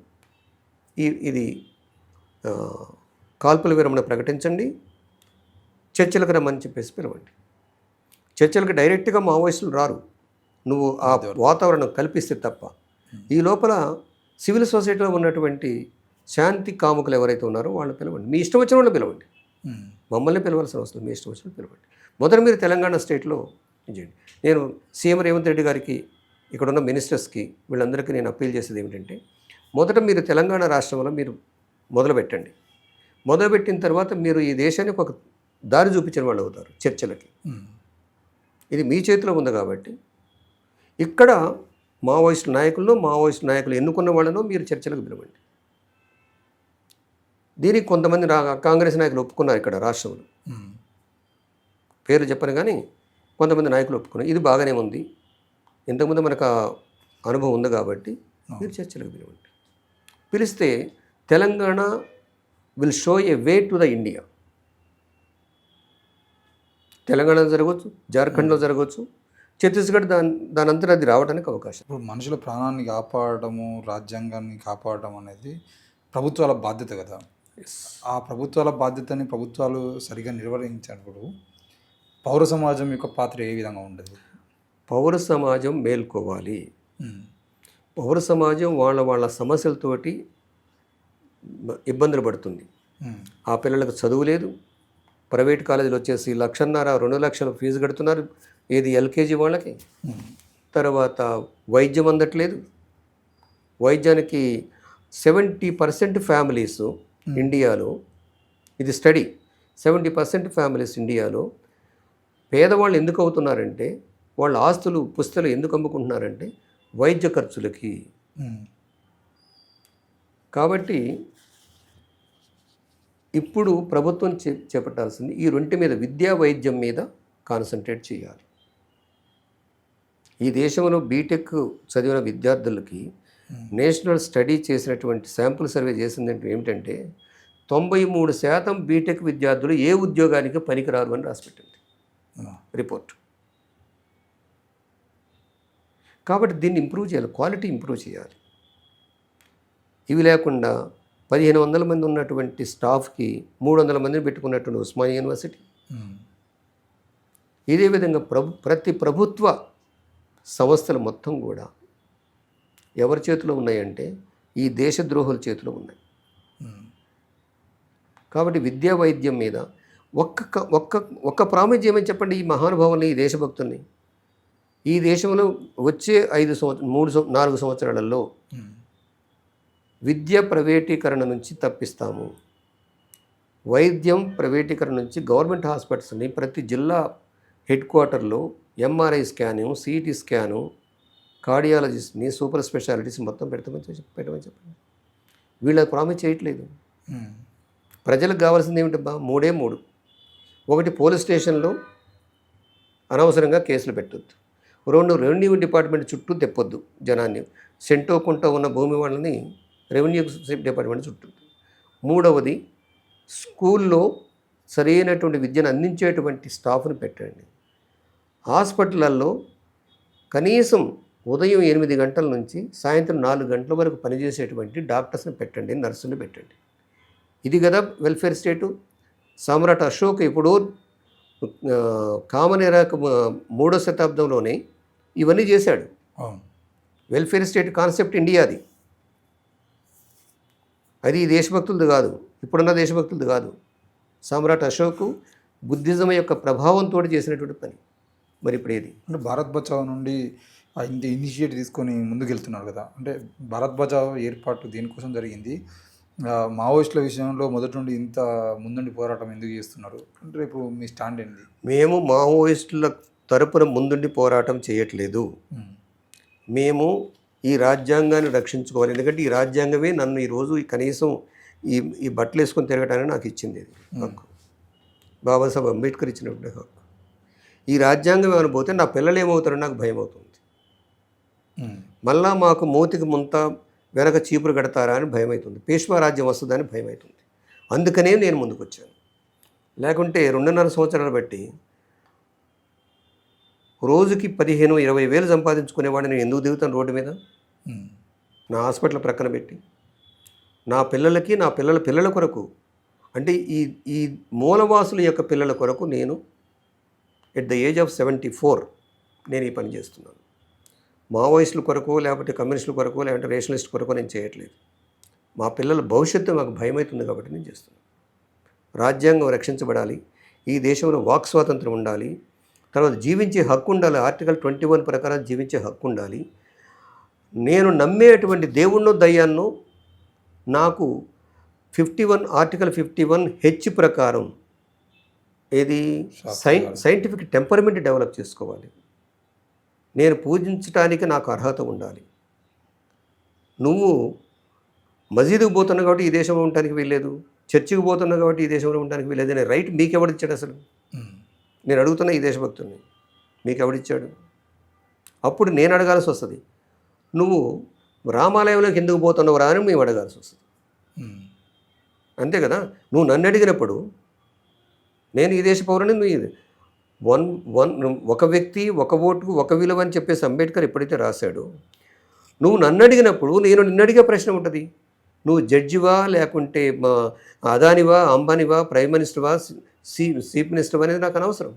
ఇది కాల్పుల విరమణ ప్రకటించండి, చర్చలకు రమ్మని చెప్పేసి పిలవండి. చర్చలకు డైరెక్ట్గా మావోయిస్టులు రారు, నువ్వు ఆ వాతావరణం కల్పిస్తే తప్ప. ఈ లోపల సివిల్ సొసైటీలో ఉన్నటువంటి శాంతి కాముకులు ఎవరైతే ఉన్నారో వాళ్ళని పిలవండి, మీ ఇష్టం వచ్చిన వాళ్ళు పిలవండి, మమ్మల్ని పిలవాల్సిన అవసరం, మీ ఇష్టం వచ్చిన పిలవండి. మొదట మీరు తెలంగాణ స్టేట్లో చేయండి. నేను సీఎం రేవంత్ రెడ్డి గారికి, ఇక్కడున్న మినిస్టర్స్కి, వీళ్ళందరికీ నేను అప్పీల్ చేసేది ఏమిటంటే, మొదట మీరు తెలంగాణ రాష్ట్రంలో మీరు మొదలుపెట్టండి. మొదలుపెట్టిన తర్వాత మీరు ఈ దేశానికి ఒక దారి చూపించిన వాళ్ళు అవుతారు చర్చలకి. ఇది మీ చేతిలో ఉంది కాబట్టి ఇక్కడ మావోయిస్టు నాయకులు ఎన్నుకున్న వాళ్ళను మీరు చర్చలకు పిలవండి. దీనికి కొంతమంది కాంగ్రెస్ నాయకులు ఒప్పుకున్నారు ఇక్కడ రాష్ట్రంలో, పేరు చెప్పను కానీ కొంతమంది నాయకులు ఒప్పుకున్నారు. ఇది బాగానే ఉంది, ఇంతకుముందు మనకు అనుభవం ఉంది కాబట్టి మీరు చర్చలకు పిలవండి. పిలిస్తే Telangana will show A way to the India. తెలంగాణలో జరగవచ్చు, జార్ఖండ్లో జరగవచ్చు, ఛత్తీస్గఢ్ దానంతటా అది రావడానికి అవకాశం. ఇప్పుడు మనుషుల ప్రాణాన్ని కాపాడటము, రాజ్యాంగాన్ని కాపాడటం అనేది ప్రభుత్వాల బాధ్యత కదా. ఆ ప్రభుత్వాల బాధ్యతని ప్రభుత్వాలు సరిగా నిర్వహించినప్పుడు పౌర సమాజం యొక్క పాత్ర ఏ విధంగా ఉండదు? పౌర సమాజం మేల్కోవాలి. పౌర సమాజం వాళ్ళ సమస్యలతోటి ఇబ్బందులు పడుతుంది. ఆ పిల్లలకు చదువు లేదు, ప్రైవేట్ కాలేజీలు వచ్చేసి 1,50,000 2 లక్షలు ఫీజు కడుతున్నారు, ఏది ఎల్కేజీ వాళ్ళకి. తర్వాత వైద్యం అందట్లేదు. వైద్యానికి 70% ఫ్యామిలీస్ ఇండియాలో, ఇది స్టడీ, 70% ఫ్యామిలీస్ ఇండియాలో పేదవాళ్ళు ఎందుకు అవుతున్నారంటే, వాళ్ళ ఆస్తులు పుస్తలు ఎందుకు అమ్ముకుంటున్నారంటే వైద్య ఖర్చులకి. కాబట్టి ఇప్పుడు ప్రభుత్వం చేపట్టాల్సింది ఈ రెంటి మీద, విద్యా వైద్యం మీద కాన్సన్ట్రేట్ చేయాలి. ఈ దేశంలో బీటెక్ చదివిన విద్యార్థులకి నేషనల్ స్టడీ చేసినటువంటి శాంపుల్ సర్వే చేసిందంటే ఏమిటంటే 93% బీటెక్ విద్యార్థులు ఏ ఉద్యోగానికి పనికిరారు అని రాసిపెట్టింది రిపోర్ట్. కాబట్టి దీన్ని ఇంప్రూవ్ చేయాలి, క్వాలిటీ ఇంప్రూవ్ చేయాలి. ఇవి లేకుండా 1,500 మంది ఉన్నటువంటి స్టాఫ్కి 300 మందిని పెట్టుకున్నటువంటి ఉస్మానియా యూనివర్సిటీ. ఇదే విధంగా ప్రతి ప్రభుత్వ సంస్థలు మొత్తం కూడా ఎవరి చేతిలో ఉన్నాయంటే ఈ దేశద్రోహుల చేతిలో ఉన్నాయి. కాబట్టి విద్యా వైద్యం మీద ఒక్క ప్రామిస్ ఏమని చెప్పండి ఈ మహానుభావుల్ని, ఈ దేశభక్తుల్ని. ఈ దేశంలో వచ్చే 4 సంవత్సరాలలో విద్య ప్రైవేటీకరణ నుంచి తప్పిస్తాము, వైద్యం ప్రైవేటీకరణ నుంచి గవర్నమెంట్ హాస్పిటల్స్ని ప్రతి జిల్లా హెడ్ క్వార్టర్లో ఎంఆర్ఐ స్కాను, సిటీ స్కాను, కార్డియాలజిస్ట్ని, సూపర్ స్పెషాలిటీస్ మొత్తం పెట్టమని చెప్పండి. వీళ్ళకి ప్రామిస్ చేయట్లేదు. ప్రజలకు కావాల్సింది ఏమిటబ్బా? మూడు. ఒకటి, పోలీస్ స్టేషన్లో అనవసరంగా కేసులు పెట్టొద్దు. రెవెన్యూ డిపార్ట్మెంట్ చుట్టూ తెప్పొద్దు జనాన్ని. సెంటోకుంటూ ఉన్న భూమి వాళ్ళని రెవెన్యూ డిపార్ట్మెంట్ చుట్టూ. మూడవది, స్కూల్లో సరైనటువంటి విద్యను అందించేటువంటి స్టాఫ్ని పెట్టండి. హాస్పిటళ్ళల్లో కనీసం ఉదయం 8 గంటల నుంచి సాయంత్రం 4 గంటల వరకు పనిచేసేటువంటి డాక్టర్స్ని పెట్టండి, నర్సుని పెట్టండి. ఇది కదా వెల్ఫేర్ స్టేటు. సమ్రాట్ అశోక్ ఎప్పుడో కామన్ ఎరాకు 3వ శతాబ్దంలోనే ఇవన్నీ చేశాడు. వెల్ఫేర్ స్టేట్ కాన్సెప్ట్ ఇండియాది. అది ఈ దేశభక్తులది కాదు, ఇప్పుడున్న దేశభక్తులది కాదు. సమ్రాట్ అశోక్ బుద్ధిజం యొక్క ప్రభావంతో చేసినటువంటి పని. మరి ఇప్పుడు ఏది అంటే భారత్ బచావ్ నుండి ఇంత ఇనిషియేటివ్ తీసుకొని ముందుకెళ్తున్నారు కదా. అంటే భారత్ బచావ్ ఏర్పాటు దేనికోసం జరిగింది? మావోయిస్టుల విషయంలో మొదటి నుండి ఇంత ముందుండి పోరాటం ఎందుకు చేస్తున్నారు అంటే రేపు మీ స్టాండ్ ఏంటి? మేము మావోయిస్టుల తరపున ముందుండి పోరాటం చేయట్లేదు. మేము ఈ రాజ్యాంగాన్ని రక్షించుకోవాలి. ఎందుకంటే ఈ రాజ్యాంగమే నన్ను ఈరోజు కనీసం ఈ బట్టలు వేసుకొని తిరగటానికి నాకు ఇచ్చింది. ఇది హక్కు బాబాసాహెబ్ అంబేద్కర్ ఇచ్చినటువంటి హక్కు. ఈ రాజ్యాంగం ఏమైనా పోతే నా పిల్లలు ఏమవుతారో నాకు భయం అవుతుంది. మళ్ళా మాకు మూతికి ముంత వెనక చీపురు కడతారా అని భయం అవుతుంది. పేష్వా రాజ్యం వస్తుందని భయం అవుతుంది. అందుకనే నేను ముందుకు వచ్చాను. లేకుంటే 2.5 సంవత్సరాలు బట్టి రోజుకి 15-20 వేలు సంపాదించుకునేవాడిని నేను ఎందుకు దిగుతాను రోడ్డు మీద? నా హాస్పిటల్ ప్రక్కన పెట్టి నా పిల్లలకి, నా పిల్లల కొరకు, అంటే ఈ మూలవాసుల యొక్క పిల్లల కొరకు నేను ఎట్ ద ఏజ్ ఆఫ్ 74 నేను ఈ పని చేస్తున్నాను. మావోయిస్టుల కొరకు, లేకపోతే కమ్యూనిస్టుల కొరకు, లేకపోతే రేషనలిస్ట్ కొరకు నేను చేయట్లేదు. మా పిల్లల భవిష్యత్తు మాకు భయమవుతుంది కాబట్టి నేను చేస్తున్నాను. రాజ్యాంగం రక్షించబడాలి, ఈ దేశంలో వాక్ స్వాతంత్రం ఉండాలి, తర్వాత జీవించే హక్కు ఉండాలి. ఆర్టికల్ 21 ప్రకారం జీవించే హక్కు ఉండాలి. నేను నమ్మేటువంటి దేవుణ్ణో దయ్యాన్నో నాకు ఆర్టికల్ 51H ప్రకారం ఏది సైంటిఫిక్ టెంపర్మెంట్ డెవలప్ చేసుకోవాలి. నేను పూజించడానికి నాకు అర్హత ఉండాలి. నువ్వు మసీదుకు పోతున్నావు కాబట్టి ఈ దేశంలో ఉండడానికి వీల్లేదు, చర్చికి పోతున్నావు కాబట్టి ఈ దేశంలో ఉండడానికి వీల్లేదు అనే రైట్ మీకెవడిచ్చాడు అసలు? నేను అడుగుతున్నా ఈ దేశభక్తుని, మీకెవడిచ్చాడు? అప్పుడు నేను అడగాల్సి వస్తుంది, నువ్వు రామాలయంలోకి ఎందుకు పోతున్నావు రా అని మేము అడగాల్సి వస్తుంది. అంతే కదా. నువ్వు నన్ను అడిగినప్పుడు నేను ఈ దేశ పౌరుని, నువ్వు ఒక వ్యక్తి ఒక ఓటుకు ఒక విలువ అని చెప్పేసి అంబేద్కర్ ఎప్పుడైతే రాశాడో, నువ్వు నన్ను అడిగినప్పుడు నేను నిన్ను అడిగే ప్రశ్న ఉంటుంది. నువ్వు జడ్జివా, లేకుంటే అదానివా, అంబానివా, ప్రైమ్ మినిస్టర్వా, చీఫ్ మినిస్టర్ అనేది నాకు అనవసరం.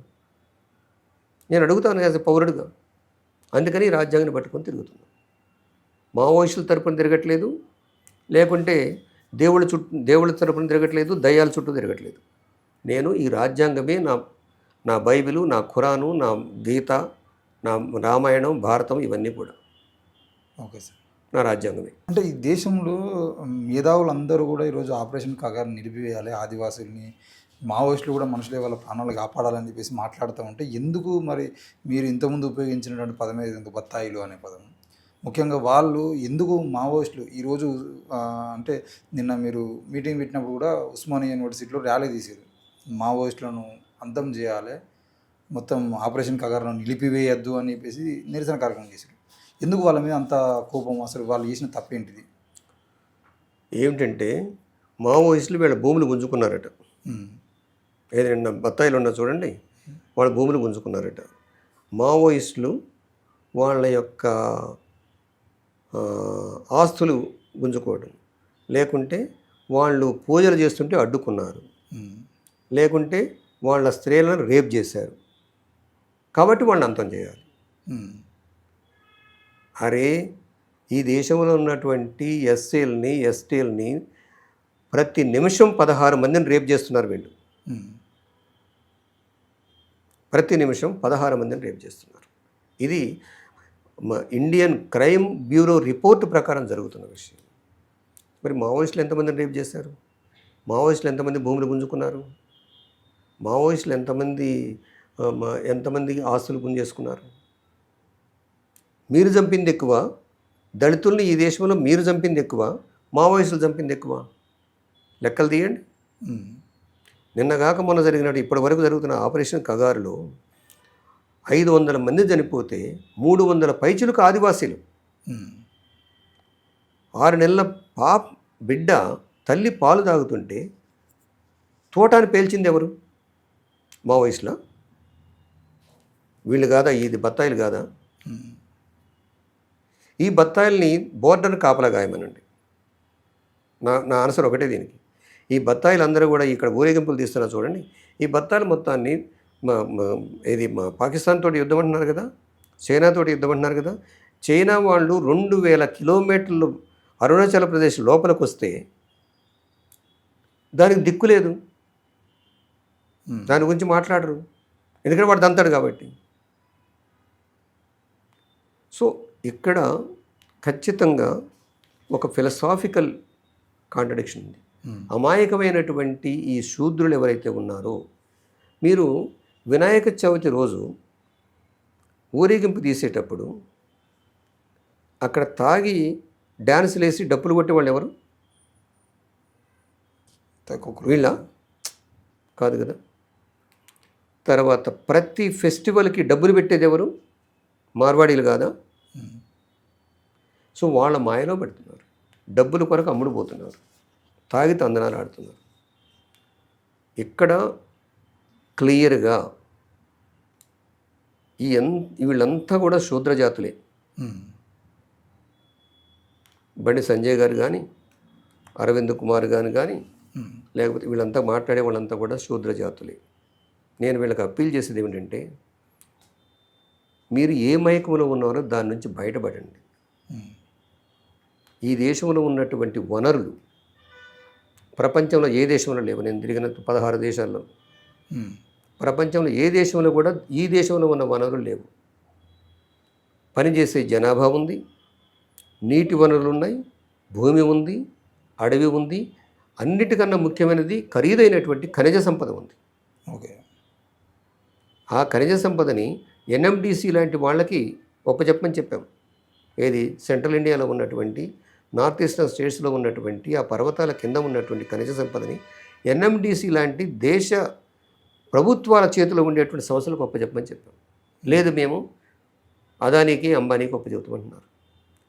నేను అడుగుతాను యాజ్ ఎ పౌరుడుగా. అందుకని రాజ్యాంగాన్ని పట్టుకొని తిరుగుతున్నాను. మావోయిస్టుల తరపున తిరగట్లేదు, లేకుంటే దేవుళ్ళ తరపున తిరగట్లేదు, దయ్యాల చుట్టూ తిరగట్లేదు. నేను ఈ రాజ్యాంగమే నా బైబిలు, నా ఖురాను, నా గీత, నా రామాయణం, భారతం ఇవన్నీ కూడా ఓకే సార్, నా రాజ్యాంగమే. అంటే ఈ దేశంలో మేధావులందరూ కూడా ఈరోజు ఆపరేషన్ కగారు నిలిపివేయాలి, ఆదివాసుల్ని, మావోయిస్టులు కూడా మనుషులే వాళ్ళ ప్రాణాలు కాపాడాలని చెప్పేసి మాట్లాడుతూ ఉంటే ఎందుకు మరి మీరు ఇంతకుముందు ఉపయోగించినటువంటి పదం ఏదైతే బత్తాయిలు అనే పదం, ముఖ్యంగా వాళ్ళు ఎందుకు మావోయిస్టులు ఈరోజు అంటే నిన్న మీరు మీటింగ్ పెట్టినప్పుడు కూడా ఉస్మానియా యూనివర్సిటీలో ర్యాలీ తీసారు, మావోయిస్టులను అంతం చేయాలి, మొత్తం ఆపరేషన్ కగారును నిలిపివేయద్దు అని చెప్పేసి నిరసన కార్యక్రమం చేశారు. ఎందుకు వాళ్ళ మీద అంత కోపం? అసలు వాళ్ళు చేసిన తప్పేంటిది? ఏమిటంటే మావోయిస్టులు వీళ్ళ భూములు గుంజుకున్నారట. ఏదైనా బత్తాయిలు ఉన్నా చూడండి, వాళ్ళ భూములు గుంజుకున్నారట. మావోయిస్టులు వాళ్ళ యొక్క ఆస్తులు గుంజుకోవడం, లేకుంటే వాళ్ళు పూజలు చేస్తుంటే అడ్డుకున్నారు, లేకుంటే వాళ్ళ స్త్రీలను రేప్ చేశారు, కాబట్టి వాళ్ళని అంతం చేయాలి. అరే, ఈ దేశంలో ఉన్నటువంటి ఎస్సీలని, ఎస్టీలని ప్రతి నిమిషం 16 మందిని రేప్ చేస్తున్నారు వీళ్ళు. ప్రతి నిమిషం 16 మందిని రేప్ చేస్తున్నారు. ఇది ఇండియన్ క్రైమ్ బ్యూరో రిపోర్ట్ ప్రకారం జరుగుతున్న విషయం. మరి మావోయిస్టులు ఎంతమందిని రేపు చేశారు? మావోయిస్టులు ఎంతమంది భూములు గుంజుకున్నారు? మావోయిస్టులు ఎంతమంది ఆస్తులు గుంజేసుకున్నారు? మీరు చంపింది ఎక్కువ, దళితుల్ని ఈ దేశంలో మీరు చంపింది ఎక్కువ, మావోయిస్టులు చంపింది ఎక్కువ. లెక్కలు తీయండి. నిన్నగాక మొన్న జరిగినట్టు ఇప్పటి వరకు జరుగుతున్న ఆపరేషన్ కగారులో 500 మంది చనిపోతే 300 పైచులకు ఆదివాసీలు. 6 నెలల బిడ్డ తల్లి పాలు తాగుతుంటే తోటాన్ని పేల్చింది ఎవరు? మావోయిస్టులా? వీళ్ళు కాదా? ఇది బత్తాయిలు కాదా? ఈ బత్తాయిల్ని బోర్డర్ కాపలా గాయమనండి. నా ఆన్సర్ ఒకటే దీనికి. ఈ బత్తాయిలు అందరూ కూడా ఇక్కడ ఊరేగింపులు తీస్తున్నారు చూడండి. ఈ బత్తాయిలు మొత్తాన్ని మా పాకిస్తాన్ తోటి యుద్ధం అంటున్నారు కదా, చైనా తోటి యుద్ధం అంటున్నారు కదా. చైనా వాళ్ళు 2000 కిలోమీటర్లు అరుణాచల్ ప్రదేశ్ లోపలికి వస్తే దానికి దిక్కు లేదు, దాని గురించి మాట్లాడరు, ఎందుకంటే వాడు దంతాడు కాబట్టి. సో ఇక్కడ ఖచ్చితంగా ఒక ఫిలసాఫికల్ కాంట్రడిక్షన్ ఉంది. అమాయకమైనటువంటి ఈ శూద్రులు ఎవరైతే ఉన్నారో, మీరు వినాయక చవితి రోజు ఊరేగింపు తీసేటప్పుడు అక్కడ తాగి డ్యాన్సులు వేసి డప్పులు కొట్టే వాళ్ళు ఎవరు? వీళ్ళ కాదు కదా. తర్వాత ప్రతి ఫెస్టివల్కి డబ్బులు పెట్టేది ఎవరు? మార్వాడీలు కాదా? సో వాళ్ళ మాయలో పెడుతున్నారు, డబ్బుల కొరకు అమ్ముడుపోతున్నారు, తాగి తందనాలు ఆడుతున్నారు. ఇక్కడ క్లియర్గా వీళ్ళంతా కూడా శూద్రజాతులే. బండి సంజయ్ గారు కానీ, అరవింద్ కుమార్ గారు కానీ, లేకపోతే వీళ్ళంతా మాట్లాడే వాళ్ళంతా కూడా శూద్రజాతులే. నేను వీళ్ళకి అప్పీల్ చేసేది ఏమిటంటే, మీరు ఏ మైకంలో ఉన్నారో దాని నుంచి బయటపడండి. ఈ దేశంలో ఉన్నటువంటి వనరులు ప్రపంచంలో ఏ దేశంలో లేవు. నేను తిరిగిన 16 దేశాల్లో ప్రపంచంలో ఏ దేశంలో కూడా ఈ దేశంలో ఉన్న వనరులు లేవు. పనిచేసే జనాభా ఉంది, నీటి వనరులు ఉన్నాయి, భూమి ఉంది, అడవి ఉంది, అన్నిటికన్నా ముఖ్యమైనది ఖరీదైనటువంటి ఖనిజ సంపద ఉంది. ఓకే, ఆ ఖనిజ సంపదని ఎన్ఎండిసి లాంటి వాళ్ళకి ఒప్పచెప్పని చెప్పాం. ఏది సెంట్రల్ ఇండియాలో ఉన్నటువంటి నార్త్ ఈస్టర్న్ స్టేట్స్లో ఉన్నటువంటి ఆ పర్వతాల కింద ఉన్నటువంటి ఖనిజ సంపదని ఎన్ఎండిసి లాంటి దేశ ప్రభుత్వాల చేతిలో ఉండేటువంటి సంస్థలకు ఒప్పచెప్పని చెప్పాం. లేదు మేము అదానికి అంబానీకి ఒప్పచెబుతామంటున్నారు.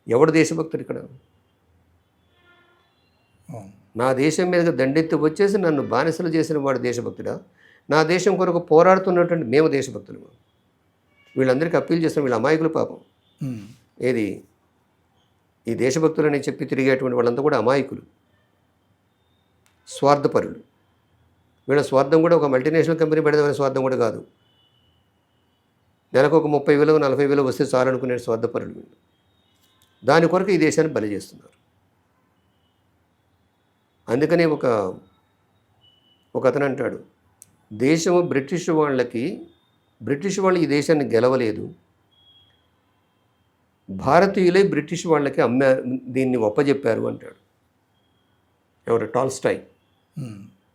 ఎవడు దేశభక్తుడు ఇక్కడ? నా దేశం మీద దండెత్తి వచ్చేసి నన్ను బానిసలు చేసిన వాడు దేశభక్తుడా? నా దేశం కొరకు పోరాడుతున్నటువంటి మేము దేశభక్తులు. వీళ్ళందరికీ అప్పీల్ చేస్తాం, వీళ్ళ అమాయకులు పాపం. ఏది ఈ దేశభక్తులని చెప్పి తిరిగేటువంటి వాళ్ళంతా కూడా అమాయకులు, స్వార్థపరులు. వీళ్ళ స్వార్థం కూడా ఒక మల్టీనేషనల్ కంపెనీ పెడదామనే స్వార్థం కూడా కాదు. నెలకు ఒక 30,000 40,000 వస్తే చాలనుకునే స్వార్థపరులు వీళ్ళు. దాని కొరకు ఈ దేశాన్ని బలి చేస్తున్నారు. అందుకనే ఒక అతను అంటాడు, దేశము బ్రిటిష్ వాళ్ళు ఈ దేశాన్ని గెలవలేదు, భారతీయులే బ్రిటిష్ వాళ్ళకి దీన్ని ఒప్పజెప్పారు అంటాడు. ఎవరు? టాల్స్టాయ్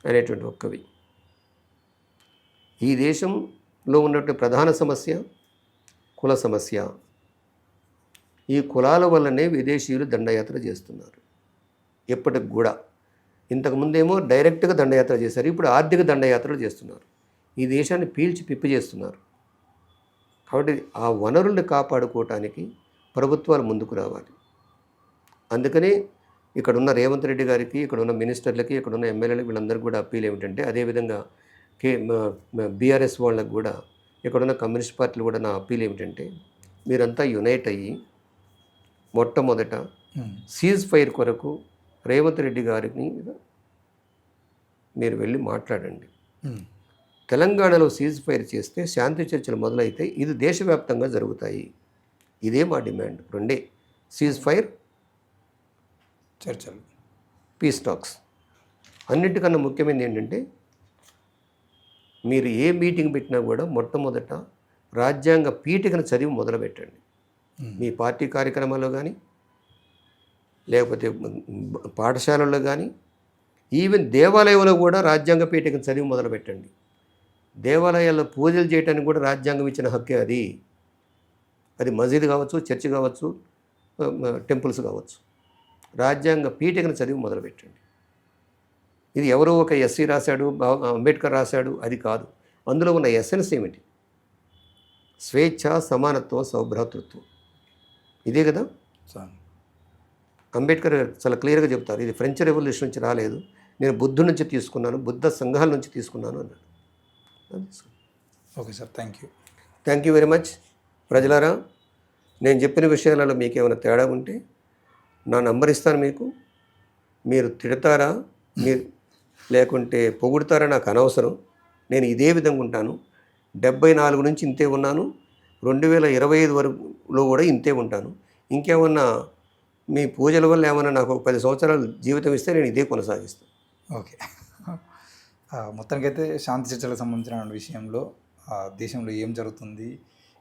అనేటువంటి ఒక కవి. ఈ దేశంలో ఉన్నటువంటి ప్రధాన సమస్య కుల సమస్య. ఈ కులాల వల్లనే విదేశీయులు దండయాత్ర చేస్తున్నారు ఎప్పటికి కూడా. ఇంతకుముందేమో డైరెక్ట్గా దండయాత్ర చేశారు, ఇప్పుడు ఆర్థిక దండయాత్రలు చేస్తున్నారు. ఈ దేశాన్ని పీల్చి పిప్పి చేస్తున్నారు. కాబట్టి ఆ వనరుల్ని కాపాడుకోవటానికి ప్రభుత్వాలు ముందుకు రావాలి. అందుకనే ఇక్కడున్న రేవంత్ రెడ్డి గారికి, ఇక్కడున్న మినిస్టర్లకి, ఇక్కడున్న ఎమ్మెల్యేలకి, వీళ్ళందరికీ కూడా అప్పీల్ ఏమిటంటే, అదేవిధంగా బీఆర్ఎస్ వాళ్ళకు కూడా, ఇక్కడున్న కమ్యూనిస్ట్ పార్టీలు కూడా నా అప్పీల్ ఏమిటంటే, మీరంతా యునైట్ అయ్యి మొట్టమొదట సీజ్ ఫైర్ కొరకు రేవంత్ రెడ్డి గారిని మీరు వెళ్ళి మాట్లాడండి. తెలంగాణలో సీజ్ ఫైర్ చేస్తే శాంతి చర్చలు మొదలైతే ఇది దేశవ్యాప్తంగా జరుగుతాయి. ఇదే మా డిమాండ్. రెండే, సీజ్ ఫైర్, చర్చలు, పీస్ టాక్స్. అన్నిటికన్నా ముఖ్యమైనది ఏంటంటే, మీరు ఏ మీటింగ్ పెట్టినా కూడా మొట్టమొదట రాజ్యాంగ పీఠికను చదివి మొదలుపెట్టండి. మీ పార్టీ కార్యక్రమాల్లో కానీ, లేకపోతే పాఠశాలల్లో కానీ, ఈవెన్ దేవాలయంలో కూడా రాజ్యాంగ పీఠికను చదివి మొదలుపెట్టండి. దేవాలయాల్లో పూజలు చేయడానికి కూడా రాజ్యాంగం ఇచ్చిన హక్కే అది. అది మసీదు కావచ్చు, చర్చి కావచ్చు, టెంపుల్స్ కావచ్చు. రాజ్యాంగ పీఠికను చదివి మొదలుపెట్టండి. ఇది ఎవరో ఒక ఎస్సీ రాశాడు, అంబేద్కర్ రాశాడు, అది కాదు. అందులో ఉన్న ఎసెన్స్ ఏమిటి? స్వేచ్ఛ, సమానత్వం, సౌభ్రాతృత్వం. ఇదే కదా. అంబేద్కర్ చాలా క్లియర్గా చెప్తారు, ఇది ఫ్రెంచ్ రెవల్యూషన్ నుంచి రాలేదు, నేను బుద్ధు నుంచి తీసుకున్నాను, బుద్ధ సంఘాల నుంచి తీసుకున్నాను అన్నాడు. Okay sir, thank you very much. ప్రజలారా, నేను చెప్పిన విషయాలలో మీకు ఏమైనా తేడా ఉంటే నా నంబర్ ఇస్తాను మీకు. మీరు తిడతారా, మీరు లేకుంటే పొగుడతారా నాకు అనవసరం. నేను ఇదే విధంగా ఉంటాను. 74 నుంచి ఇంతే ఉన్నాను, 2025 వరకులో కూడా ఇంతే ఉంటాను. ఇంకేమన్నా మీ పూజల వల్ల ఏమన్నా నాకు ఒక 10 సంవత్సరాలు జీవితం ఇస్తే నేను ఇదే కొనసాగిస్తాను. ఓకే. మొత్తానికైతే శాంతి చర్చలకు సంబంధించిన విషయంలో దేశంలో ఏం జరుగుతుంది,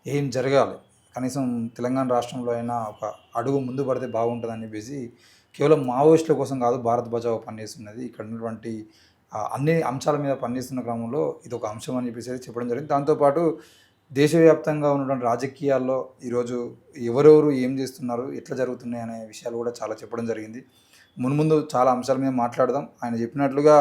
ఏం జరగాలి, కనీసం తెలంగాణ రాష్ట్రంలో అయినా ఒక అడుగు ముందు పడితే బాగుంటుందని చెప్పేసి కేవలం మావోయిస్టుల కోసం కాదు భారత్ బచావో పనిచేస్తున్నది. ఇక్కడ ఉన్నటువంటి అన్ని అంశాల మీద పనిచేస్తున్న క్రమంలో ఇది ఒక అంశం అని చెప్పేసి చెప్పడం జరిగింది. దాంతోపాటు దేశవ్యాప్తంగా ఉన్నటువంటి రాజకీయాల్లో ఈరోజు ఎవరెవరు ఏం చేస్తున్నారు, ఎట్లా జరుగుతున్నాయి అనే విషయాలు కూడా చాలా చెప్పడం జరిగింది. మున్ముందు చాలా అంశాల మీద మాట్లాడదాం. ఆయన చెప్పినట్లుగా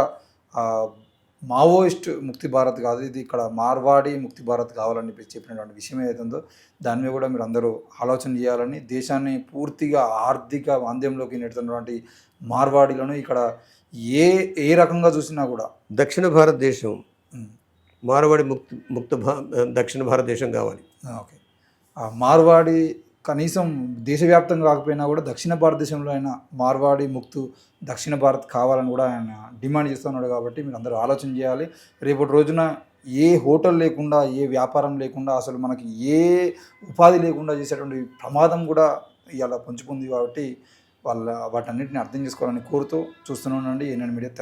మావోయిస్ట్ ముక్తి భారత్ కాదు, ఇది ఇక్కడ మార్వాడి ముక్తి భారత్ కావాలని చెప్పినటువంటి విషయం ఏదైతుందో దాని మీద కూడా మీరు అందరూ ఆలోచన చేయాలని, దేశాన్ని పూర్తిగా ఆర్థిక మాంద్యంలోకి నెడుతున్నటువంటి మార్వాడీలను ఇక్కడ ఏ రకంగా చూసినా కూడా దక్షిణ భారతదేశం మార్వాడి దక్షిణ భారతదేశం కావాలి. ఓకే. మార్వాడి కనీసం దేశవ్యాప్తంగా కాకపోయినా కూడా దక్షిణ భారతదేశంలో అయినా మార్వాడి ముక్తు దక్షిణ భారత్ కావాలని కూడా ఆయన డిమాండ్ చేస్తున్నాడు. కాబట్టి మీరు అందరూ ఆలోచన చేయాలి. రేపటి రోజున ఏ హోటల్ లేకుండా, ఏ వ్యాపారం లేకుండా, అసలు మనకి ఏ ఉపాధి లేకుండా చేసేటువంటి ప్రమాదం కూడా ఇవాళ పొంచుకుంది. కాబట్టి వాటన్నిటిని అర్థం చేసుకోవాలని కోరుతూ చూస్తూనే ఉండండి ఏఎన్ఎన్ మీడియా.